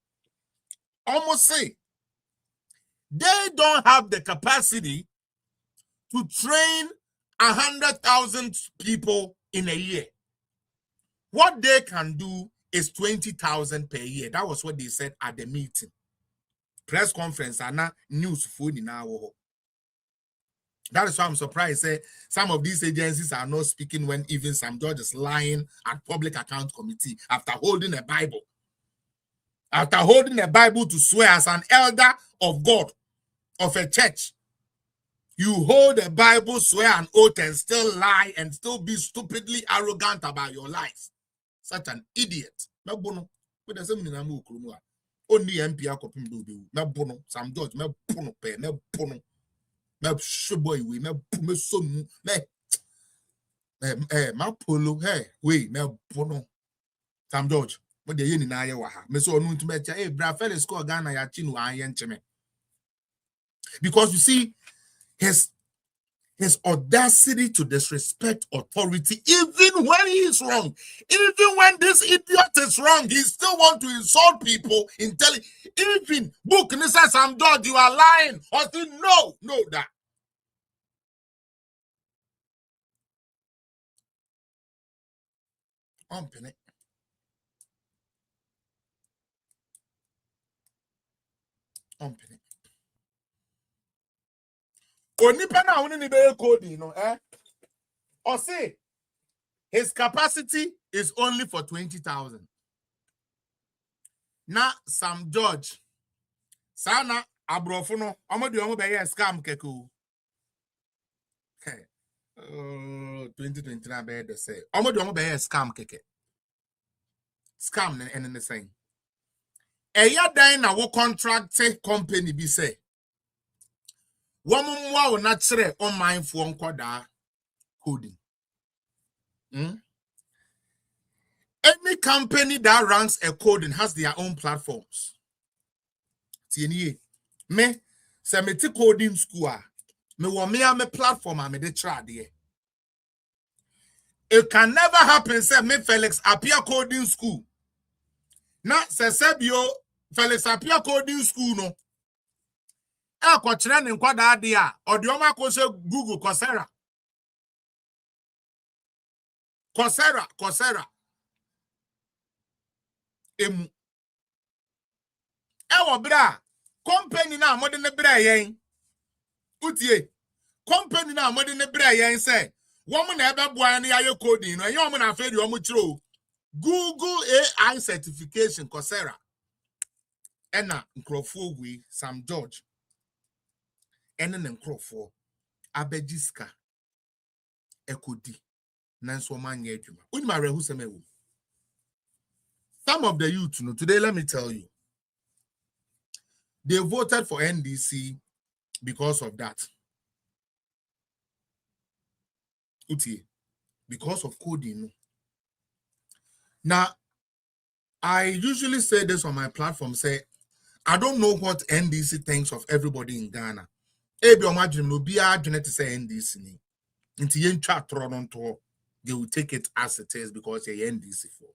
Almost say they don't have the capacity to train 100,000 people in a year. What they can do is 20,000 per year. That was what they said at the meeting. Press conference and now news phone in our. That is why I'm surprised. Say some of these agencies are not speaking when even some judge is lying at public account committee after holding a Bible. After holding a Bible to swear as an elder of God, of a church. You hold a Bible, swear an oath, and still lie and still be stupidly arrogant about your life. Such an idiot. Only MP akopim do be. Mebono, some judge, mebono pe, mebono. Mebono we, mebono son, my polo, hey, we, mebono. Some judge, what the yin na ya waha. Me so no to me, hey, bra fella score Ghana ya chinu ayen cheme. Because you see, his audacity to disrespect authority, even when he is wrong, even when this idiot is wrong, he still want to insult people in telling, even book and says, I'm done, you are lying. Or say, no, that. Open it. Open it. Onipa na woni ni be coding no or say his capacity is only for 20,000. Now Sam George sana abrofo no omo de omo be ye scam keko. 2029 be the say omo de omo be ye scam keke. Scam and the same. Eya dan na wo contract company bi say woman wa na kire on mindful nkoda coding. Any company that runs a coding has their own platforms. Tieni me se me ti coding school me wo me am platform am de try there. It can never happen say me Felix appear coding school. Na se sebio Felix appear coding school no. E ko kire ne nkwada ade a ode o ma ko se Google Coursera. Emu ewo bra company na amode ne bra yen utie company na amode ne bra yen say woman na ebe boa na yaye coding no yen woman na afa di omo kiro Google AI certification Coursera ena nkrofo wi Sam George ene ne nkrofo abejiska ekodi nanso manye adwuma unima rehu semewo. Some of the youth, today, let me tell you, they voted for NDC because of that. Because of coding. Now, I usually say this on my platform, say, I don't know what NDC thinks of everybody in Ghana. They will say NDC. They will take it as it is because they're NDC for.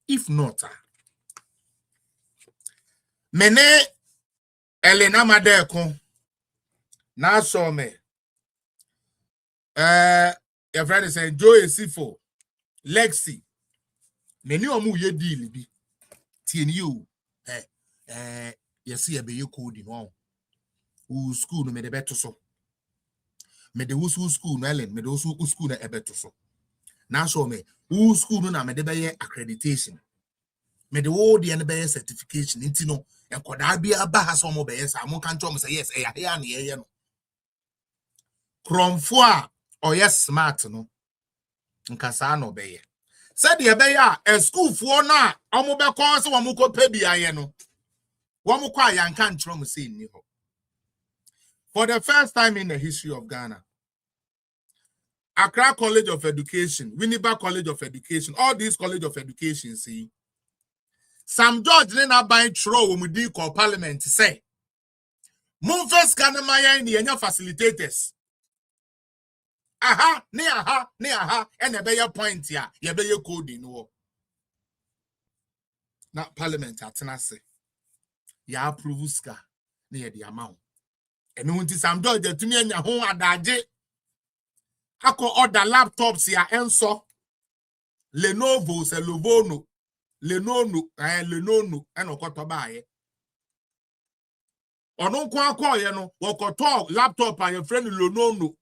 If not, mene Elena Madeko na so me your friend is saying Joe Sifo Lexi many omu ye deal bi TNU yes ye be you code no who school no me de beto so me de who school no Ellen me de who school na ebeto so na so me who school no na me de be accreditation me the whole the be certification nti no enkoda bia ba ha so mo be yes am kan tro mo say yes ya na ye no kromfo a o yes smart no nka sa no be ye said the be ya a school for na omo be kon se wo mo ko pa bia ye no wo mo kwa ya nka ntro mo say ni ho. For the first time in the history of Ghana, Accra College of Education, Winneba College of Education, all these College of Education, see, Sam George Lena by Tro Mudi call Parliament say, Mumfes Kanamaya in the facilitators. Aha, ne aha, and a better point here, ye be your code in war. Not Parliament at Tenase. Ya approve near the amount. And when Sam George to me and your home adaje. Ako order laptops ya enso Lenovo se Lovono Lenono eno kwato baaye ono kwa akọ ye no wokoto laptop and your friend Lenono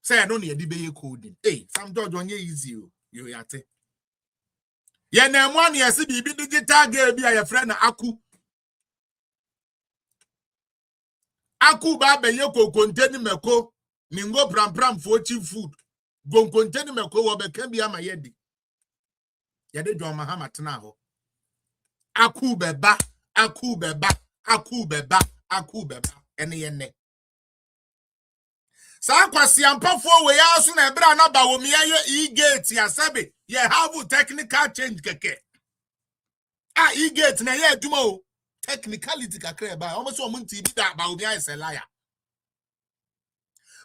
say no na ye di be coding. Sam George onye easy yo yate ye na emu an ye se bibi digital girl bi your friend aku ba be ye konteni meko ningo pram for cheap food gon konteni meko wo be kan bi ama ye di yade John Mahama tena ho aku beba ene ye ne sa kwasi ampafo we ya so na ebra na ba wo me ye e-gate ya sabe ye have technical change keke e-gate na ye aduma o technicality kakra ba o mo so mo nti bi da ba wo me is a liar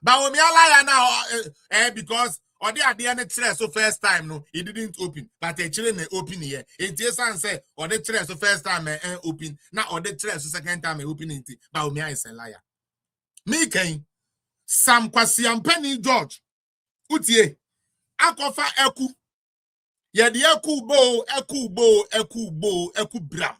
ba wo me liar now because or the idea so first time no it didn't open but actually na open here it is say or the so first time open now or the so second time open it but me is a liar me can Sam Kwasi Ampani George utie akofa eku ye de eku bram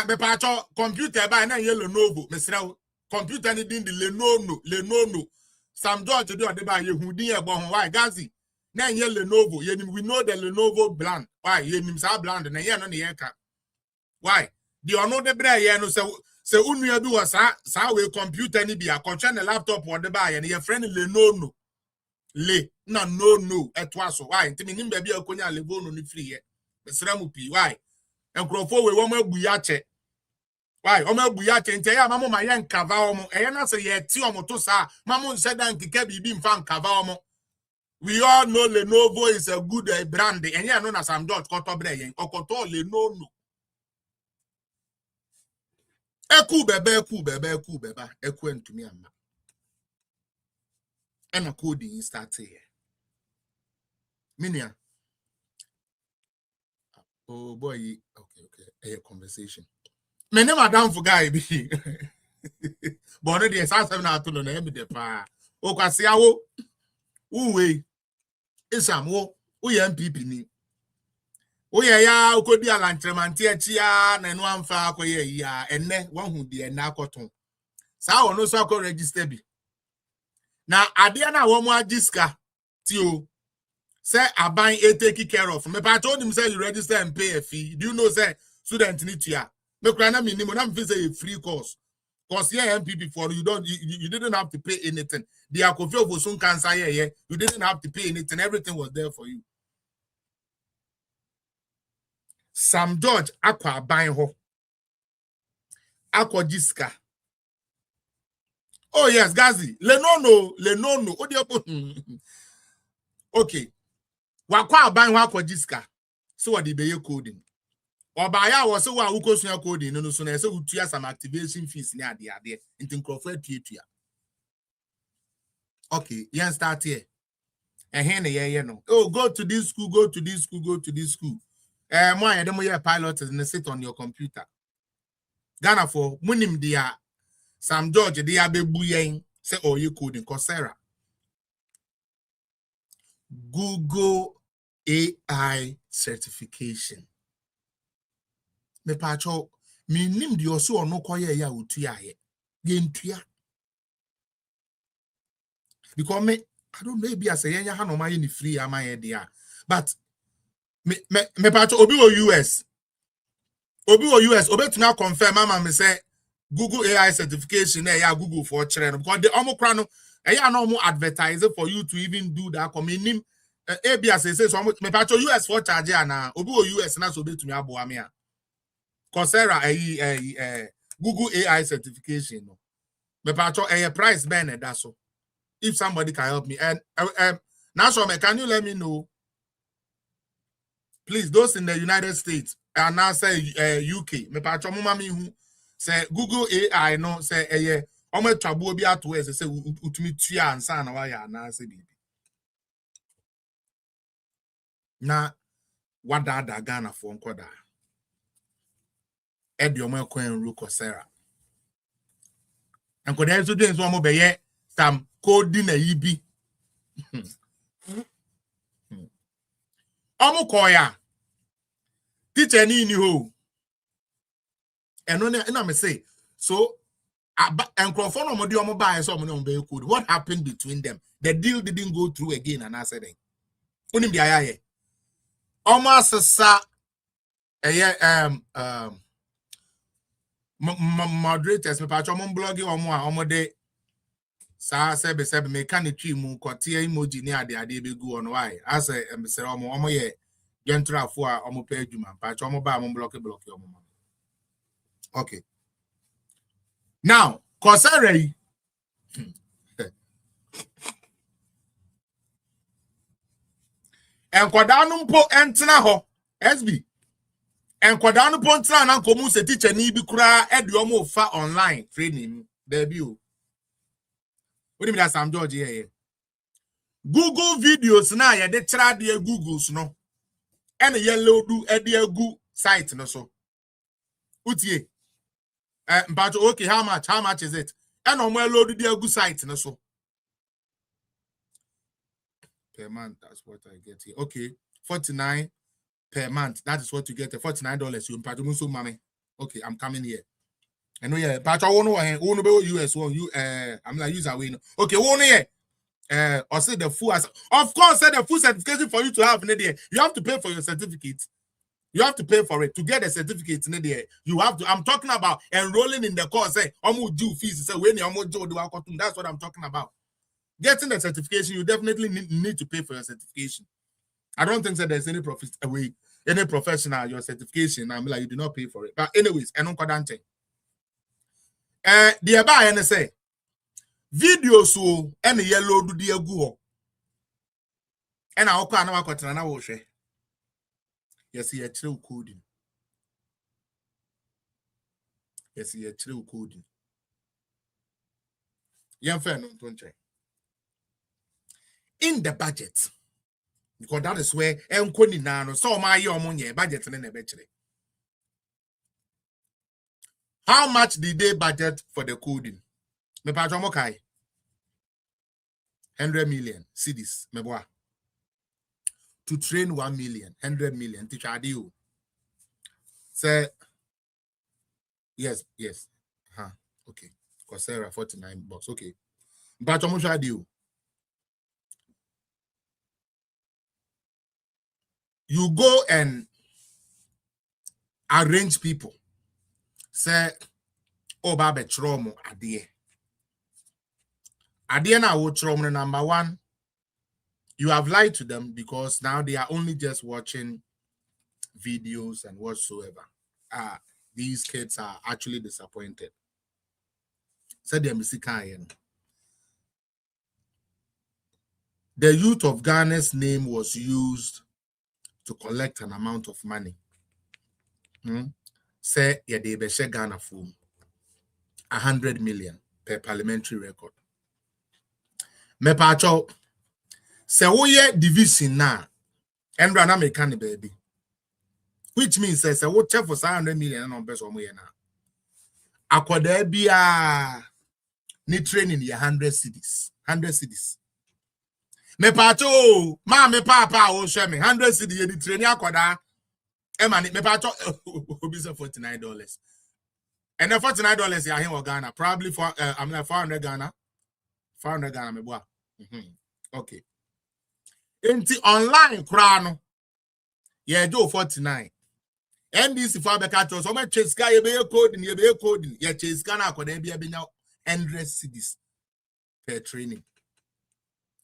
me pacho computer ba na ye Lenovo mesra computer ni din di Lenovo Sam George do de ba ye hu din e bo ho why gazi na ye Lenovo ye we know the Lenovo brand why ye nim sa brand na ye no ne ye ka why the ono de bra ye no se unua bi was sa we computer ni bi akotwe ne laptop wo de ba ye ne ye friend Lenovo le na no etwaso why ntimi nim ba bi akonya Lenovo ni free ye mesra mu pi why enkrofo we wo mabu ya che why o mabu ya che ntia ya mamu ma ye nkava omo eye na se ye ti omo to sa mamu nse dan kika bibi mfa nkava omo. We all know Lenovo is a good brand and you know na Sam George koto bre yen okoto Lenovo eku bebe eku entumi amma ena coding start here minia. Oh boy, okay, a conversation. Me ne madam for guy be. But no dey say na to no na me dey pa. O kwase awo. Uwe. Isam wo ye MPP ni. O ye ya okodi alantremanti achia na enu amfa akoye ya enne wan hu de na akoton. Sa wo no so akọ register bi. Na ade na wo mo agiska ti o. Say aban take care of. Me pa told him say you register and pay a fee. Do you know say student need to ya? Me krana minimum na me say a free course. Cause here MPP for you didn't have to pay anything. The akofio for soon cancer here, you didn't have to pay anything. Everything was there for you. Sam George akwa aban ho. Akwa jiska. Oh yes, Gazi. Lenono. Okay. Wakwa aban ho akwa jiska. So what the be coding. Obaya was so wa ukosua coding no so na say utua some activation fees ni ade into Crawford tuatua. Okay, yen start here. And here no. Oh, go to this school, go to this school. Mo ya dem here pilot and sit on your computer. Ghana for munim dia Sam George dia bebu yen say oh you coding Coursera. Google AI certification. Me pacho me nim di oso ono koye ya otua ye yentua because me I don't know maybe as a yenya ha no ma ye ni free ama ye dia but me pacho obi o US obetuna confirm mama me say Google AI certification na ya Google for chere no because the omokra no eya na omo advertise for you to even do that come nim ABS say so me pacho US for charge na obi o US na so betumi abo ame a Coursera Google AI certification no. Me pacho a price ben that so. If somebody can help me and now so can you let me know please those in the United States and now say UK me pacho mo mama hu say Google AI no say omo twabo bi ato say utumi tua ansa na wa ya na say bibi na wada Ghana for nkoda Ediomo Coin Ru Coursera. And could also do one more some coding a EB. Omokoya teacher ni ho. And no me say so and Crawford no mo buy some no be code. What happened between them? The deal didn't go through again and I said unim dia ya ye. Omo asesa moderators me pacho mo blogging omo de sa sebe me kan twi mu kote emoji ni ade be gu on why as say omo ye gentrafo a omo pa adwuma pacho omo ba mo block omo. Okay, now Coursera yi enkwada no mpo entena ho SB enkwada no mpo entena na nkomu se teacher ni bi kura ede omo fa online training there bi o. What do you mean Sam George here? Google videos na ye de try de Googles no. And yellow do e de agu site no so. Utie. But okay, how much is it? And on my load the good site and so per month. That's what I get here. Okay, 49 per month. That is what you get. $49. You impact so mommy. Okay, I'm coming here. I know yeah, but I won't be US one. You I'm like use away. Okay, one here. Or say the full of course, say the full certification for you to have in there. You have to pay for your certificate. You have to pay for it to get a certificate in there. You have to. I'm talking about enrolling in the course. Say, due fees. Say when you do. That's what I'm talking about. Getting the certification, you definitely need to pay for your certification. I don't think that there's any any professional your certification. I'm like you do not pay for it. But anyways, I don't quadrante. The about and say videos so and yellow do the go. And I'll call now cotton and I will share. Yes, he a true coding. Yes, he a true coding. Young friend, don't check. In the budget, because that is where so my money budget and then how much did they budget for the coding? Me patromokai 100 million cedis me boy to train 1 million 100 million teacher adio say yes okay Coursera $49 okay patromo adio. You go and arrange people. Say, oh, babe, tromo adie. Adie na wo tromo number one. You have lied to them because now they are only just watching videos and whatsoever. These kids are actually disappointed. Said they the youth of Ghana's name was used to collect an amount of money. Say, yeah, they be share Ghana for 100 million per parliamentary record. Me pacho, say, oh yeah, division na, and run a mechanic baby. Which means, say, what check for 100 million on best one way now. Akwade be ni training ya 100 cities. 100 cities. Me pacho, me papa, oh, share me 100 cities, you training akwada. Me pacho, be $49. And the $49 here in Ghana, probably for I'm like 400 Ghana. 400 Ghana, me boy. Okay. Enti online crano. Yeah, do 49. NDC for the catch so much chase guy be coding, you be coding. Yeah, chase Ghana could be now 100 cities per training.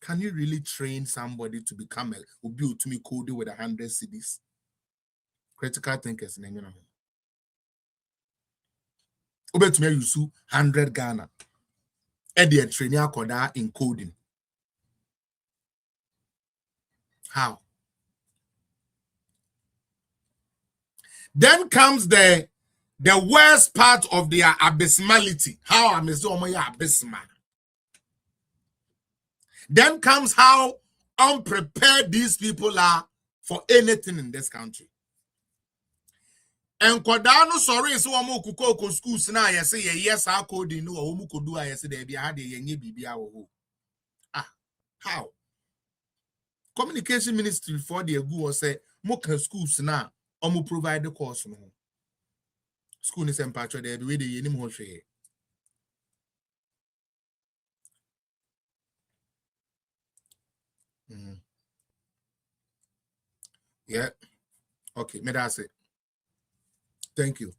Can you really train somebody to become a build to me coding with 100 cities? Critical thinkers, you know. Obe to me use 100 Ghana. And the training akoda in coding. How? Then comes the worst part of their abysmality. How am I so abysmal? Then comes how unprepared these people are for anything in this country. And Kodano sorry so kuko schools na I say yes I coding no omu kodu I say there be had yenye bibia wo. How? Communication Ministry for the go say moka schools na omu provide the course no. School is empatry there be we the yenim ho hwe. Yeah. Okay, me that's it. Thank you.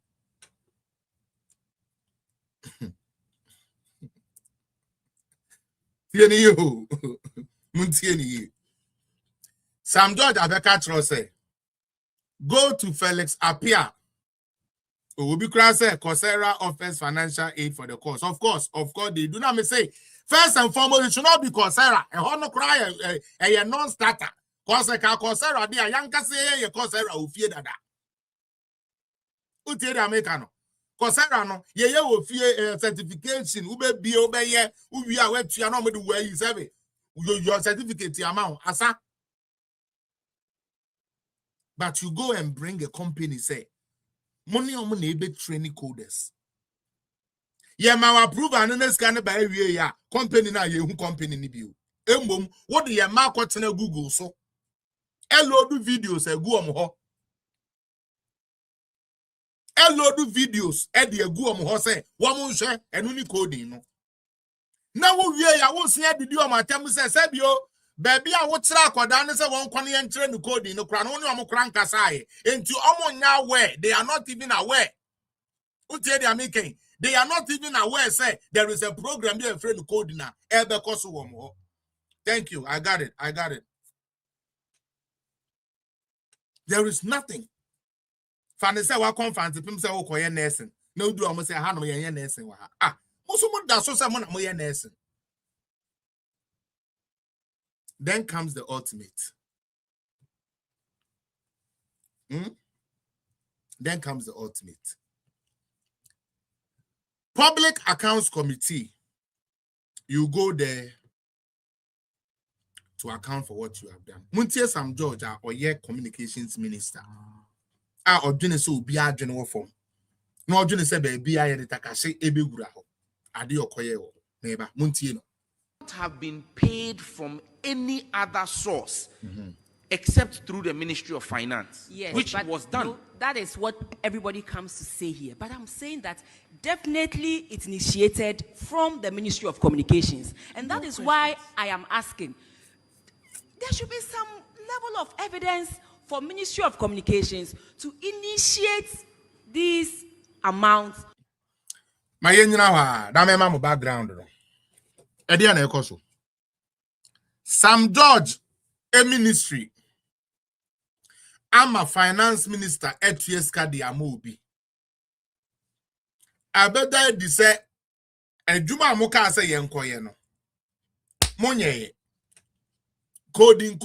Sam George Abeka say, go to Felix Apia. Will be Coursera offers financial aid for the course. Of course, they do not say. First and foremost, it should not be Coursera. A honor cry a non-starter. Coursera, they are young say Coursera who fear that. Uti the Americano. Coursera no, ye will fear certification. Ube be obey we are wet to your normal way you have it. Your certificate amount, asa. But you go and bring a company, say, money on money be training coders. Ye ma approve and scan by we ya company na ye hu company ni bi. Embom what ye ma kwotena Google so. Load videos egu ho. Load videos e de egu ho say wo mo hwe enu ni coding no. Na wo wie ya wo sia didi o matem se bio baby a wo tira akoda ne se won kwane ye nkyere ni coding no kra no ne o kra nkasa aye enti omo nya aware they are not even aware. Utie they are making they are not even aware say there is a program there friend coding na ebe koso wo mo. Thank you, I got it. There is nothing. Fane say wa conference pim say wo koye nursing na udu o mo say ha no ye nursing wa ha muso mo da so say mo na mo ye nursing. Then comes the ultimate. Then comes the ultimate. Public Accounts Committee. You go there to account for what you have done. Muntie Sam George or ye communications minister. Or doing so be a general form. No doing say be a takashe ebegura ho. Ade okoye ho. Neighbor Muntie no. Have been paid from any other source except through the Ministry of Finance, yes, which was done. No, that is what everybody comes to say here. But I'm saying that definitely it's initiated from the Ministry of Communications. And that is why I am asking, there should be some level of evidence for Ministry of Communications to initiate these amounts. My yenyina that my mama background. Ediana ekoso. Sam George a ministry. I'm a finance minister at Yeska de Amobi. I better di say and Juma Moka say yenkoye no. Monye. Coding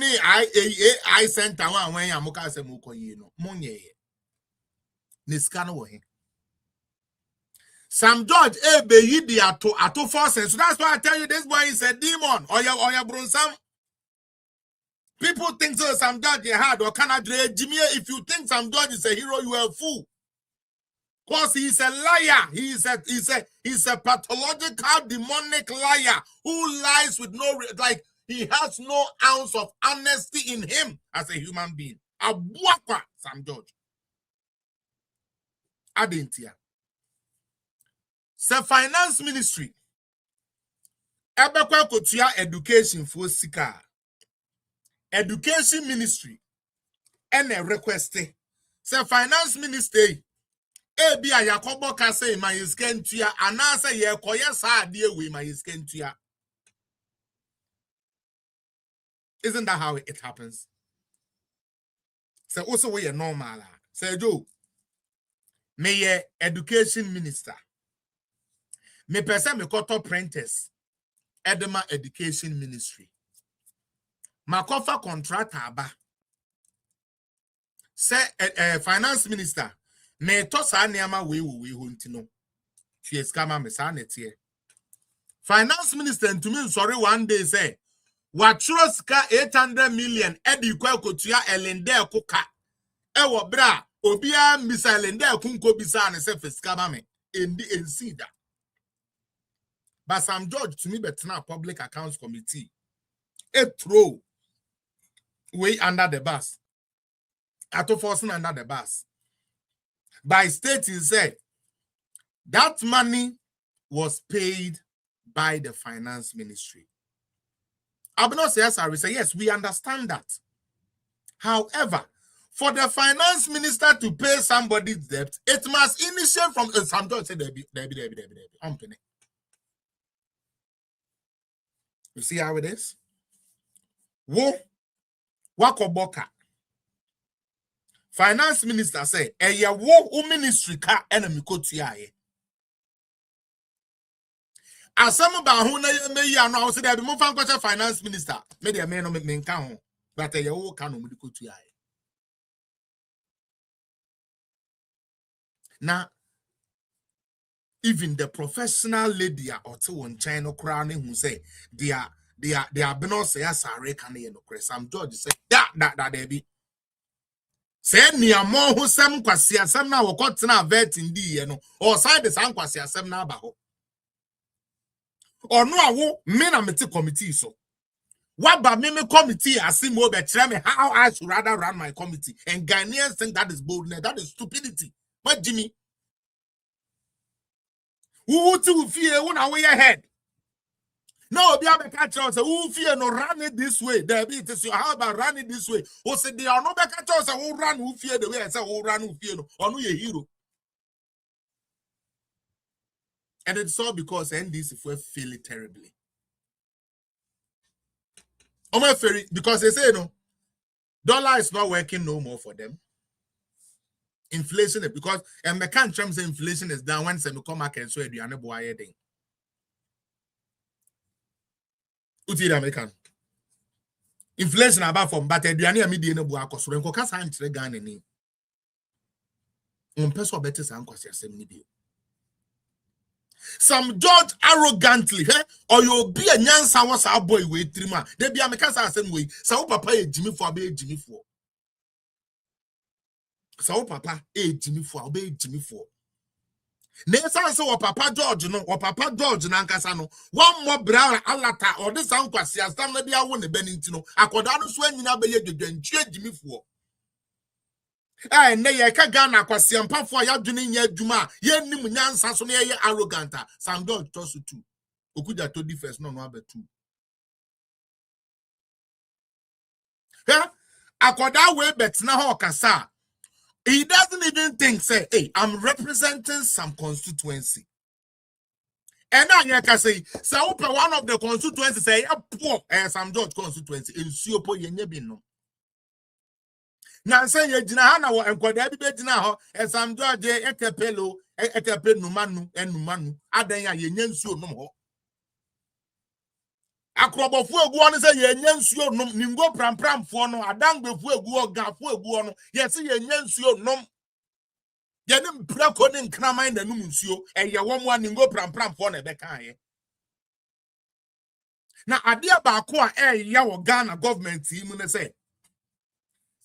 ni I sent one when Yamoka say mokoye no. Monye. Niskano we. Sam George be yidi ato forces. So that's why I tell you this boy is a demon. Or your bronsam. People think so Sam George is hard or cannot Jimmy. If you think Sam George is a hero, you are a fool. Because he's a liar. He's a pathological demonic liar who lies with like he has no ounce of honesty in him as a human being. Abuakwa Sam George. Adentia. The finance ministry ebekwa kotua education for sika education ministry and a request the finance ministry ebi ayakobo ka say my iskentua anase ye koye sa ade we my iskentua. Isn't that how it happens? So also we are normal. Say Joe me education minister. Me person me koto apprentice Edema Education Ministry. Makofa contract aba. Say finance minister me to sa niama we huntino. Fies kama me sa netie. Finance minister to me sorry one day say watroska 800 million edi kwa kotua elende koka. Ewo bra obia misa elende kunko bisa ne se fiskama me endi ensida. But Sam George to me better Public Accounts Committee. A throw way under the bus. Ato forcing under the bus. By stating said that money was paid by the finance ministry. Abno says I say yes, we understand that. However, for the finance minister to pay somebody's debt, it must initiate from Sam George said there. You see how it is? Wakoboka. Finance minister say, "Eya wo ministry ka enemy kotuaye." Asam ba ho na me ya no say there be mo fan kwacha finance minister. Me dey me no me nka ho. But eya wo ka no mo kotuaye. Now even the professional lady or one China crown who say they are been say as a reckon no Sam George say that they be Say near more who some quasia some now or cut na vet in the no or side the sun quasia some na baho. Or no, I won't men a meti committee so. What about me committee? I see more better me how I should rather run my committee. And Ghanaians think that is boldness, that is stupidity. But Jimmy, who would you fear when I way ahead? No, be able to catch us. Who fear no run it this way? There be it is how about run it this way? Who said they are no back at us who run who fear the way I say who run who fear no or no a hero. And it's all because NDC if we fail it terribly. Because they say no, dollar is not working no more for them. Inflation because and can't say inflation is down when some come back and so you are not boy thing. Uti the American inflation about from but you are near media no boy cause when cause I'm to Ghana ni. Person better say cause you same ni. Some judge arrogantly, or you'll be a nyansa was our boy with 3 months. They be a mechanic same way. So papa a Jimmy for be Jimmy for. So papa a Jimmy for be Jimmy for. Nessa so papa George no or papa George nankasano. One more brown alata or this uncle see as some maybe I won the Benintino. I could understand you now be Jimmy for. Eh ne ye ka Ghana kwase ampa fo ya dwene nya adwuma ye nim nyansa so ne ye arrogant Sam George to so tu okuja to defense no abetu akoda we betina ho kasa he doesn't even think say hey I'm representing some constituency and now you can say so one of the constituency say poor Sam George constituency in Siopo ye nya bi no. Now say ye jina ha na wo enkwada bi be jina ho Sam George ekepelo ekepe numanu enumanu adan ya ye nyansuo nom ho akrobofo egu on say ye nyansuo nom ningo prampramfo no adangbefu egu ogafo egu no ye say ye nyansuo nom ye nim prako ne nkraman na num nsuo eye wo ningo prampramfo na be kan ye na ade abaako a ya wo Ghana government mu ne say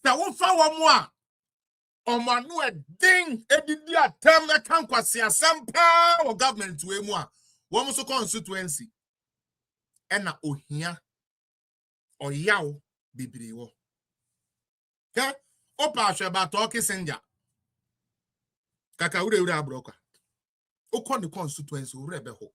na wo fa wo mo a omanu edin edidi atam na kan kwase asampa wo government we mu a wo mo so constituency e na ohia oyawo bibiri wo ke opa hwe ba to kisenja kaka ure abrokwa okon the constituency ure be ho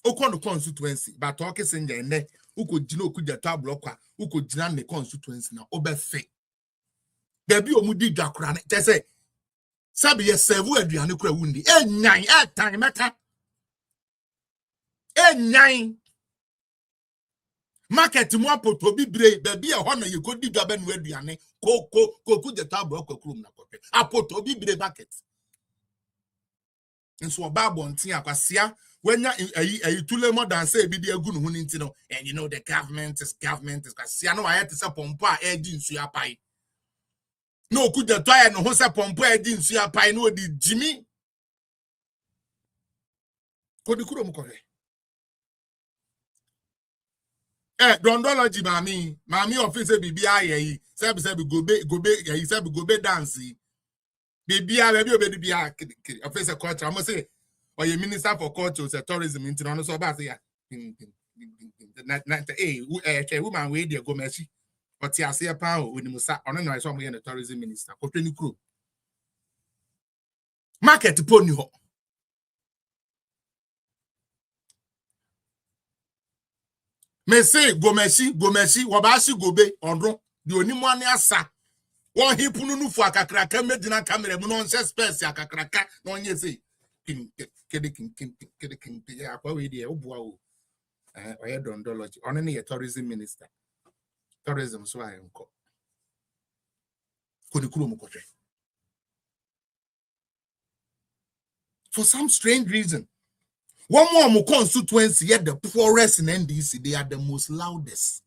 okon the constituency ba to kisenja ene uko jina okuja to abrokwa uko jina ne constituency na obefe bebi omudi dwakora ne tese sabi ye serve aduane kura wundi enyan etan meka enyan market mu apoto bibre bebi e ho na ye kodi dwabe no aduane koku je to abrokwa kurum na kope apoto bibre market nso obabo ntin akwasea when you too more than say be the good no, and you know the government is because I know I had to say pompa edin suya pai. No could the try no say pompa edin suya pai no di Jimmy. Could the kurom kore. Drondology mami office bibi aye say go be dance. Bibi baby office culture I must say or your minister for culture and tourism in Toronto so bad ya woman we dey go mercy but ya say pa o ni musa ono no so mo ye tourism minister ko twani kro market poni ho me say go mercy wo ba si gobe onro di onimu ani asa won hipunu nufu akakraka medina camera mu no nse space akakraka no onye say kede akwa we dey obua o oye Drondology ono ne tourism minister tourism so ayi nko kodikuro mu kotwe for some strange reason one more mu constituency yet the poorest in NDC they are the most loudest.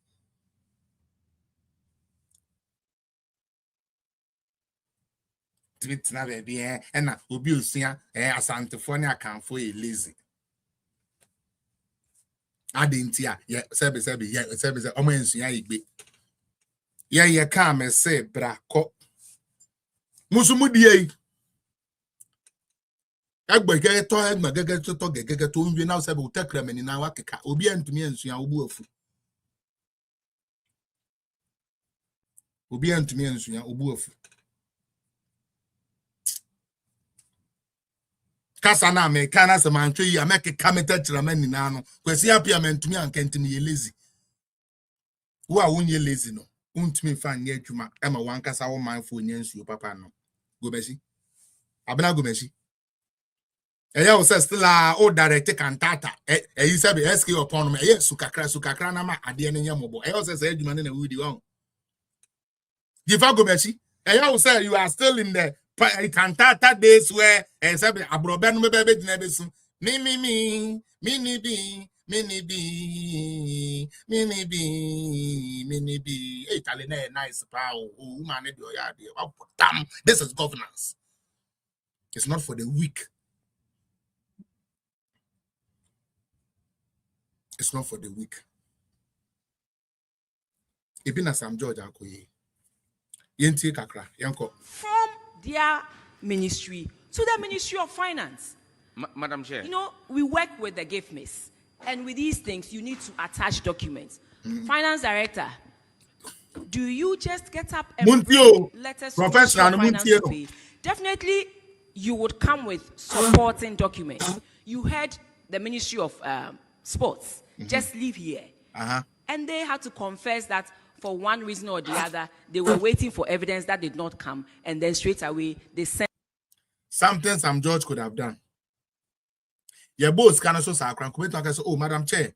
Tweet na baby and na obi osia asantefo ne akanfo e lazy adentia ye sebe omo ensua igbe ye ka me say brako musumu die agbege to agmagege to gegege to nwie na se be utakra mani na wakeka obi antumi ansua obu afu obi antumi ansua obu afu kasa na me kana se mantwe yi ameke kameta tira mani na no kwesi apia mentumi ankentini ye lazy wo a wonye lazy no untumi fa nye adwuma ema wankasa wo manfo nyansuo papa no gobeshi abena gobeshi eya wo say still o direct cantata eyi say be SK upon me eya sukakra na ma ade ne nyamobo eya wo say adwuma ne na wudi won gifa gobeshi eya wo say you are still in the cantata days where say be abrobe no be gina besu mini bi Italy na nice pa o woman dey o ya dey damn this is governance. It's not for the weak. It's not for the weak. Ibina Sam George Akoye. Yenti kakra, yanko. From their ministry to the Ministry of Finance. Madam Chair. You know, we work with the gift miss. And with these things, you need to attach documents. Finance Director, do you just get up and bring letters to Professional Finance to pay? Definitely, you would come with supporting documents. You heard the Ministry of Sports just leave here. And they had to confess that for one reason or the other, they were waiting for evidence that did not come. And then straight away, they sent. Something Sam George could have done. Your boss can also say, oh, Madam Chair,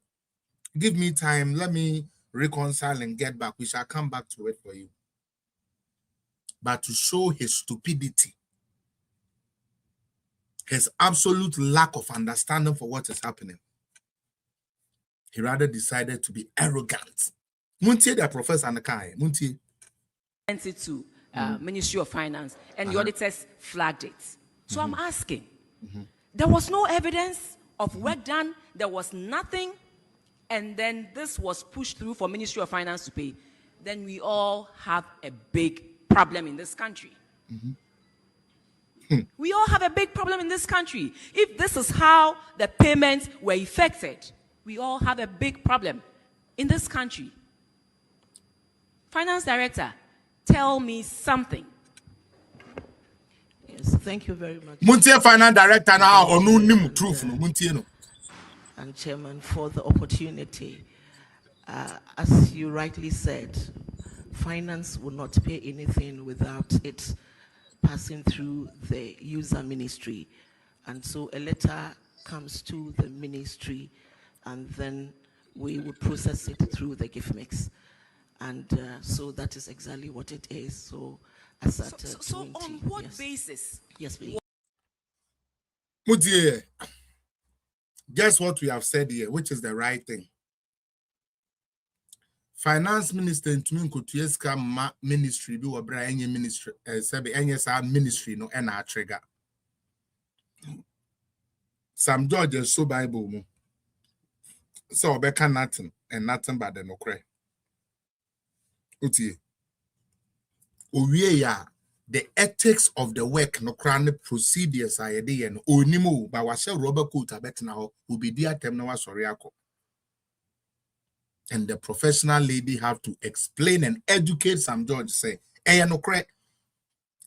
give me time. Let me reconcile and get back. We shall come back to it for you. But to show his stupidity, his absolute lack of understanding for what is happening, he rather decided to be arrogant. Muntie, the professor and the guy, Muntie. Sent it to Ministry of Finance, and the auditors flagged it. So I'm asking, there was no evidence of work done, there was nothing, and then this was pushed through for Ministry of Finance to pay. Then we all have a big problem in this country. We all have a big problem in this country. If this is how the payments were effected, we all have a big problem in this country. Finance Director, tell me something. Yes, thank you very much. Muntie Finance Director now or no nim truth no Muntie no. And Chairman, for the opportunity. As you rightly said, finance will not pay anything without it passing through the user ministry. And so a letter comes to the ministry, and then we will process it through the gift mix. And so that is exactly what it is. So as at so on what basis? Yes, please. Mutie, guess what we have said here, which is the right thing. Finance Minister in Tuminkutueska ministry be wabra any ministry sebe any sa ministry no ena trigger. Sam George is so Bible mo. So obeka nothing and nothing but the no cry. Utie. Owie ya the ethics of the work no crown procedures are there and onimo ba wa share rubber coat abetna ho obi di atem na wa sori akọ. And the professional lady have to explain and educate Sam George say, "Eh, no correct.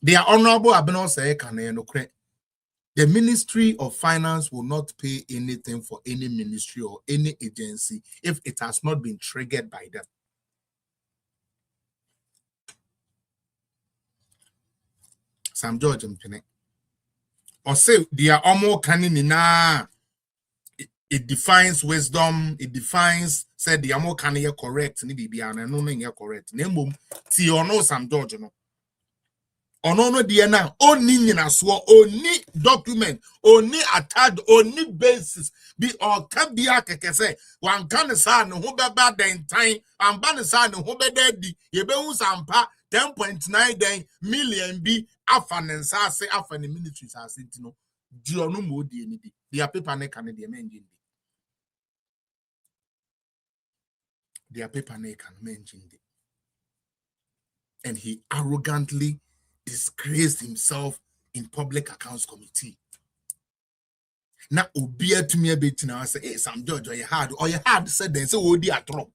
They are honorable abeno say can no correct. The Ministry of Finance will not pay anything for any ministry or any agency if it has not been triggered by them." Sam George mpene. Or say they are almost canning. It defines wisdom. It defines said the amo can hear correct. Ni bibi ana no no correct. Nemo ti ono Sam George no. Ono no die na oni nyina so oni document oni attached oni basis bi or ka bia keke say wan kan sa ne ho beba den tan amba ne sa ne ho beda di ye be hu sampa 10.9 million bi afa ne nsa ase afa ne military ase ntino di ono mo die ni bi dia paper ne kan de menjin. Their paper ne can mention it. and he arrogantly disgraced himself in public accounts committee. Now, obia to me a bit now, say, hey, some judge, or you had said, then so would at wrong.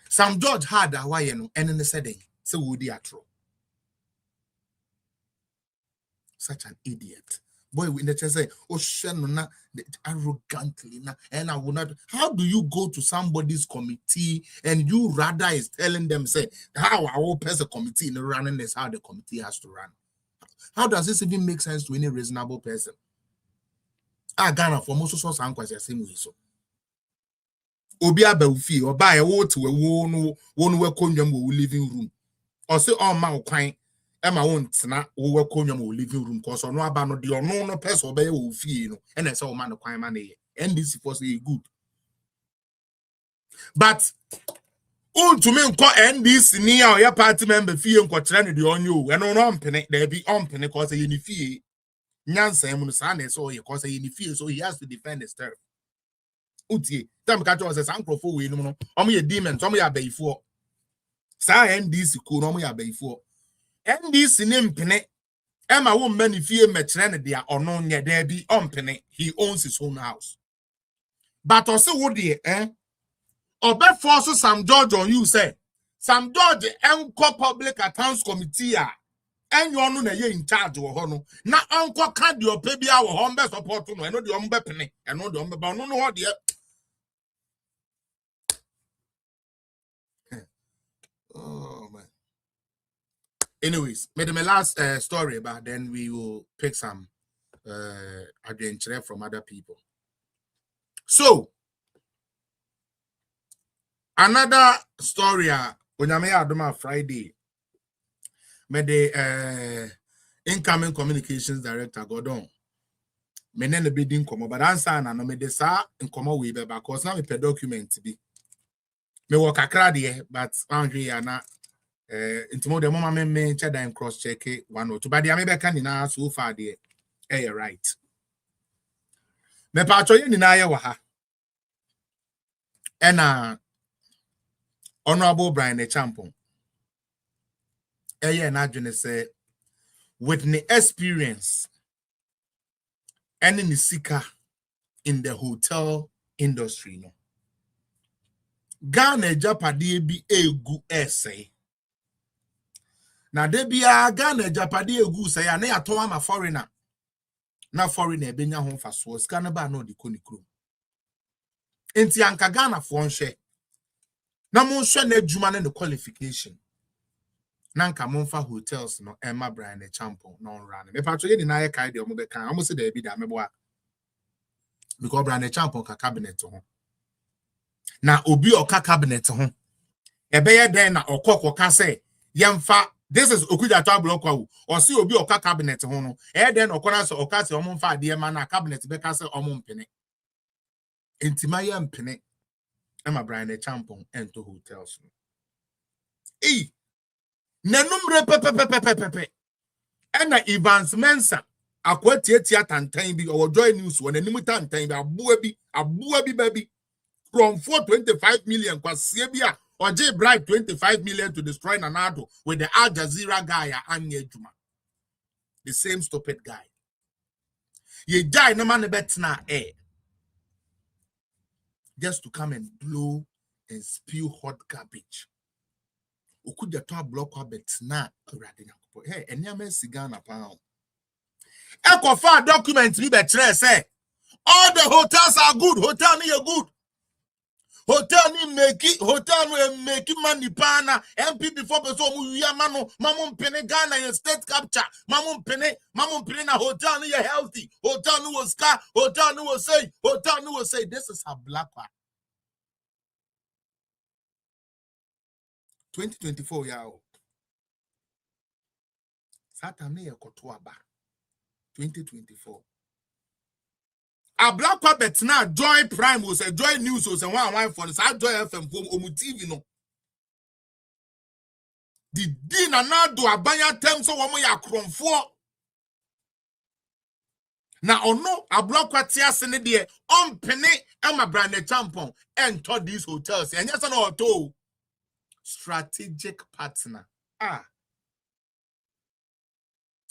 Some judge had a why, and then they said, so would at wrong. Such an idiot. Boy, we need to say, oh, Shannon, arrogantly, and I will not. How do you go to somebody's committee and you rather is telling them, say, how I will pass a committee in running is how the committee has to run? How does this even make sense to any reasonable person? I Ghana for most of us, the same way. So, Obia Belfi or buy a water, one will come living room, or say, oh, my kind. Emma won't na we come your living room because no about no person obey will feel and that's all man of crime money. NDC for say good. But to me call NDC near your party member fee and quatrain the on you and on penny there be on penny cause a fee. Nyansa Musan so he cause a fee so he has to defend his turf. Uti, Tam catch us as uncle for we no me a demon, some ya bay for. Sa NDC could no me a bay for. NDC name penny. Emma won't many fear metrendia or no near there be on penny. He owns his own house. But also would ye, or bet force some judge on you say. Some judge uncle public accounts committee and you are no in charge of honor. Now uncle can't do your baby our home best support to know and no the umbe penny and no the umbe but no what dear. Oh man. Anyways, made my last story, but then we will pick some adventure from other people. So, another story, when I'm here Friday, made the incoming communications director go down. Me nene bidding come, but answer na no me de sa in come away because now me per document be. Me work akra there, but I'm here na. Into more the moment me check and cross check it 1 or 2 but the American in so far there right me patcho ye na ye wa ha and honorable Brian Champon na adwene say with the experience and in the seeker in the hotel industry no Ghana japade bi egu essay. Na debia Ghana Japadi egu say na yato ama foreigner. Na foreigner benya ho faso sika na ba no de konikro. Enti anka Ghana fo nhwe. Na mo nhwe na adwuma na qualification. Na anka mo mfa hotels no Emma Brian Champon no run. Me patro ye ni na ye kai de omo be kan. Omo se da bi da mebo a. Because Brian Champon ka cabinet ho. Na obi o ka cabinet ho. Ebe ye den na okoko ka say yemfa. This is Okuja Tabloka or see Obi Oka cabinet hono. Then Okona so Okasi Omonfa dear man cabinet Becasa Omon Penny. Intimaya and Penny. Emma Brian Champon and to hotels. Nanumre pepe. And Evans Mensa. A quotia tantain be or joy news when a limited time a buabi baby from 425 million was Sebia. Or J bribe 25 million to destroy Nanado with the Al Jazeera guy Anye Juma. The same stupid guy. Ye die no man betina air. Just to come and blow and spew hot garbage. Ukuja to block betina already. Hey, and ya men cigana pound. Echo far documents we betre say. All the hotels are good. Hotel ni good. Hotel ni make money pana MP before person mu ya mano mamon pene Ghana in state capture mamon pene na hotel ni healthy hotel ni was car hotel ni was say this is a black part 2024 ya o Saturday ya kotoa ba 2024 a black puppet now Joy Prime was a Joy News was a one for the Joy FM from Omu TV no. The dinner now do a banya term so one ya crom for. Now or no a black quartia send there on penny and my brand Champon and to these hotels and yes no to Strategic partner.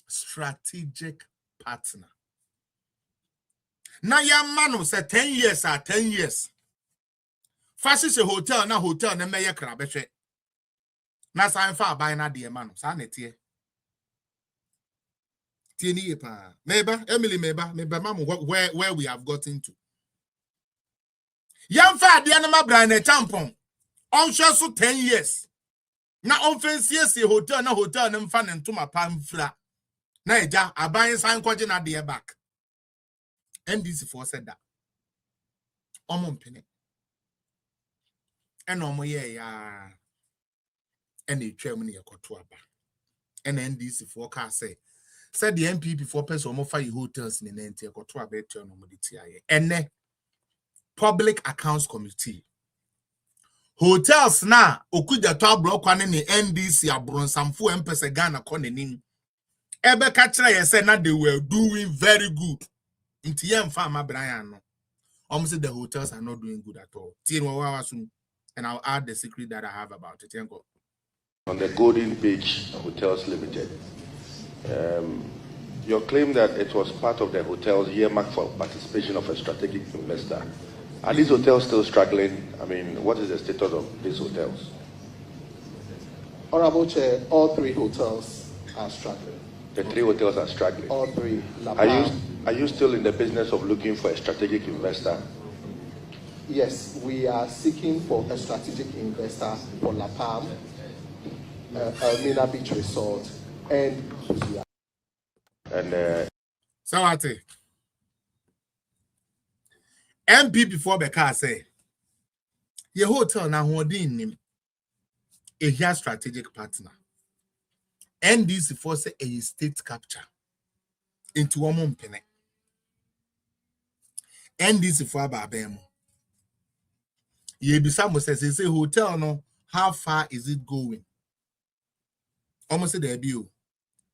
Strategic partner. Now your man say 10 years 10 years. Fashion a hotel na meye krabehwe. Na sign for buy na de man sa na tie. Tie ni pa. Meba, Emily meba mama where we have gotten to. Yam fa de na mabra na champon. On so 10 years. Na onfensie se hotel na mfa ne ntoma pa mfra. Na eja aban sign kwaje na de back. NDC for said that. Omompene. And omo ye ya. And the chairman ya kotuaba. And NDC for car say. Said the MP before person omo fire hotels in the nente ya kotuaba eto no moditiaye. And Public Accounts Committee. Hotels na okuja to abrokwane ni NDC abronsamfo empese Ghana konenim. Ebe kachira ye say na they were doing very good. Inti yem farmer Brian no. Almost the hotels are not doing good at all. And I'll add the secret that I have about it. On the Golden Beach Hotels Limited, your claim that it was part of the hotels earmarked for participation of a strategic investor. Are these hotels still struggling? I mean, what is the status of these hotels? Honorable Chair, all three hotels are struggling. The three hotels are struggling. All three. Are you still in the business of looking for a strategic investor? Yes, we are seeking for a strategic investor for La Palm, Elmina Beach Resort, and Sawate. MP before Beka say, your hotel na holding him a strategic partner. NDC for say a state capture into one month. NDC for Babemo. Ye Bisamo says, he say hotel no, how far is it going? Almost say the bill.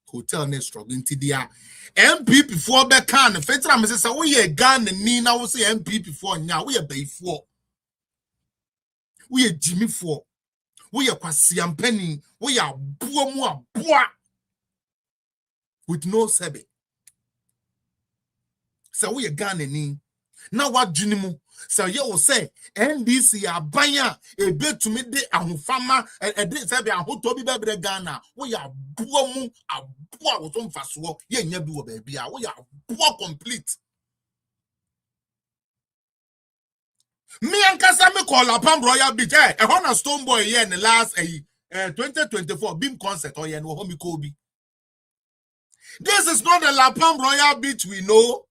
Hotel ne struggling to the MP before Bekan. Fetra me say we a gun ni na we say MP before nya we a bay for. We a Jimmy for. We a Kwasi Ampeni. We a boa with no sebe. So we a gun ni. Now what Junimu? So you will say NDC abanya a bit to me de ahufama a de sebe ahutobi bebe Ghana. We are boamu a boa with some fasuo. Ye nyebu baby. We are boa complete. Me and Kasame call La Palm Royal Beach. A Honor Stone Boy here in the last 2024 Beam concert or ye no homie Kobe. This is not the La Palm Royal Beach we know.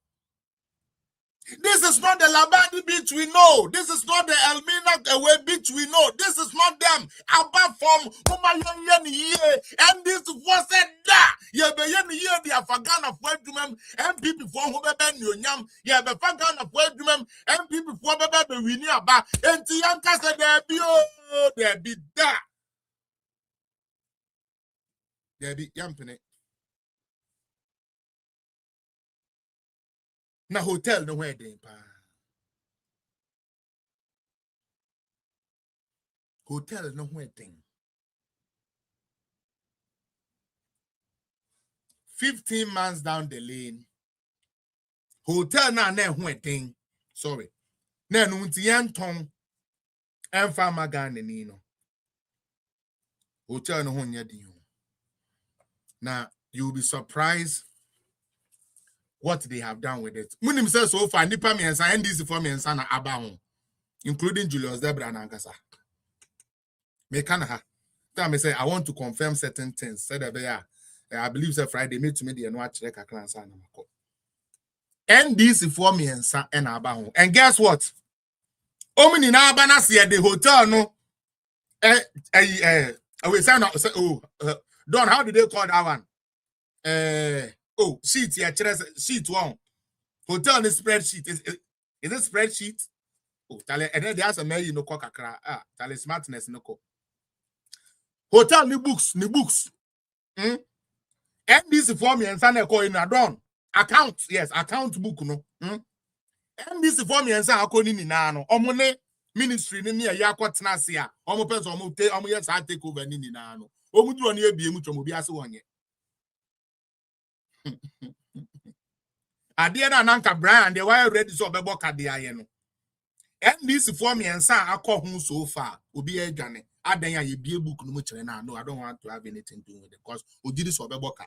This is not the Labadi Beach we know. This is not the Elmina Away Beach we know. This is not them. Apart from Umayan here, and this was said that you be here the Afghan of Wedgum, MP before Hubeben Yunyam, you have a Fagan of Wedgum, MP before Bebe Winiaba, and Tianka said there be that. There be Yampene. Na hotel no where they pa. Hotel no where thing. 15 months down the lane. Hotel na where thing. Sorry. Na nuntian tong. Enfa magane nino. Hotel no where di. Now you'll be surprised what they have done with it. Munim says so far, Nipa Miensa, NDC for Miensa na Abahon, including Julius Debra and Ankasa. Mekanaha. Tell me say, I want to confirm certain things. Said I believe it's Friday, made to me the watch like a class. NDC for Miensa and Abahon. And guess what? Omini na Abana see the hotel, no. We say no. Don, how did they call that one? Oh, sheet here, sheet one. Hotel is spreadsheet. Is it spreadsheet? Oh, tale, and then there's a mail no coca cra. Tale smartness no co. Hotel ni books. And this for me and Sana ko in a don. Account, yes, account book no. And this for me and Sana ko ni na no. Omone ministry ni ya kwatena ase a omo person omo yes I take over ni na no omu duro na ebie mu twomo bi ase wonye ade na nanka Brian de why ready so obebo kade aye no NDC for me ensa akọ so far obi adwane adan ya ye bie book no mu kire na no I don't want to have anything to do with it because ojidi so obebo ka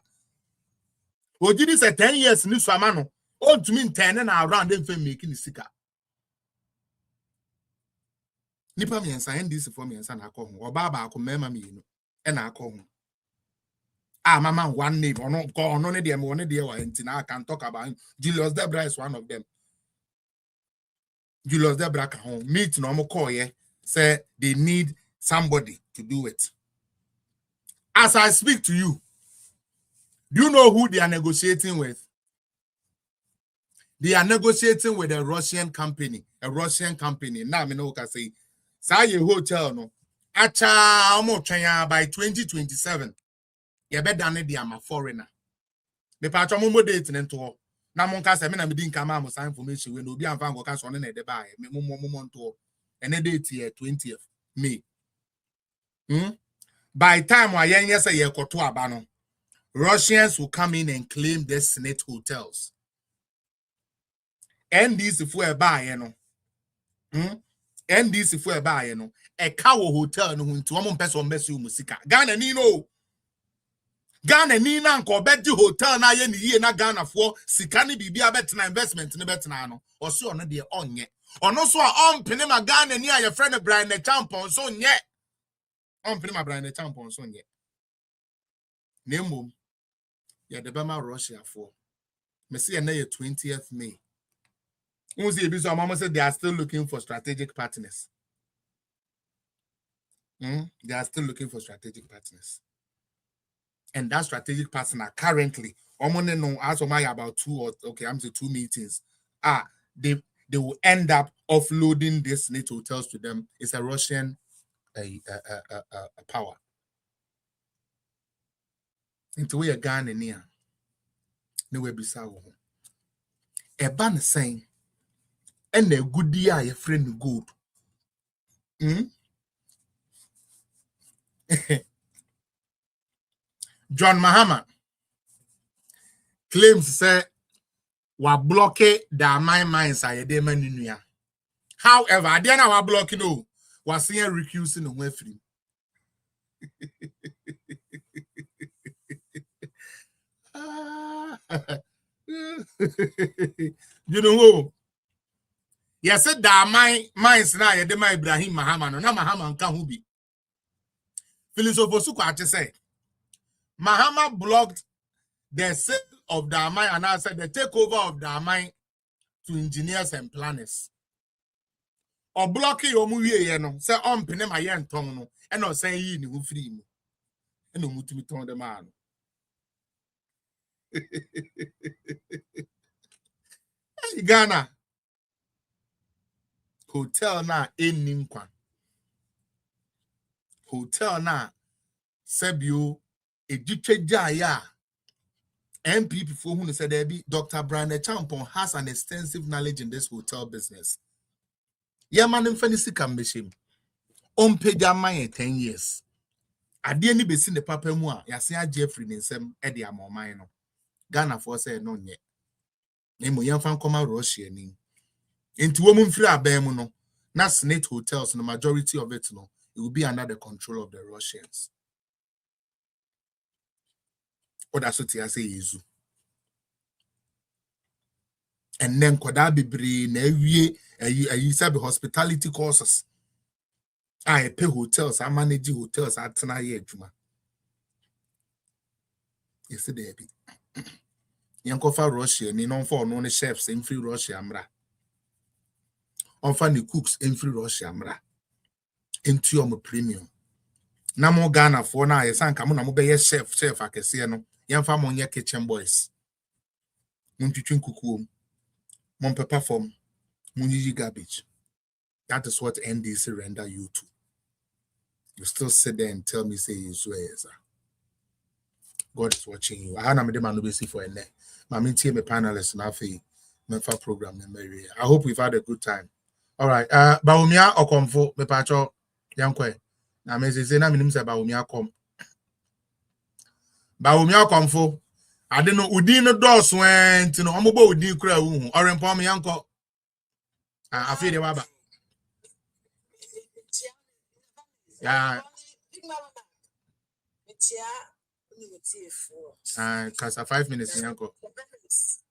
ojidi say 10 years ni so ama no on to mean 10 na around them fame making sika nipa me ensa NDC for me ensa na akọ ho oba ba akọ mema me yinu e na akọ ho mama one name or no ne dem one dey wa I can talk about him. Julius Debra is one of them. Julius Debra can home meet no more call say they need somebody to do it. As I speak to you, do you know who they are negotiating with? They are negotiating with a Russian company. Now me know can say say hotel no acha omo twan by 2027. You better than the am a foreigner. Me patch mo date nto na mon ka se me na me din kama mo sign information we no bi amfa ngo ka so ne de ba me mo nto and date here 20th May. By time wa yen yes ye koto aba no Russians will come in and claim the Senate hotels. And these if we buy no and this if we buy no e ka wo hotel no nti wo mo person mbesi musika Ghana ni no Ghana ni na nko obedi hotel na ye ni ye na Ghana for sika ni bibia betina investment ni betina no osi ono de onye ono so a ompene ma Ghana ni aye friend Brian Champon so nye ompene ma Brian Champon so nye nemo ya de bema Russia for me see na ye 20th May unzi ebi so mama say they are still looking for strategic partners. They are still looking for strategic partners. And that strategic partner currently, as about 2 meetings. They will end up offloading this net hotels to them. It's a Russian power. Into we a Ghana near. No way beside a ban saying, and a good year, your friend good. John Mahama claims say wa block the mines are de manuya. However, I didn't wa block no was seeing recusing no way free. You know who? Yes, said that mines na ye de my Ibrahim Mahama no na Mahama nka hu bi. Philosopher Sukwate say Mahama blocked the sale of the mine and I said the takeover of the mine to engineers and planners. Or blocking your movie, no, say on pene my yen tongue, no, and not saying ye no free me. And no mutimi ton the man. Ghana hotel na eninkwan. Hotel na sebio Jaya MPP for who said there be Dr. Brian Champon has an extensive knowledge in this hotel business. Yeah, man, fancy can be shame. On page mine 10 years. I didn't be seen the papa moi. Yasia Jeffrey in some Eddie Amomino. Ghana for say no yet. Name young fan come out Russian. Into woman free abemuno. Not Senate hotels, and the majority of it no. It will be under the control of the Russians. Or that's what I say is. And then could that be brain you said hospitality courses. I pay hotels, I manage hotels at Tanaye Juma. Yes, there be. Yankofa Russia, ni non for no chefs in free Russia amra. On find the cooks in free Russia amra. Into your premium. Namo Ghana for now, yes, and come on, I'm be chef, I can see no. Yan fam on your kitchen boys. Munchuchun kuku, mon pepper form, muniji garbage. That is what NDC render you to. You still sit there and tell me, say, you swear, God is watching you. I had a man to see for a neck. My team, a panelist, and I feel program. I hope we've had a good time. All right. Baumia or comfort me pacho yankwe. Na me say na minim say Baumia come. Baumia comfort. I don't know udi no dos went you know omobo udi kura wu. Orempo me yanko. Afie de waba. Yeah. Kasa 5 minutes yanko. 5 minutes.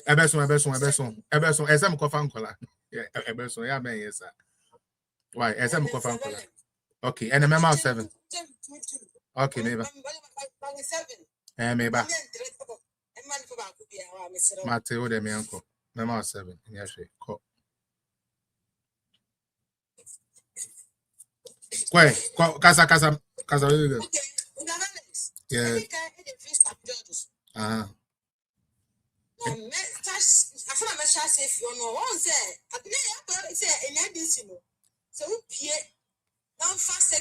Ebeson. Esem ko fan kola. Yeah, Ebeson. Yeah, ben yes sir. Why? Esem ko fan kola. Okay, and the memo 7. Okay, maybe. Maybe. Mateo de me uncle. Memo 7. Yes, ko. Why? Kasa. Yeah.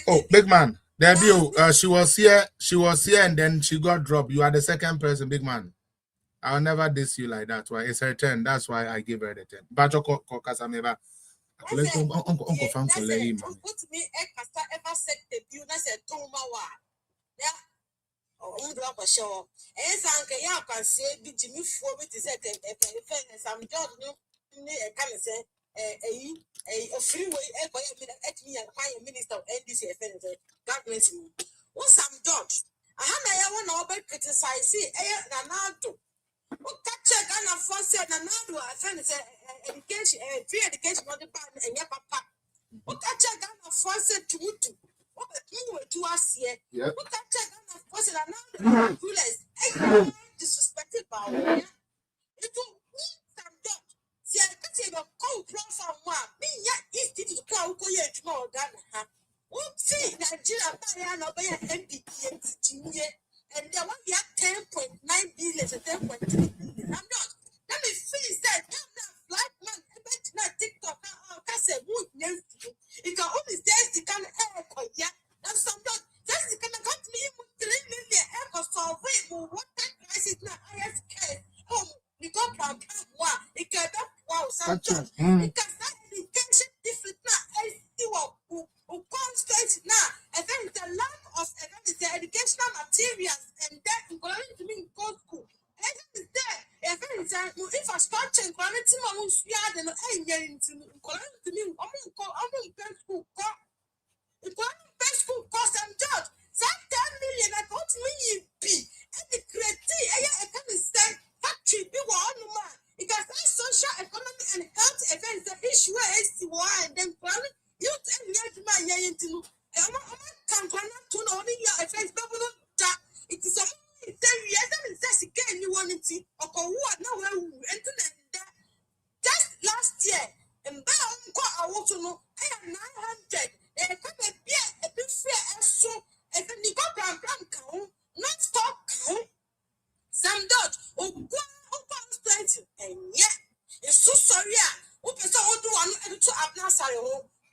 Oh, big man. There be she was here, and then she got dropped. You are the second person, big man. I'll never diss you like that. Why? It's her turn. That's why I give her the 10. But Kasameva. Uncle Frank for lay man. A freeway, minister of NDC government. What's some George? I have no one criticize Nanado. What catch a gun of force and another education, free education on the pan and your papa. What catch a gun of force to Mutu? What to us here? What catch a gun of force and another rulers? Disrespected by it. Some George. See, I can't say about cold from one. Me, yet, is to call tomorrow, Ghana. See, Nigeria, NDP and the one we have 10.9 billion and 10.3 billion. I'm not. Let me finish that. Black man, not TikTok. I said, wood news. It can only say the kind of air. Yeah, that's some not. That's the kind of got me 3 million air so what that crisis now. ISK. Oh, you got from one. It can wow, some just. It can start education different now. I see what. Who concentrate now, and then the lack of the educational materials, and then going to me in school. And then is there, infrastructure, quality, and going to me, school cost and judge. 10 million, I got me be, and the creative, factory, be one man. It has social, economic, and health events, the issue is and then you tell my into can to only your effects that it is only 10 years and that's again you want to or what now internet just last year and I want to know I am 900 and come and be a bit fair and so if you go count not stop count some dot or go and yeah it's so sorry who person do one to abnasari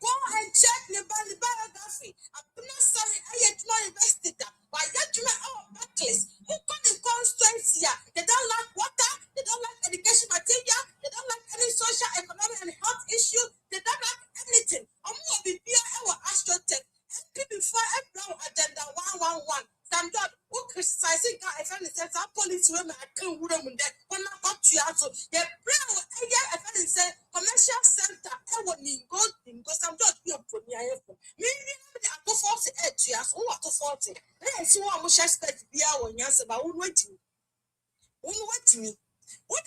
go and check the biography. I'm not sorry, I yet not invested that. But yet you our backlist. Who got the constituency? They don't like water, they don't like education material, they don't like any social, economic, and health issues, they don't like anything. I'm more be our astrotech. Before every agenda 111. Some God who criticizing God if any sense our police women I can't would them that when I got you out so the prayer if any say commercial center I would go some God be a premier maybe I go 48 years who are to 40 let's see what much expect be our answer but who waiting what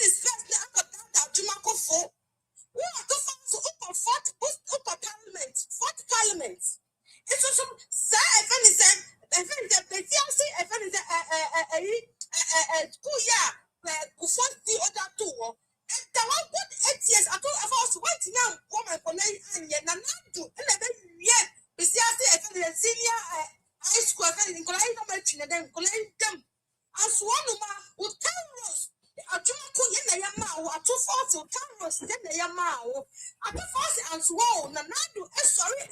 is first I got that to my for who are to parliament it's also say if any say if any school year before the other two and the one good 8 years I was waiting now woman for and yet not do and yet besides senior high school and then collect them as one with 10 rows I don't know I 240 cameras then they are now I and swore Nanado sorry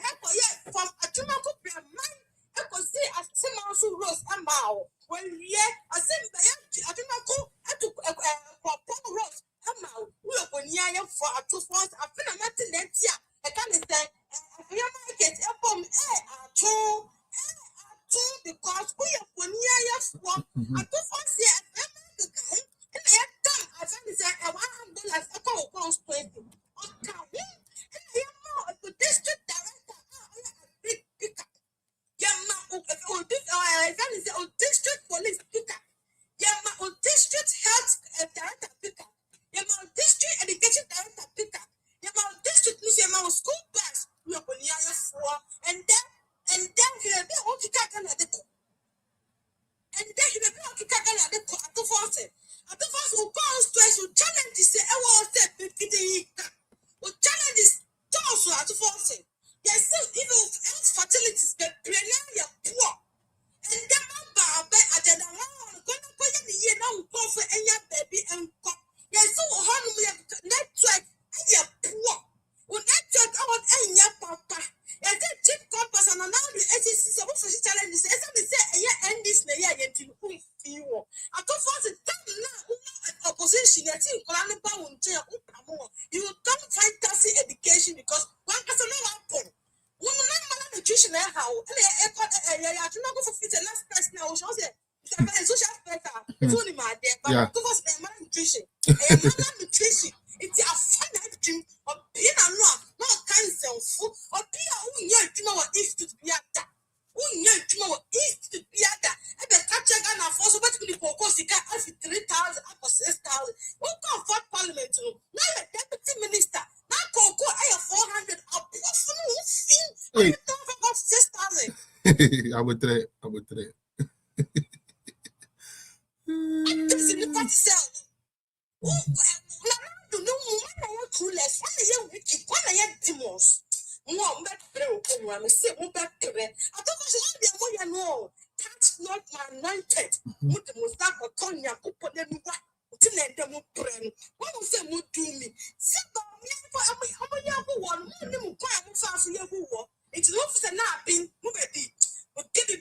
from a tomato mind I could say as some rose a mile when I said I don't know I took a rose a mile we are for a 240 I feel I do not go for fit the last person I was say it's social better. It's only my dear, but go for malnutrition. Malnutrition. It's a finite dream of being a no cancer food or be a you know what is to be at that. You know what is to be at that. And the catcher gun are forced to be focused. You can't have 3,000 up or 6,000. Who can afford parliament to now a deputy minister. Now Coco, I have 400 up. I don't about 6,000. I would try. This is the party cell. No, one I want clueless, one I am wicked, one I am demons. No, back there, I say, oh, back there. I thought I should be a boy, no. Touch not my anointed. What the most dark or Tonya, who put them back. Them brain. What was them would do me? Sit down, I'm a young one, it's not for the napping, move at it. But get it,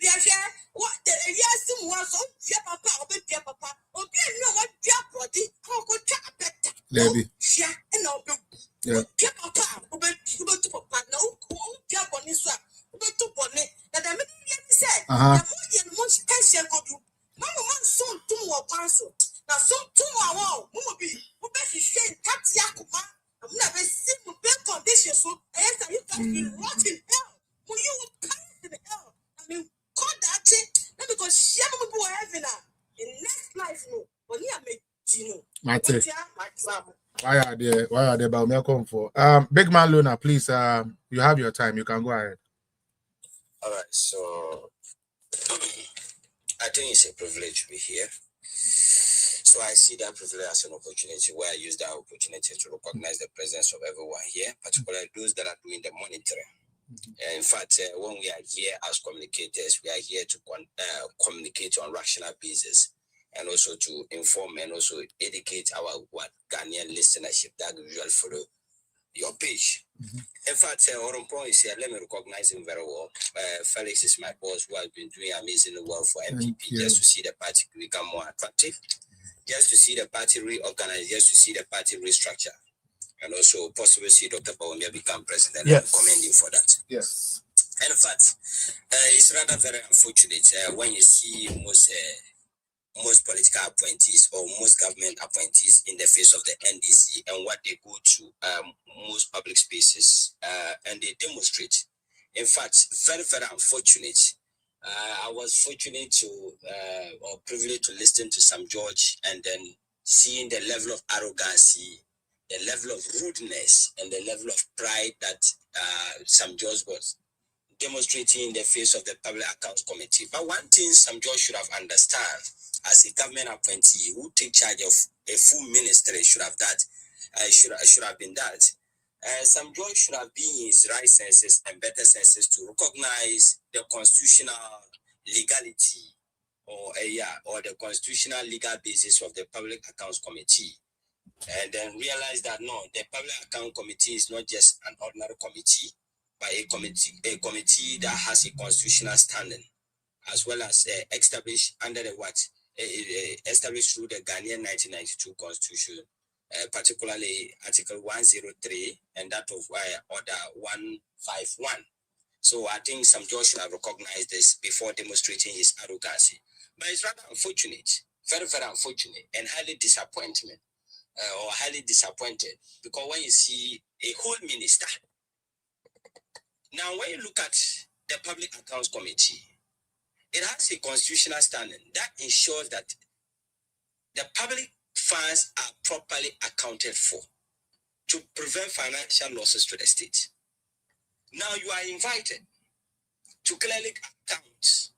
what the yes was on dear papa, or dear papa, or dear no, what dear body, how could tap better? Lady. Yeah, and I'll be dear papa, over to papa, no, dear bonnet, over to bonnet, that I mean, said, the most tension go do. Mamma, soon 2 more parcel. Now, so 2 more, who will be, who bet you say, Tati Yakuma. I've never seen the bad conditions, so I answer you can be rotten hell. Will you pass in hell? I mean, call that thing. Let me go share my boy heaven in next life. No, but yeah, make Tino. Mate. Why are they about me come for? Big man Luna, please. You have your time. You can go ahead. All right. So I think it's a privilege to be here. So I see that privilege as an opportunity where I use that opportunity to recognize the presence of everyone here, particularly those that are doing the monitoring. In fact, when we are here as communicators, we are here to communicate on rational basis and also to inform and also educate our Ghanaian listenership that usually follow your page. In fact, Orompo is here. Let me recognize him very well. Felix is my boss who has been doing amazing work for MPP just to see the party become more attractive, just to see the party reorganize, just to see the party restructure, and also possibly see Dr. Bawumia become president. Yes. I'm commending for that. Yes. And in fact, it's rather very unfortunate when you see most political appointees or most government appointees in the face of the NDC and what they go to most public spaces and they demonstrate. In fact, very, very unfortunate. I was fortunate to or privileged to listen to Sam George and then seeing the level of arrogance, the level of rudeness, and the level of pride that Sam George was demonstrating in the face of the Public Accounts Committee. But one thing Sam George should have understood as a government appointee who take charge of a full ministry should have been that. Sam George should have been in his right senses and better senses to recognize the constitutional legality or the constitutional legal basis of the Public Accounts Committee, and then realize that no, the Public Account Committee is not just an ordinary committee, but a committee that has a constitutional standing, as well as established under the established through the Ghanaian 1992 Constitution, particularly Article 103 and that of Order 151. So I think Sam George should have recognized this before demonstrating his arrogance. But it's rather unfortunate, very, very unfortunate, and highly disappointed, because when you see a whole minister, now when you look at the Public Accounts Committee, it has a constitutional standing that ensures that the public funds are properly accounted for to prevent financial losses to the state. Now you are invited to clearly account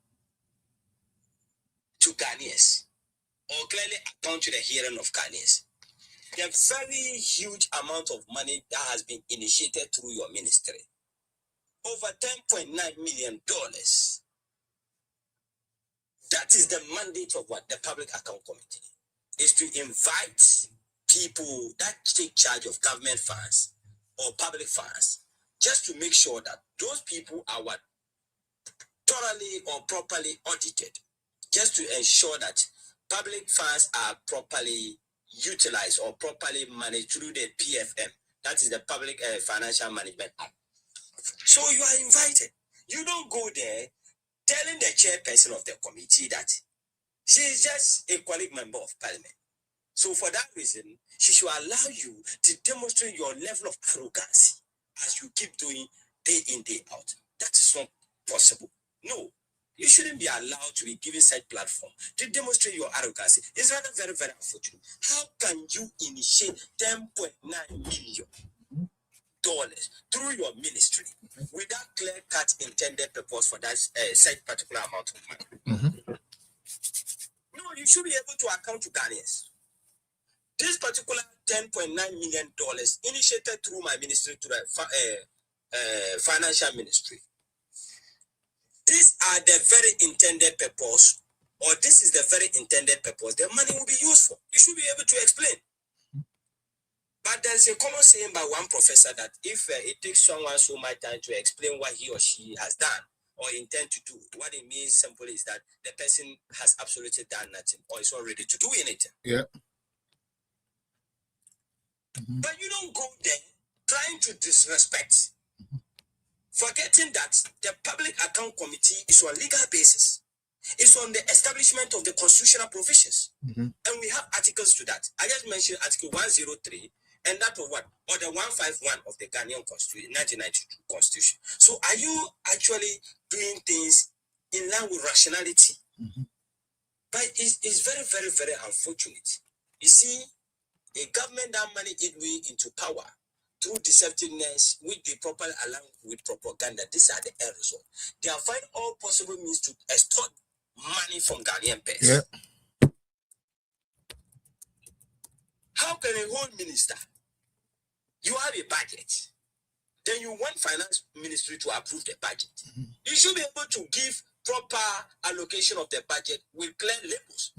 to Ghanaians or clearly account to the hearing of Ghanaians. The very huge amount of money that has been initiated through your ministry, over $10.9 million. That is the mandate of the Public Account Committee, is to invite people that take charge of government funds or public funds, just to make sure that those people are thoroughly or properly audited, just to ensure that public funds are properly utilized or properly managed through the PFM, that is the Public Financial Management Act. So you are invited. You don't go there telling the chairperson of the committee that she is just a colleague member of parliament. So for that reason, she should allow you to demonstrate your level of arrogance as you keep doing day in, day out. That is not possible. No, you shouldn't be allowed to be given such platform to demonstrate your arrogance. It's rather very, very unfortunate. How can you initiate $10.9 million through your ministry without clear-cut intended purpose for that such particular amount of money? No, you should be able to account to Ghanaians. This particular $10.9 million initiated through my ministry to the financial ministry. These are the very intended purpose, or this is the very intended purpose the money will be used for. You should be able to explain. But there's a common saying by one professor that if it takes someone so much time to explain what he or she has done or intend to do, what it means simply is that the person has absolutely done nothing or is not ready to do anything. Yeah. But you don't go there trying to disrespect, forgetting that the Public Account Committee is on legal basis. It's on the establishment of the constitutional provisions. And we have articles to that. I just mentioned Article 103 and that of what? Or the 151 of the Ghanaian Constitution, 1992 Constitution. So are you actually doing things in line with rationality? But it's very, very, very unfortunate. You see, a government that managed it way into power through deceptiveness with the proper along with propaganda, these are the end result. They are finding all possible means to extort money from Ghanaian payers. Yeah. How can a whole minister, you have a budget, then you want finance ministry to approve the budget? You should be able to give proper allocation of the budget with clear labels.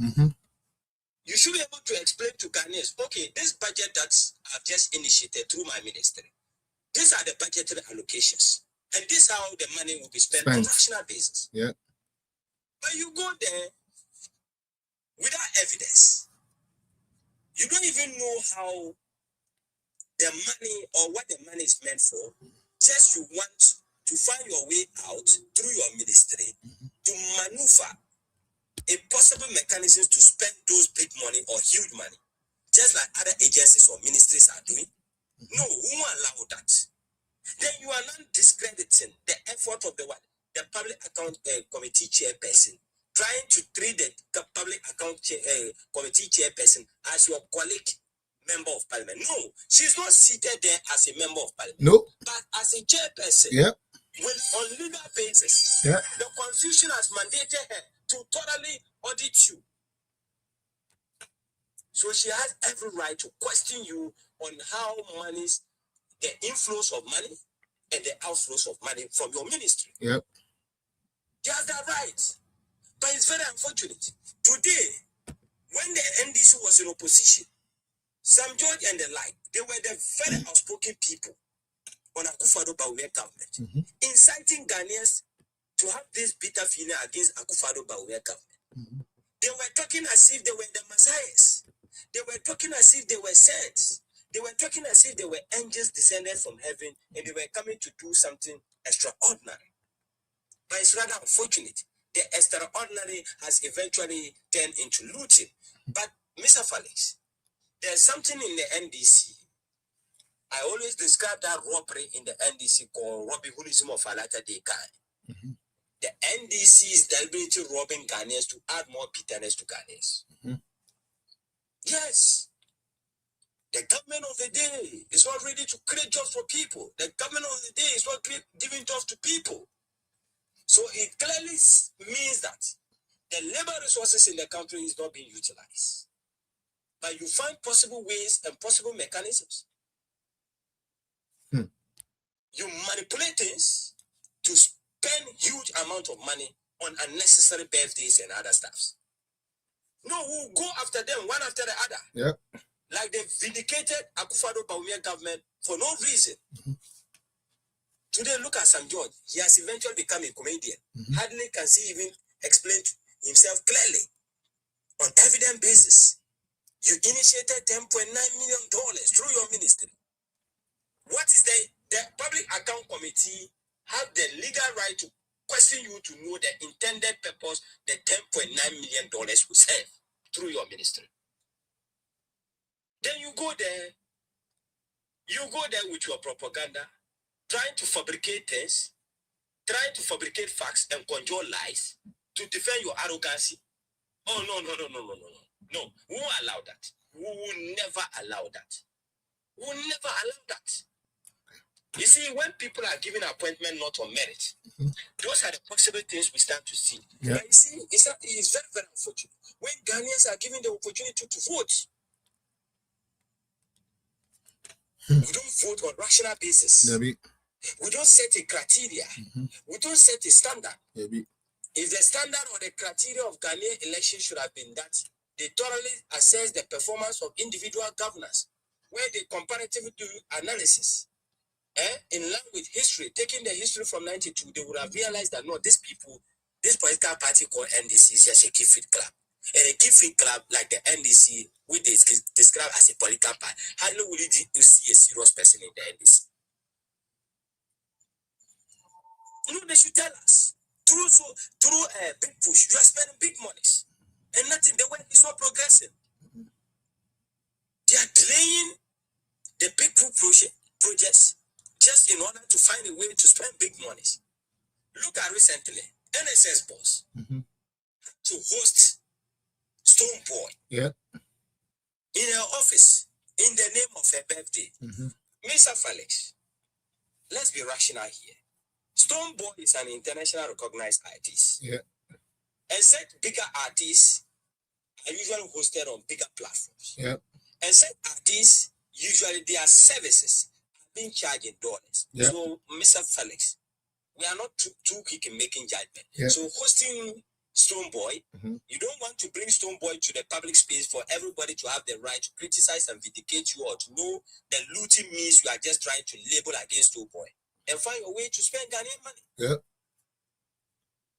You should be able to explain to Ghanaians, okay, this budget that I've just initiated through my ministry, these are the budgetary allocations. And this is how the money will be spent on a national basis. Yeah. But you go there without evidence. You don't even know how the money or what the money is meant for. Just you want to find your way out through your ministry to maneuver a possible mechanism to spend those big money or huge money, just like other agencies or ministries are doing. No, we won't allow that. Then you are not discrediting the effort of the Public Account Committee chairperson, trying to treat the Public Account Committee chairperson as your colleague member of parliament. No, she's not seated there as a member of parliament. No. But as a chairperson, on legal basis, the constitution has mandated her to thoroughly audit you. So she has every right to question you on how monies, the inflows of money and the outflows of money from your ministry. Yep. She has that right. But it's very unfortunate. Today, when the NDC was in opposition, Sam George and the like, they were the very outspoken people on Akufo-Addo government, inciting Ghanaians to have this bitter feeling against Akufo-Addo government. They were talking as if they were the messiahs. They were talking as if they were saints. They were talking as if they were angels descended from heaven and they were coming to do something extraordinary. But it's rather unfortunate. The extraordinary has eventually turned into looting. But Mr. Felix, there's something in the NDC. I always describe that robbery in the NDC called Robin Hoodism of a latter day kind. The NDC is deliberately robbing Ghanaians to add more bitterness to Ghanaians. Yes. The government of the day is not ready to create jobs for people. The government of the day is not giving jobs to people. So it clearly means that the labor resources in the country is not being utilized. But you find possible ways and possible mechanisms. You manipulate things to spend huge amount of money on unnecessary birthdays and other stuffs. No, we'll go after them one after the other. Yep. Like they vindicated Akufo-Addo government for no reason. Today, look at Sam George. He has eventually become a comedian. Hardly can he even explain himself clearly. On evidence basis, you initiated $10.9 million through your ministry. What is the Public Account Committee have the legal right to question you to know the intended purpose the $10.9 million will serve through your ministry. Then you go there with your propaganda, trying to fabricate things, trying to fabricate facts and conjure lies to defend your arrogancy. Oh, no. No, we won't allow that. We will never allow that. We will never allow that. You see, when people are given appointment not on merit, those are the possible things we start to see. Yeah. But you see, it's very, very unfortunate. When Ghanaians are given the opportunity to vote, we don't vote on rational basis. We don't set a criteria. We don't set a standard. If the standard or the criteria of Ghanaian election should have been that they thoroughly assess the performance of individual governors, where they comparatively do analysis, in line with history, taking the history from 92, they would have realized that no, this political party called NDC is just a keep fit club. And a keep fit club like the NDC, which they describe as a political party, hardly will you see a serious person in the NDC. No, they should tell us. Through a big push, you are spending big monies. And nothing, the way is not progressing. They are delaying the big projects just in order to find a way to spend big monies. Look at recently, NSS boss to host Stone Boy in her office in the name of her birthday. Mr. Felix, let's be rational here. Stone Boy is an international recognized artist. And said bigger artists are usually hosted on bigger platforms. And said artists, usually their services are being charged in dollars. So, Mr. Felix, we are not too quick in making judgment. So, hosting Stone Boy, you don't want to bring Stone Boy to the public space for everybody to have the right to criticize and vindicate you, or to know the looting means you are just trying to label against Stone Boy and find a way to spend Ghanaian money.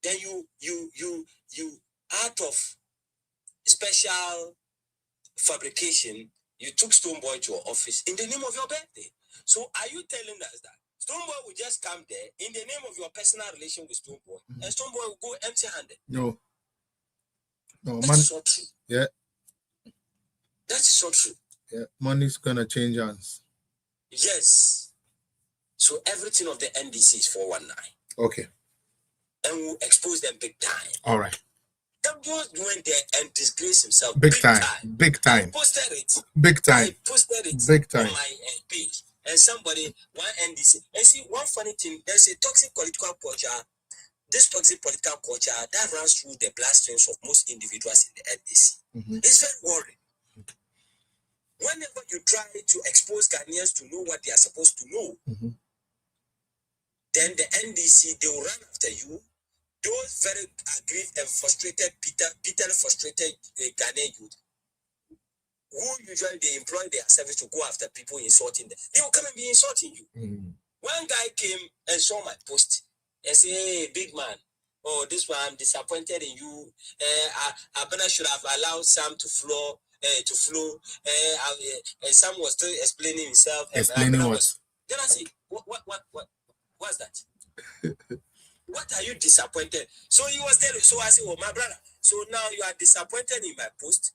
Then you out of special fabrication, you took Stone Boy to your office in the name of your birthday. So are you telling us that Stone Boy will just come there in the name of your personal relation with Stone Boy, and Stone Boy will go empty-handed? No, that's so true. That's so true. Money's gonna change hands. Yes. So everything of the NDC is 419. Okay. And we'll expose them big time. All right. Them just went there and disgrace himself Big time. Big time. I posted it. Big time. I posted it Big time. on my page. And somebody, one NDC. And see, one funny thing, there's a toxic political culture. This toxic political culture that runs through the bloodstreams of most individuals in the NDC. It's very worrying. Whenever you try to expose Ghanaians to know what they are supposed to know, then the NDC, they will run after you. Those very aggrieved and frustrated, bitterly frustrated Ghanaian youth, who usually they employ their service to go after people insulting them, they will come and be insulting you. One guy came and saw my post and said, "Hey, big man, oh, this one, I'm disappointed in you. Abena should have allowed Sam to flow. And Sam was still explaining himself. Explaining what? Then I say, what's that? What are you disappointed? So he was telling. So I said, "Oh, my brother. So now you are disappointed in my post.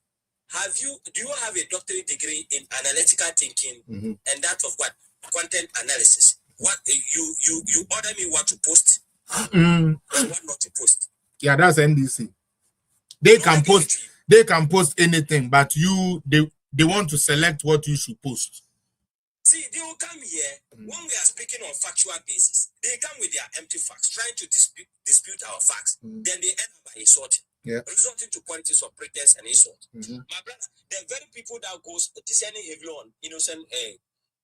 Do you have a doctorate degree in analytical thinking and that of what? Content analysis? What you order me what to post and what not to post?" Yeah, that's NDC. They can post. They can post anything, but they want to select what you should post. See, they will come here when we are speaking on factual basis. They come with their empty facts, trying to dispute our facts. Then they end up by insulting, resulting to politics of pretense and insult. My brother, the very people that goes descending heavily on innocent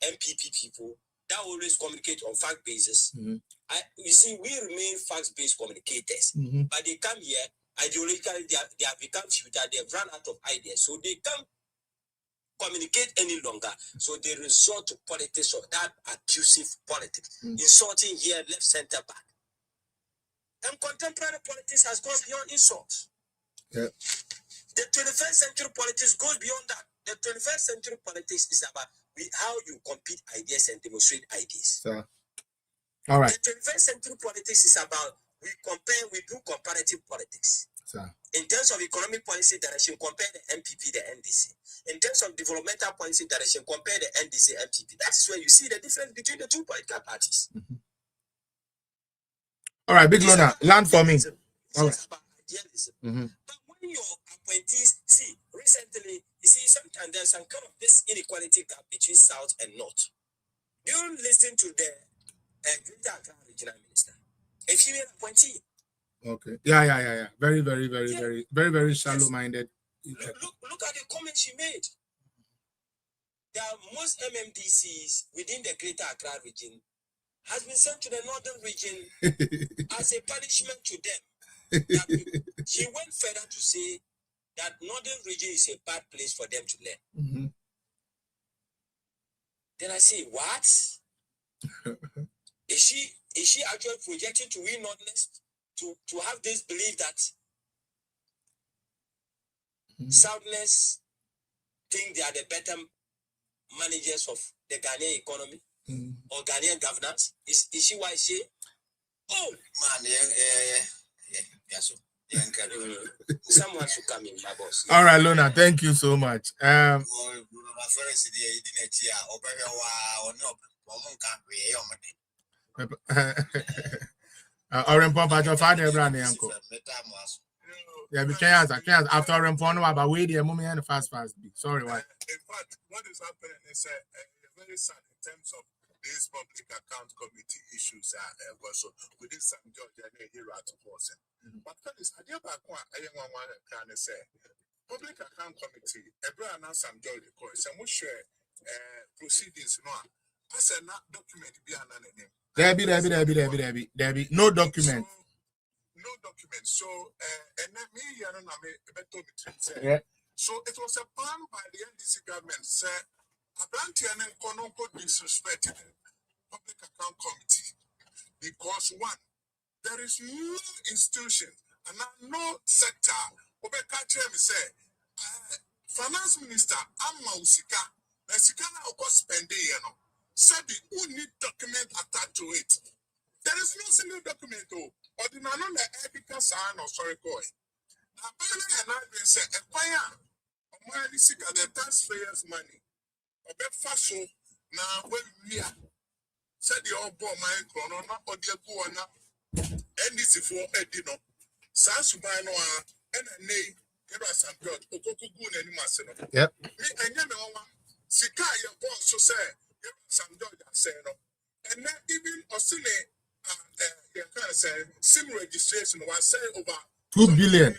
MPP people that always communicate on fact basis. You see, we remain facts-based communicators, but they come here ideologically. They have become futile. They have run out of ideas, so they can't communicate any longer. So they resort to politics of that abusive politics, insulting here, left, center, back. And contemporary politics has gone beyond insults. The 21st century politics goes beyond that. The 21st century politics is about how you compete ideas and demonstrate ideas. All right. The 21st century politics is about we do comparative politics. Sir. In terms of economic policy direction, compare the MPP, the NDC. In terms of developmental policy direction, compare the NDC, MPP. That's where you see the difference between the two political parties. All right, Big Lona, land for me. All right. About idealism. But when your appointees see recently, you see sometimes there's some kind of this inequality gap between South and North. Do you listen to the Greater Accra Regional Minister, a female appointee? Okay. Yeah. Very shallow-minded. Look at the comments she made. There are most MMDCs within the Greater Accra region has been sent to the Northern region as a punishment to them. She went further to say that Northern region is a bad place for them to learn. Then I say, what? Is she actually projecting to win Northerners to have this belief that Southerners think they are the better managers of the Ghanaian economy or Ghanaian governance? Is she why she? Oh man, yeah, so someone should come in, my boss. All right, Lona, thank you so much. Yeah, we can't after Rempon about way the moment and fast. Sorry, why? In fact, what is happening is very sad in terms of these public account committee issues also within St. George and here at Boston. But fellas, I hear back one can say public account committee, every St. George course, and we share proceedings no. I said not document be an name. There be no document. No document. So, and then me, yeah. So it was a plan by the NDC government. Say, Abrantian and Kono could disrespect the public account committee because one, there is no institution and no sector. Obekache me say, finance minister Amma Usika, Mesikana oko spende said who need document attached to it. There is no single document or the non ethical sign or sorry boy. Apparently, and I will say, acquire money seek at the taxpayers' money. A bit fast now when we are said the old boy my chrono or the Guana and this is for Edino. Sansubano and a nay, give us some God, Okokugun and Masino. Yep. Me and Yamawa, Sika, your boss, so say, give us some God, I say no. And not even Osile. SIM registration was say over 2 billion.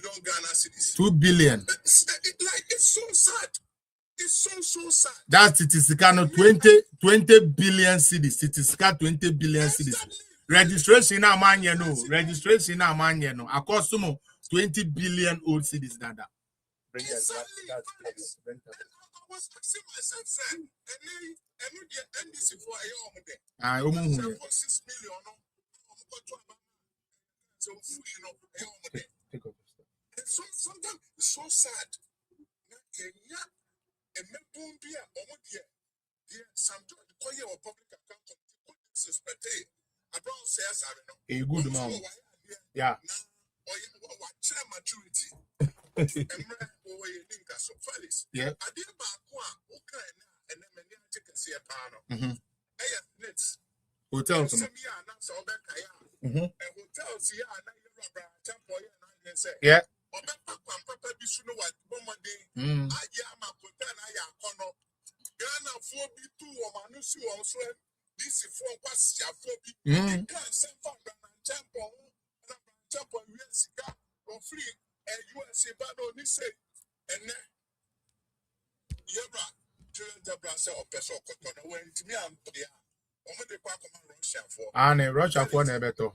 2 billion. It's so sad. It's so sad. That's it is kind of 20 billion cities. It is 20 billion cities. Registration now man you know. Registration now man you know. Across 20 billion old cities dada. Exactly. I was asking myself, sir, and the NDC for a year 6 million. So sometimes it's so sad. A good man. Yeah. Yeah. Hotels. Yeah. And Russia for Nebeto.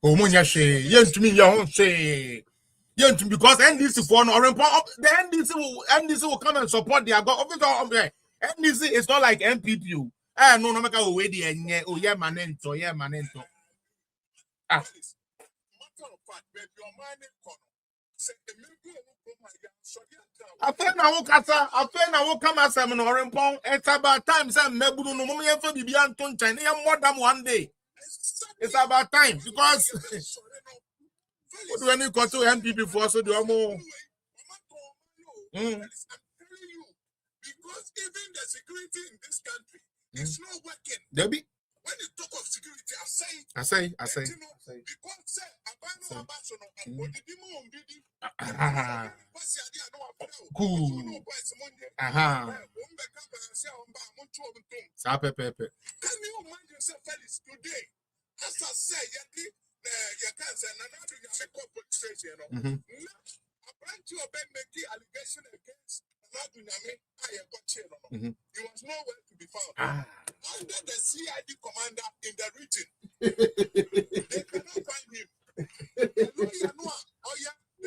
Oh, yes, to me, you say. Yeah, because NDC for no the NDC will come and support their government. NDC is not like MPP. No make a way the oh yeah manento. Matter of fact, your mind I feel now kasa, I feel now come as I'm on pong. It's about time some mebudu no mum yen for bibi anton China more than one day. It's about time because what do any go to MPP for so do more? Because even the security in this country is not working. Debbie. When you talk of security, I say. Because cool. Can you mind yourself, Felix, today? As I say, you can't say, you making allegation against he was nowhere to be found. Under the CID commander in the region. They cannot find him. The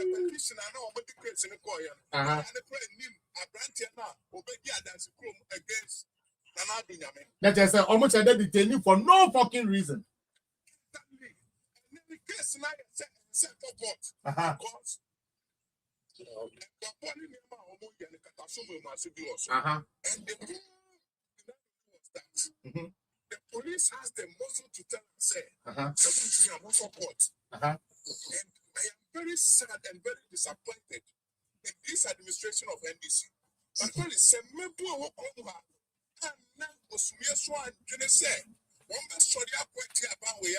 petitioner now the case in the coin. And the name against that is almost a detaining for no fucking reason. The case now set for what? Because and the police has the muscle to tell and say, and I am very sad and very disappointed in this administration of NDC. But police say,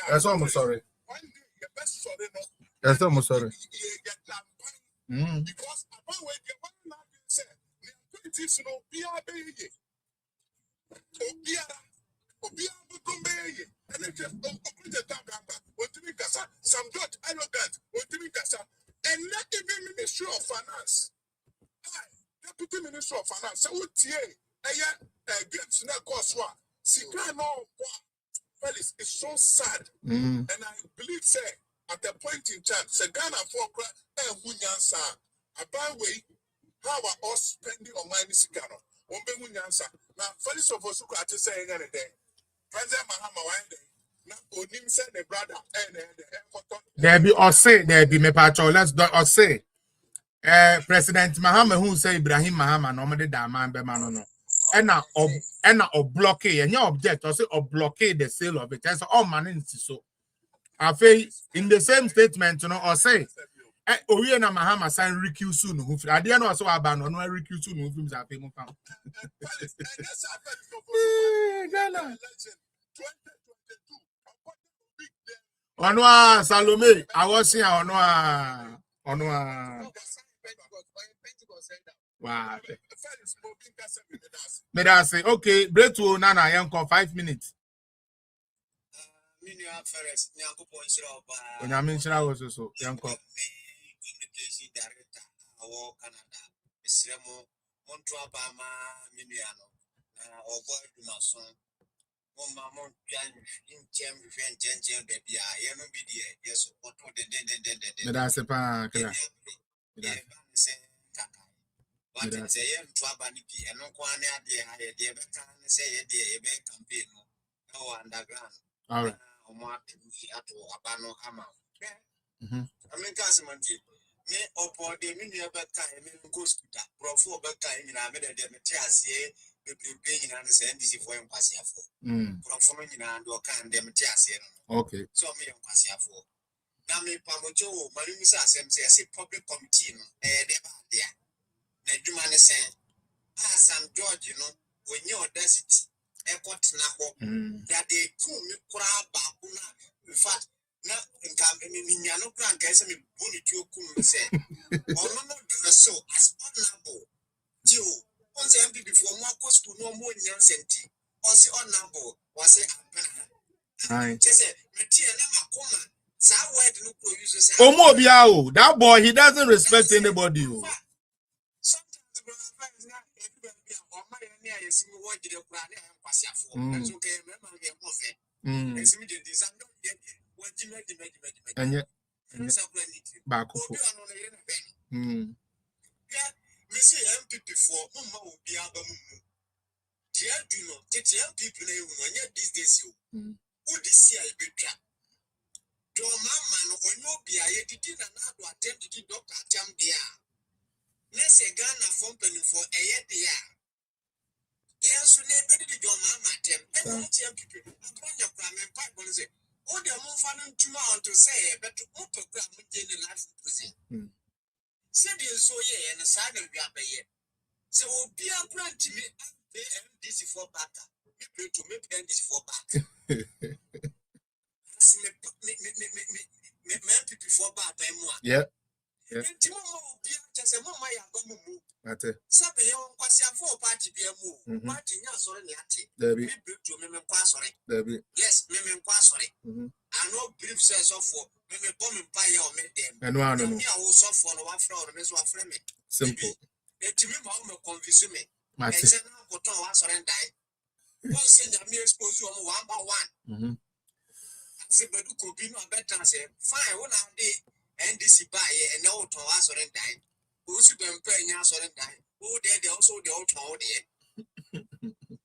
that's almost sorry. That's almost sorry. Because some judge arrogant, and not even Ministry of Finance. Deputy Minister of Finance, so games na course Felix, it's so sad. And I believe say at the point in time, Ghana for about way how are all spending on money Sikano. Now, Felix of Osuka to say anything. President Mahama one day. Now, Onim said the brother and there be or say there be me patcho. Let's do or say. President Mahama who say Ibrahim Mahama normally that man be man no. And blockade and your object or say or blockade the sale of it. That's all man so. I feel in the same statement, you know, or say Oriana Mahama sign recuse soon. Who I didn't know so about no recuse soon. Who films are famous. Onwa Salome, I was here Onwa. Wow. May I say, okay, break to Nana Yanko 5 minutes. When I mentioned I was also Yanko. All right. I mean, me opo de me nua beka me go scooter profo beka nyina me de me ti ase bebrebe nyina no se NDC for nkwasiafo profo no nyina do kan de me ti ase no okay so me nkwasiafo na me pamojo o mari mi sa asem se public committee no de ba dia na dwuma ne sen Sam George no when you audacity airport na ho that they come me kura ba kuna in fact na nka me nyano kura nka se me boni tu okum se ono no do so as honorable you on the MP before more cost to no more nyan senti on say honorable was say aye just say me tie na makoma sa word no pro use say omo bia o that boy he doesn't respect anybody o back me say MPP for mama will be abamu. Dear do not take MPP when you these days you. Who this year be trap? Your mama or no be I did not attend the doctor Tam dia. Ness a Ghana company for a year. Yes, you never did your mama Tem. And I'm people upon your prime and pipe on it. Oh, the move to mount to say, but to open in the life of prison. Said you so ye and a side of your bay. So be a brand to me. This is for back. Me to make this for back. Me before back. Yeah. Just a moment, I go move. That's it. Sabe yon kwasi afọ party bi amu. Party nya sọrọ ni ati. Debbie. Me to me kwa sọrọ. Debbie. Yes, me kwa sọrọ. I no brief says of for me bomb pa ya o me dem. No. Me a wo so for no wa fra o me so wa fra me. Simple. Etimi ma o me convince me. That's it. Na ko ton wa sọrọ ndai. Won say na me expose you one by one. Say bedu ko bi no better say fine won na dey NDC buy and no ton wa sọrọ ndai. Who should be paying us on time? Oh, they also the old town there.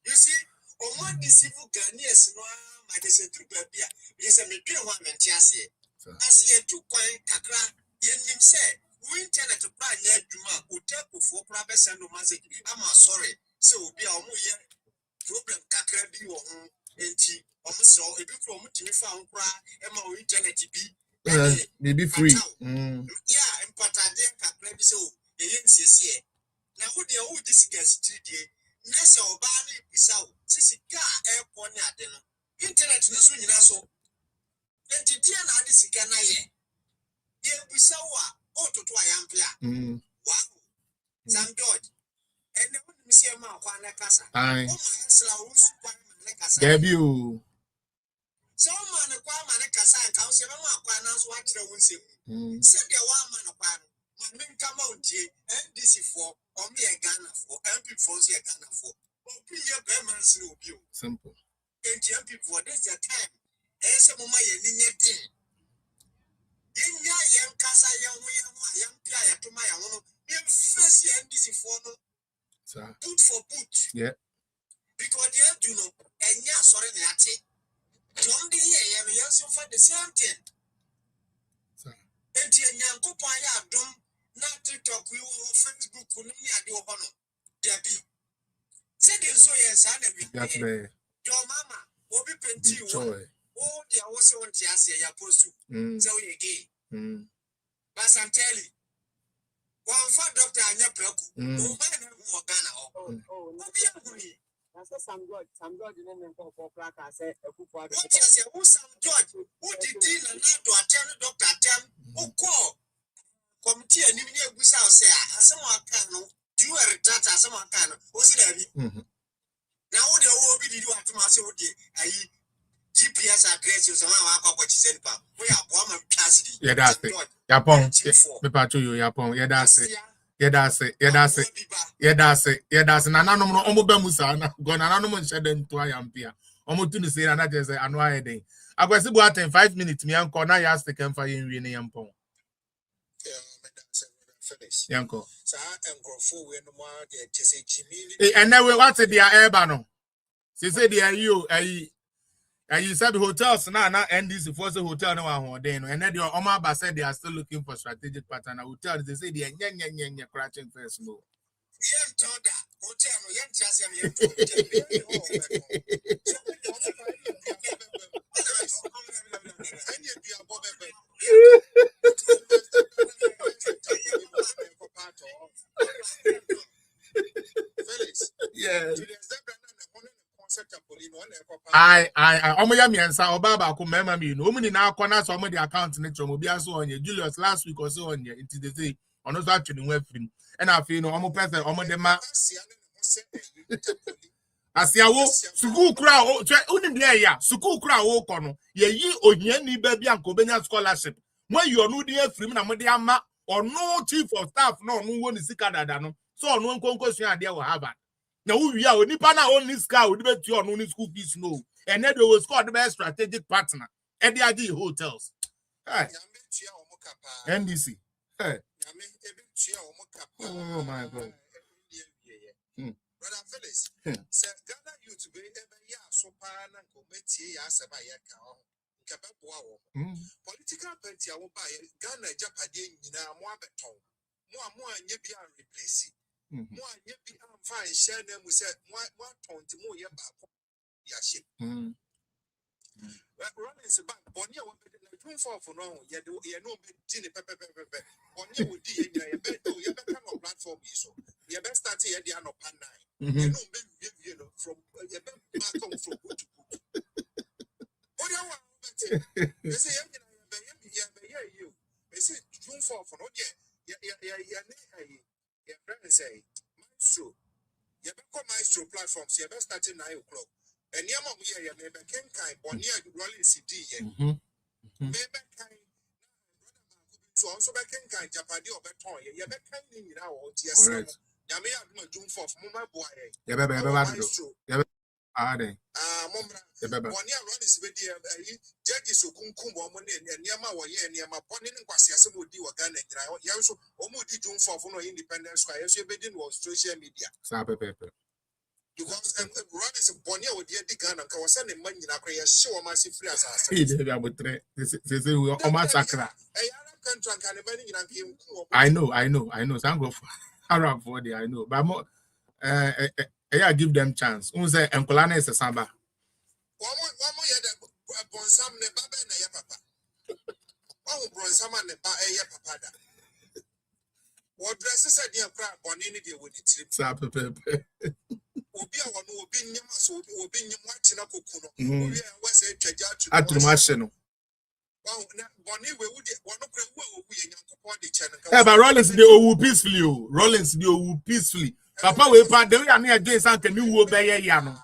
You see, on one deceiver Ghanaians, no, my descendant, yes, I may be one man, Chassis. As yet to coin Kakra, yen him said, we intended to buy yet Juma, who take for private and romantic. I'm sorry, so be our problem Kakra be your own, and tea, almost so a bit from me found cry, and my internet be. Maybe free. Yeah, and Patadia can so the NCC. Now, who they all discuss today? Nessa Obani Pisau, Sisica, airport, internet news in Nassau. And Titiana Disicana, ye Pisawa, Otto Twayampia. Wow, Sam George. And the one Monsieur Marquana Casa. Aye. Oh, Debut. So man acquire Manacasa and Council Aquanas watch the Winsim. Said the one man upon my men come out here and this is for or me a Ghana for MP for a Ghana for. Or be a Beman's no view. Simple. And MP for this time. And some of my din. In ya young Casa young Pia to my own. In first year NDC for no. Boot for boot. Yeah. Because they have to know and ya sorry nati. Don't be here, I'm using for the same thing. And young Kupaya don't not TikTok, we will Facebook, who me at your honor. Debbie. Said you so, yes, that's the your mama will be plenty. Oh, there was one just say, you're supposed to. So you gay. But I'm telling one for Doctor Anyapreku. Oh, man, more Ghana. Oh, some God didn't go for Pratt. I said, what is it? Who's some George? Who did deal and not to attend Dr. Tem? Who call? Committee and even a good sound say, someone can do a retard as someone can. What's it? Now, what the OB do at myself? I GPS address you somehow. What you said, we are woman Cassidy. Yeah, that's it. Yapon, me pacho you, Yapon. Yeah, that's it. Yeah, that's it. Yeah, that's it. Yeah, that's it. Yeah, that's it. Nana no omo be musa na go nana no nche dem to ayampia. Omo tu ni say na just say anu aye den. Akwesi bu aten 5 minutes me anko na ya stick emfa yen wie ne yampon. Yanko. Sa engrofo we no ma de chese chimini. And now we what the airba no. Say the you and you said hotels now NDC for the hotel no one then and then your Omaba said they are still looking for strategic partner hotel they say they are nya crashing first no. Yeah. I omoya miensa obaba ko mema mi no omuni na akona so omudi account ne chomo bia so onye Julius last week or so onye until they say ono so atwene ho afrim and afi no omo person omo de ma asiawo sukuu kura o unim de ya sukuu kura o ko no ye yi ohia ni ba bia nko benya scholarship mo yi onu de afrim na mo de ama ono chief of staff no onu wo ni sika dada no so onu nkonko sua ade wo Harvard. Now we are only partner on this car would bet you on school fees no. And then they will score the best strategic partner. And they are the hotels. Hey. NDC. Hey. Oh my God. Brother Felix, say Ghana you to be every year so pan and committee as a Political party I will buy Ghana Japadi Nina Moabeton. More nye be a replace. More nye be a fine share them we said more tonti more ye ba yashi. Rollins back Bonia will be the room for no ye do ye no be tin pepe. Bonia would be ye bet to ye better on platform so. Ye best start here the ano pan nine. You know be you know from ye bet mark on from good to good. What do you want? They say you. They say June 4 for no yeah, friends say maestro. You become maestro platforms. You best start 9 o'clock. And Yama we maybe can kind Bonia rolling CD. Maybe kind so also back in kind Japadi or Beton. You bet kind in our yes. Yamia June 4 Mama boy. Maestro. Ade. Mombra. Bonia rolling with the judges who come woman and Yama or Yama Bonin and Quasias would do a gun and Yaso Omudi June 4 for no independence. Square. She bedin was social media. Sabe paper. Because Rollins and Bonia would get the gun and Kawasan and money in a prayer show massive free as I know. Some go for Arab for the I know. But more I give them chance. Unse Enkolana is a samba. One more year that Bonsam Nebaba and a papa. Oh, Bronsama Neba a papa. What dresses a dear crab on any day with it? Sabe paper. Obia one will be Yamas will be watching a cocoon. Was a judge at the machine. Well, Bonnie will one of the channel. But Rollins the owu peacefully. Rollins the owu peacefully. Papa we pa de we are near against Anka ni wo beye ya no.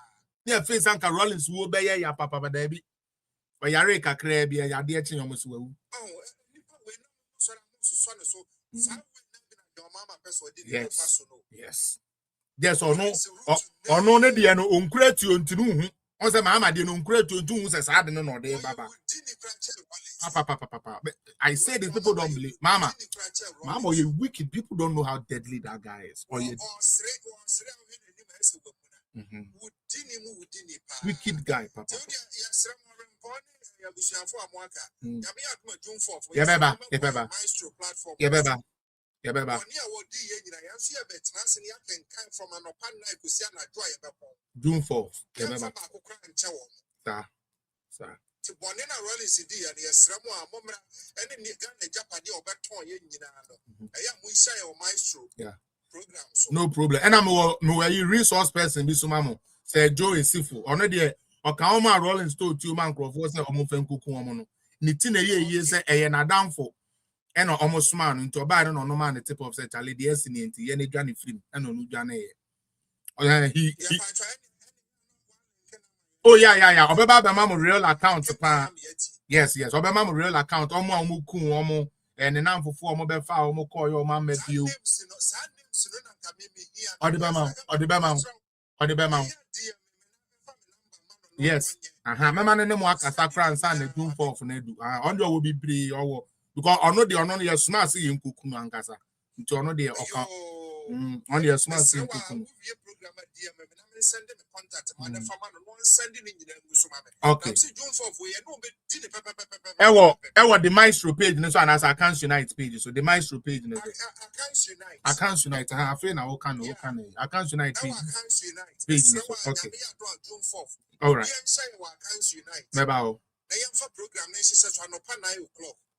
Near face Anka Rollins wo beye ya papa ba da bi. But yare kakra bi ya de echi yomo so wu. Oh, we no so Yes. Yes or no ne de no onkura tu ontinu hu. On say Mahama de no onkura tu ontinu hu say sa de no de baba. Papa. I say these people don't believe. Mama, you're wicked. People don't know how deadly that guy is. Or you wicked guy, Papa. Yeah, beba. June 4th. Yeah, beba. Sir. To Bonina Rolling CD and yes, Ramo, Momra, and then you got a Japadi or Beton, I am we say or maestro. Yeah. Programs. No problem. And I'm a resource person, Bisumamo. Say Joe is Sifu. Already, or Kaoma Rolling Stone, 2 man was a Homofen Kukumono. Nitina ye say a downfall. And almost man into a bad no man the tip of such a lady as in the any Johnny Flynn and no Johnny. He oh yeah. Obeba be mama real account pa. Yes. Obeba mama real account. Omo amuku omo and the name for omo be fa omo call your mama you. Odibema. Yes. Mama no mo akasa France and the June 4th na do. Ondo will be bree or because ono your smart see in kuku no ankasa. Nti ono de oka. On your smart see in kuku. Okay. Ewo the Maestro page so and as Accounts Unite page so the Maestro page Accounts Unite I feel na Accounts Unite page okay. All right. Meba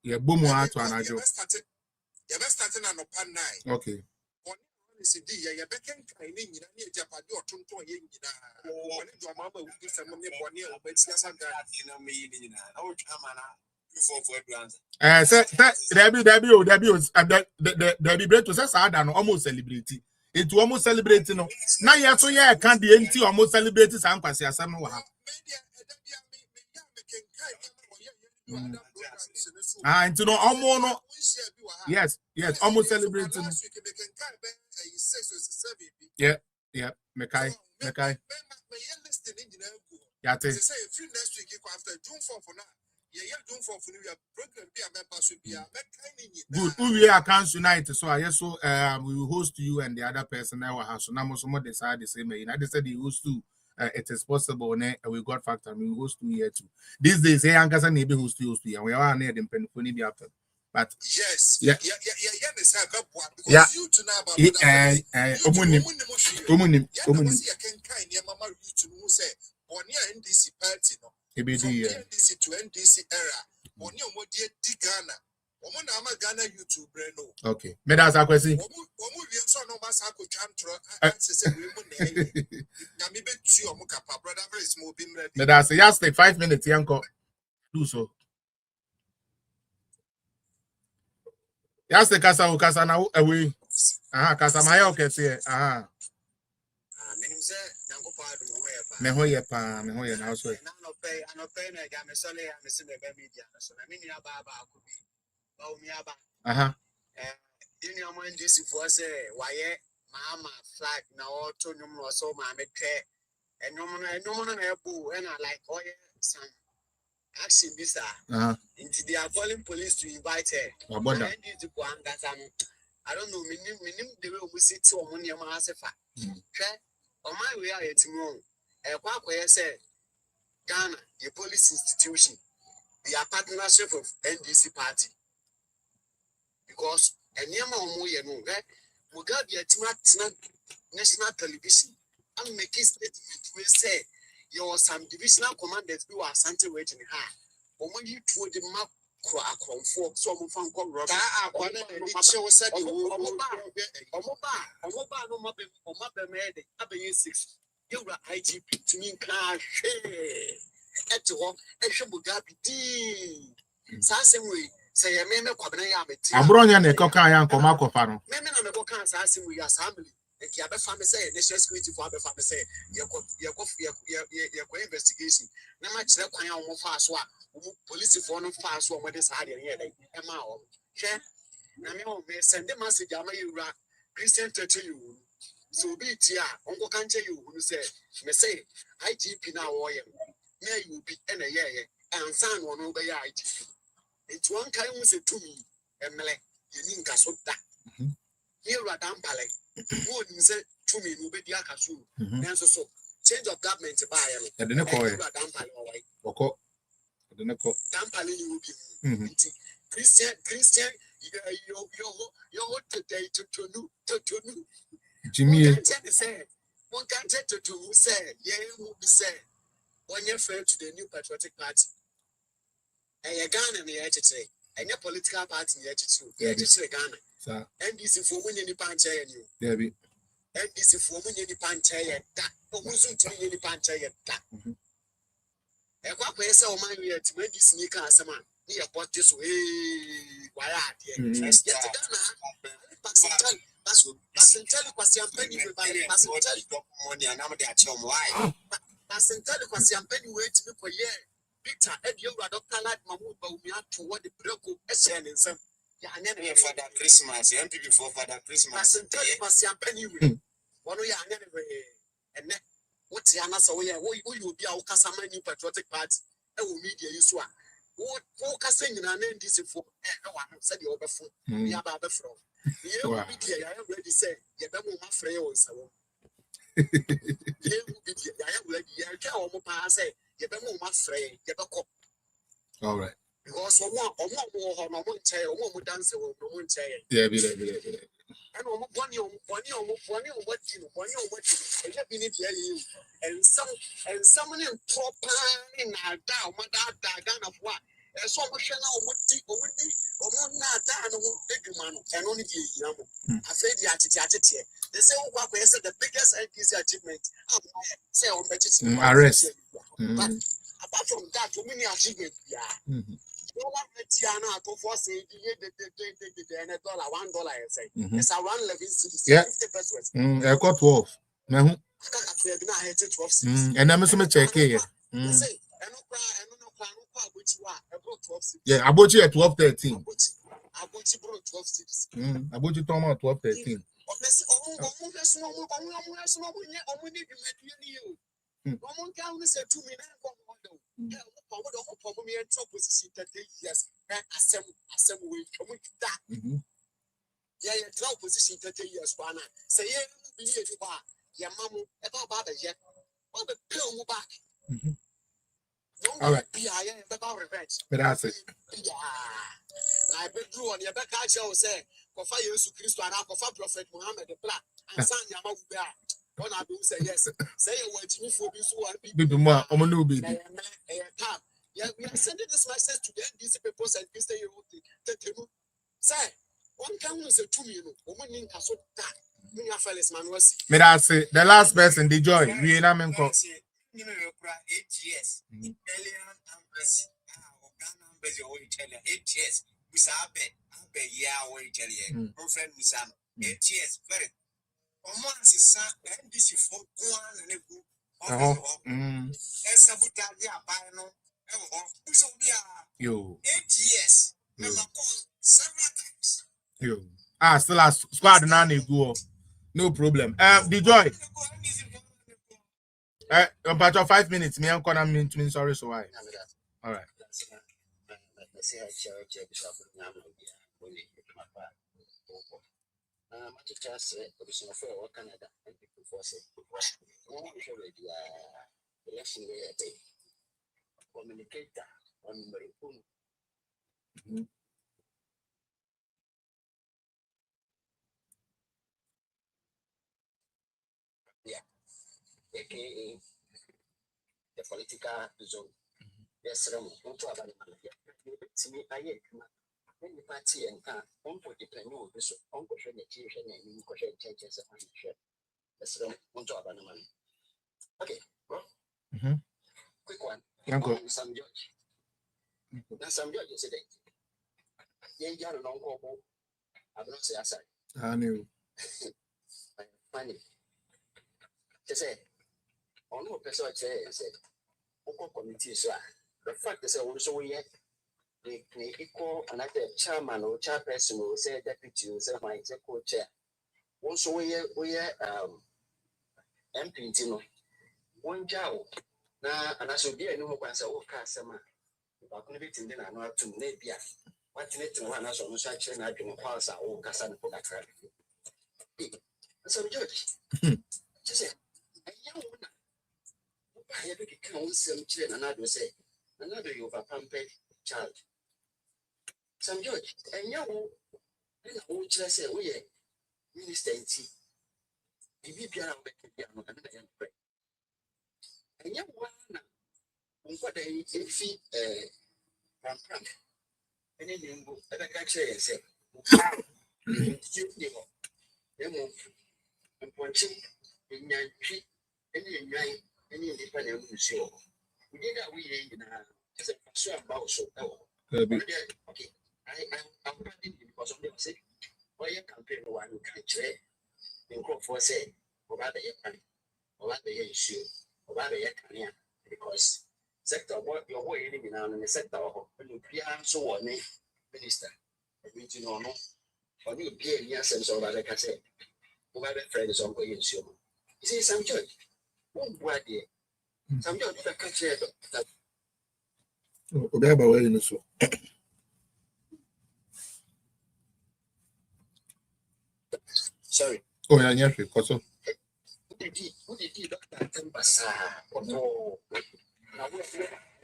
yeah, boom to anajo. You best starting on pan 9. Okay. Almost celebrity. It almost celebrating. Now you so yeah can't be empty almost celebrating some kwasi asem no ha. Into no almost no. Yes, almost celebrating. Yeah, Mekai. Yeah, say free next week after June 4 for now. Yeah, June 4 for your program be a member should be a good. We Accounts Unite, so I so we will host you and the other person now has so now some decide the same. I said he host to it is possible. We got factor. We host 2 years too. These days, hey, Ankasa neighbor host 2 years, and we are near them pen for be after. But yes, yeah, yeah, you to now about Omunim. NDC party no. From NDC to NDC era, Boni Omodie di Ghana. Omona ama Ghana YouTube breno. Okay, me that's a question. Omu so no masako chantro. Say we mo na me betu omu kapa brother very small bim ready. Me that's just take 5 minutes yanko. Do so. Just take kasa na away. Aha, kasa maya okay say. Aha. Me ho ye na so. No pay na ga me sole ya me se me ba media so na me ni aba ko bi. Ba o mi aba. Aha. Ini omo NDC for say waye Mahama flag na auto nyum no so ma me twe. Enyum no na ebu and like oye some action this into they are calling police to invite her. I don't know, minim the way we sit to money amasefa. On my way at tomorrow. A said Ghana, the police institution, they are partnership of NDC party. Because any amount more you know, Mugabe at national television. I'm making statement we say your some divisional commanders who are something waiting her. When you told the map for some fan called Robert, show said you were IGP to me cash at all, and she would be Sassing we say a man of Abronya ne koka yan koma kofano. Men na me koka assassin we assembly. If you have a family say, national security for a family say, your investigation. No much that kind of fast one, police for no fast one with this idea here. Emma, share. Now, me send the message. I'm a Christian to you. So be it here. Uncle can't tell you who say, me say, IGP now, or may you be in a year and son one over your IGP. It's one kind of say to me, Emily, you need gas that. Here are Dampale. Who say to me, no be Diakasu. Answer so change of government to buy. I didn't call it. Dampale, Dampale, you will be Christian, you're today to Jimmy. One can't to say, yeah, will be said. When you're fair to the new patriotic party. And you're Ghana in the attitude, and your political party in the attitude, Ghana. NDC for winning the pancha and you. Debbie. NDC for winning the pancha and that. Who's to win the pancha and that? And what we say, my way to make this sneaker as a man. He bought this way. Why are you? Yes, Passentel was champagne by Passentel money and now they are chum. Why? Passentel was champagne wait to me for year. Victor, and you are Dr. Lad Mahmoud, but we have to what the Broko SN in some. For that Christmas, MP before for that Christmas. Passentel was champagne. One way and what's the answer? We will be our Casama New Patriotic Party. I will media you swap. What focusing in an NDC for one said you over for me about the from. You will be here. I already said, you don't want my friends. You will be here. I already tell my say, you don't want my friend. You don't. All right. Because one more dance, one chair. Yeah, and what you and someone in proper in our down, my dad of what? And so much now not down and only I said the attitude. They say, oh, the biggest achievement. Say, arrest. But apart from that, many achievements, yeah. No one Tiana to force $1 it's around 11 cities. Yeah. 50%. I got 12. And I'm going to check here. Yeah, I bought you at 12:13. I bought you 12 cities. I bought you 12:13. Someone can say to me, yes, assembly, that. Yeah, 12 position 30 years, say, yeah, your mamma, about yet. What the pill move back? All right. But that's it. Yeah. I bet you on your back. I shall say, Kofa Yesu Christo and Kofa Prophet Muhammad the Black. And San Yamabia. One I do say yes. Say what me for this one. Baby, more. I'm a new baby. Yeah, we are sending this message to the NDC people and this day you say, one can is a 2 million. Woman in Casso. Me that's it. The last person, the joy. We ain't having 8 years. Italian embassy. Ghana embassy or Italian. 8 years. Miss Abe, yeah, or Italian. Friend Miss 8 years. Very. Once is NDC for one and a good. Sabotage yo. 8 years. Several times. Yo. Still a squad now go. No problem. The joy. About your 5 minutes. Me and Connor mean sorry, so why? All right. Yeah. AKA the political zone. Yes, Ram, don't talk about it. To me, I hate when the party and car, uncle depend on this, uncle should the chief and you question changes and share. Yes, Ram, don't talk about the money. Okay, well, quick one. Some judge. Now, some judges say, yeah, you're an uncle. I don't say aside. I knew. Funny. They say, on no person say, Uncle committee, sir. The fact is, also yet the equal another chairman or chairperson will say deputy, will say my co-chair. Also, we MP, one job. Now, and I should be a new one, so customer. If I couldn't be in dinner, not to maybe what's it to one as on such an I can pass our own Cassan for that traffic. So, Judge, just say, a young woman. I have to count some children, and I do say, another you have a pampered child. Some judge, and you know, say, oh, yeah, Minister and tea. If you be around the piano, and I am pray. And you want what they feed pam. And then you go, and I can say, you know, and punching in your tree, and in your any independent show. We did that we as a sure about so. Okay, I'm running because of them say, why you campaign one country in crop for say, about the year, about the issue, about the year, because sector what your way in now in the sector of so on minister. You know, no, or you be a year sense of like I said, whoever friends on going to you see some church. One boy there. Some judge that catch that. Sorry. Oh, yeah, yes, because so. Who did Dr. Tembasa? No,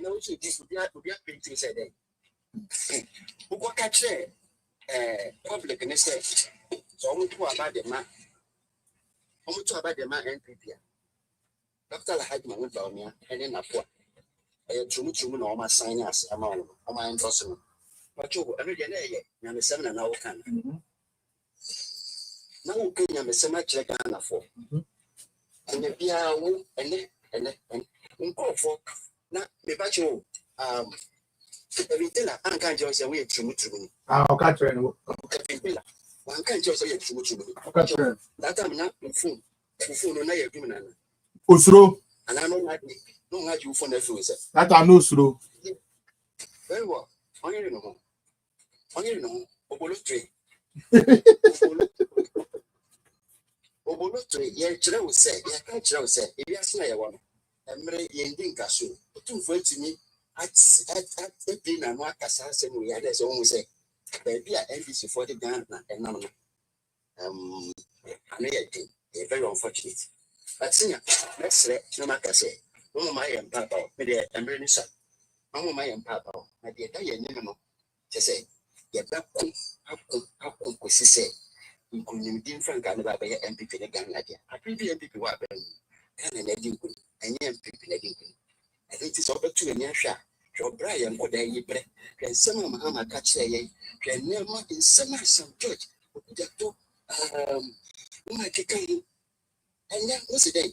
no, so this would be a painting said. Who got catch public and say, so I'm to about the man. I'm to about the man and people. Dr. Hadman went down here and then up. I had too much room on my signers among my endorsement. But you are a 7 and hour can. Now, I'm a semi-check for. And the Pia and go for now, the battle. Everything I can't just away to me. I'll catch you. One can't just say to me. That I'm not in full. No, you're doing it. Usro. And I know like no like you for nephew. That I know slow. Very well. Only you know. Obolo tree. Obolo tree. Yeah, Chile will say. Yeah, can't Chile will say. If you ask me, I want. I'm ready. Ending Casu. 2 for to me. At a pin and what Casa said we had as almost say. Baby, I NBC 40 Ghana and none. And very unfortunate. Atinya, let's let no matter say, oh my and papa, maybe I'm really sad. Oh my and papa, my dear, I never to say, get back how could she say, including Dean Frank and about MPP in a gang idea. I prefer MPP what can an edging and MPP in a dink. I think it's over to a near shot. Your Brian could I ye bread, and some of Mahama catch say, can never in some church. My kicking, and then what's the day?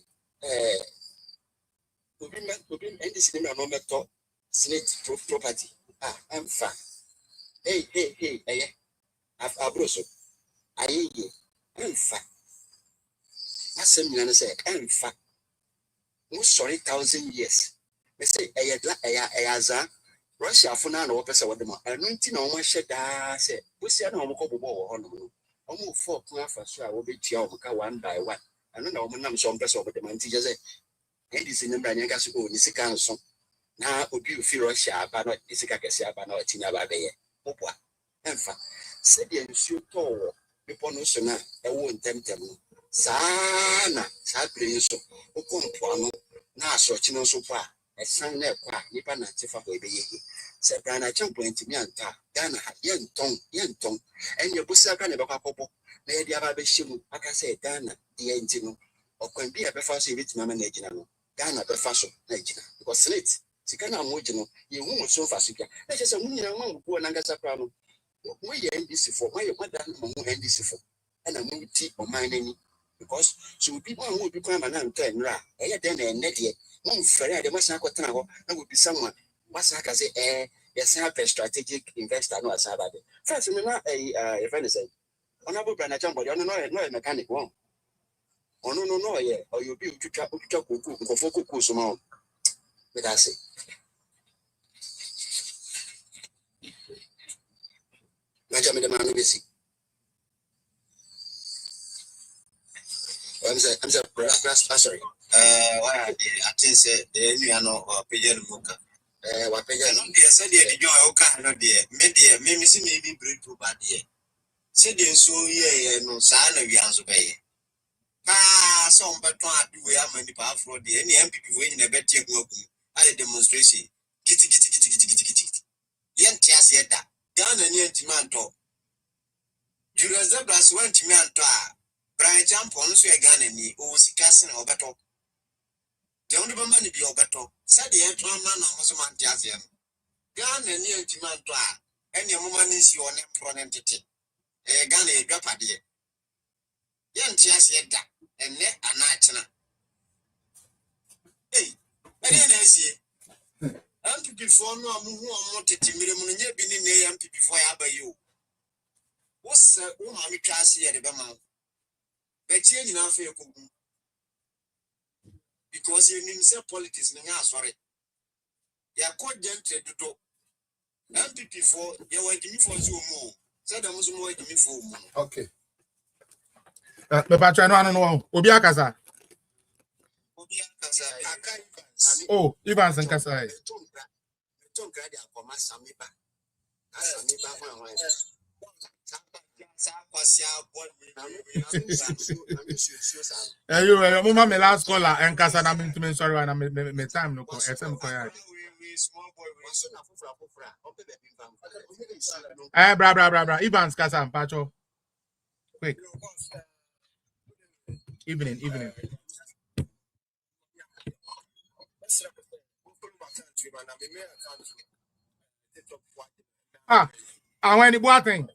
Within any cinema moment talk, slate property. I'm fine. Hey, I've abroso. I'm fine. I say, I'm fine. No sorry, 1,000 years. They say, Russia for now, or person with them. I don't know what shed. I said, we see no more on almost 4 classes. I will be Chiaoka one by one. I don't know when I'm some person over the man teachers. And this in the Branyagas go in the council. Now, would you feel Russia, but not Isika Cassia, but not Tina Babe? Opa, Enfa, said the ensure tall, upon Usuna, I won't tempt them. Sana, sadly, so, Okompuano, now searching so far, a son there, Nipan and Tifa baby. Said Brana jump into me and ta, Dana, yen tongue, and your bussa can never couple. Lady Ababishim, I can say Dana, the engine, or can be a befasi with Mamma Negino, Dana befaso, Negina, because slits. Sikana mojino, you won't so fast. That's just a woman who Nangasa problem. We end this for my mother and this for, and I'm going to tea or mine any because so people who become an antenna, then a net yet. One fair, the Masako Tower, that would be someone. Masaka say, yes, I have a strategic investor, no, as I have it. First, a friend say, honorable Brana Jumbo, you know, no mechanic one. Oh, no, yeah, or you'll be to talk for focus on. But I say, I'm sorry. Why I think you know, Pigeon Muka. What Pigeon said, the Oka, no dear, maybe see me breed to bad dear. Said in so ye, no sign of Yans obey. Some but we have many powerful dear, any MPP waiting a better work at a demonstration. Kitty. Yen Tias yet. Gun and yen Timanto. Julius Zebras went to me and Brian jump on so a gun and me, or Sicassin or Bato. The only woman be your Bato, said the entry man on Mosaman Jazian. Gun and yen Timanto, and your woman is your name for an entity. A gun a drop at ye. Yen Tias yet, and net a night. Hey, I didn't see. I'm before no one wanted to me being in AMP before I by you. What's the woman class here at the Bama? But change in our fair because you need to politics in your sorry. You are quite gentle to talk. MP before you were to me for Zoom more. Said I was more to me for more. Okay. But I don't know. Obiakaza. Oh, Evans and Kasai. You remember my last caller and Casa. I'm sorry, and I'm time no SM. Bra. Evans Casa and Pacho. Quick. Evening. I went to boating.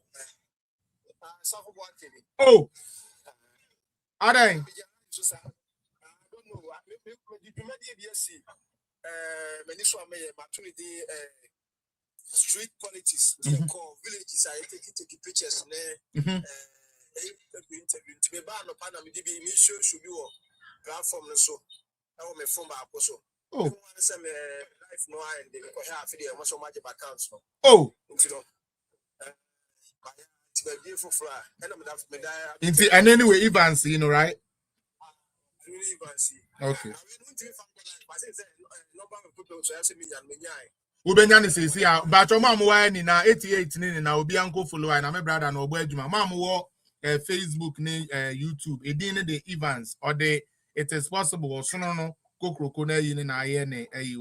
Oh, are they? Street politics, call villages, I take pictures there. Interview to me, no panel, me show should be platform so. I want my phone back also. Oh, life no and they have video much of my accounts. Oh, and anyway, Evans, you know, right? Okay. Ubenya says here, but your mom were in 88 in now be uncle follow and my brother no boy juma. Mom wo Facebook ni YouTube. It didn't the Evans or the it is possible. So no kokroko na yi na aye ne ayi.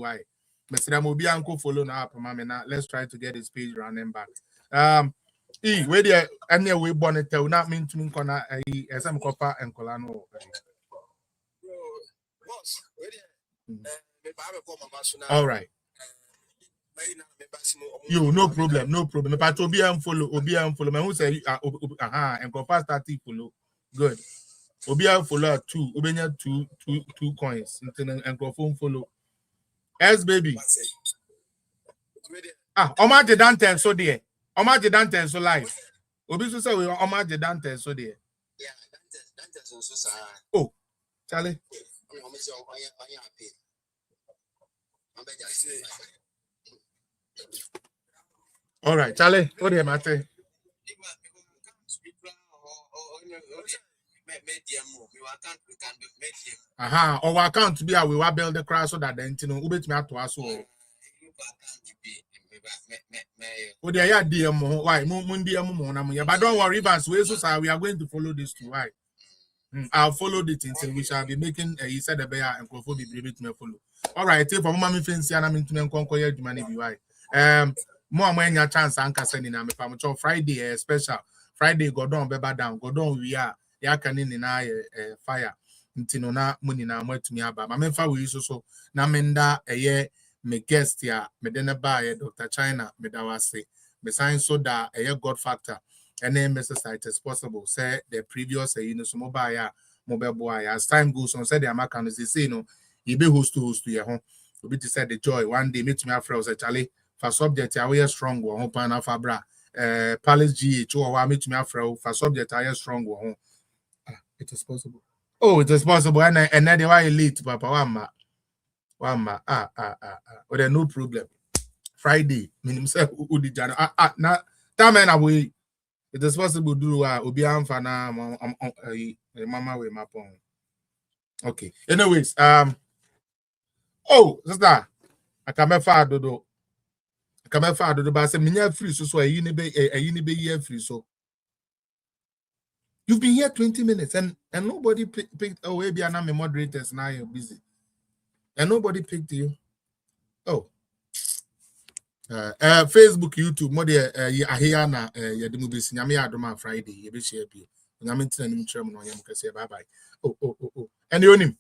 Mr. Mobi uncle follow na up, mama. Let's try to get his page running back. Where the any way bonnet tell not mean to me corner a some copper and colano. All right. You no problem. If I to be and follow, me who say and copper start follow. Good. Obi and follow two, Obenya two coins and phone follow. Yes, baby. Oma de Dante so there. Oma de Dante so live. Obi so say we Oma de Dante so there. Yeah, Dante so oh, Charlie. All right, Charlie. What do you matter? Our account to be we will build the crash so that then you know ubet me to us so. Oh, they are DM why Mundi but don't worry, Vance. We are going to follow this too. Why? I'll follow the things and we shall be making he said the bear and Crawford be able to follow. All right, take for mommy fancy and I'm into me conquer the money be why. More when your chance and sending am Friday special Friday go down go down we are ya can in fire until na money na to me about my memfa we so na menda me guest ya me dena buy Dr. China me da wase me sign so that God factor and then Mr. It is possible say the previous so mobile boy as time goes on say the Americans they say no you be host to your home to be to say the joy one day meet me after say Charlie for subject I we strong or home pan afabra Palace GH or meet me after for subject I strong or home it is possible. Oh, it is possible and then they were elite papa one ma oh there no problem. Friday minimum say udi jana na that man away it is possible do obi amfa na mama we mapon. Okay, anyways oh sister I come fa dodo but say minya free so ayi ni be year free so you've been here 20 minutes and nobody picked oh maybe I'm a moderators now you're busy and nobody picked you. Oh, Facebook, YouTube, more here na ya demu besi nyame adoma Friday ye be share bi nyame tina nim kyerem no yam kase bye bye. Oh and you onim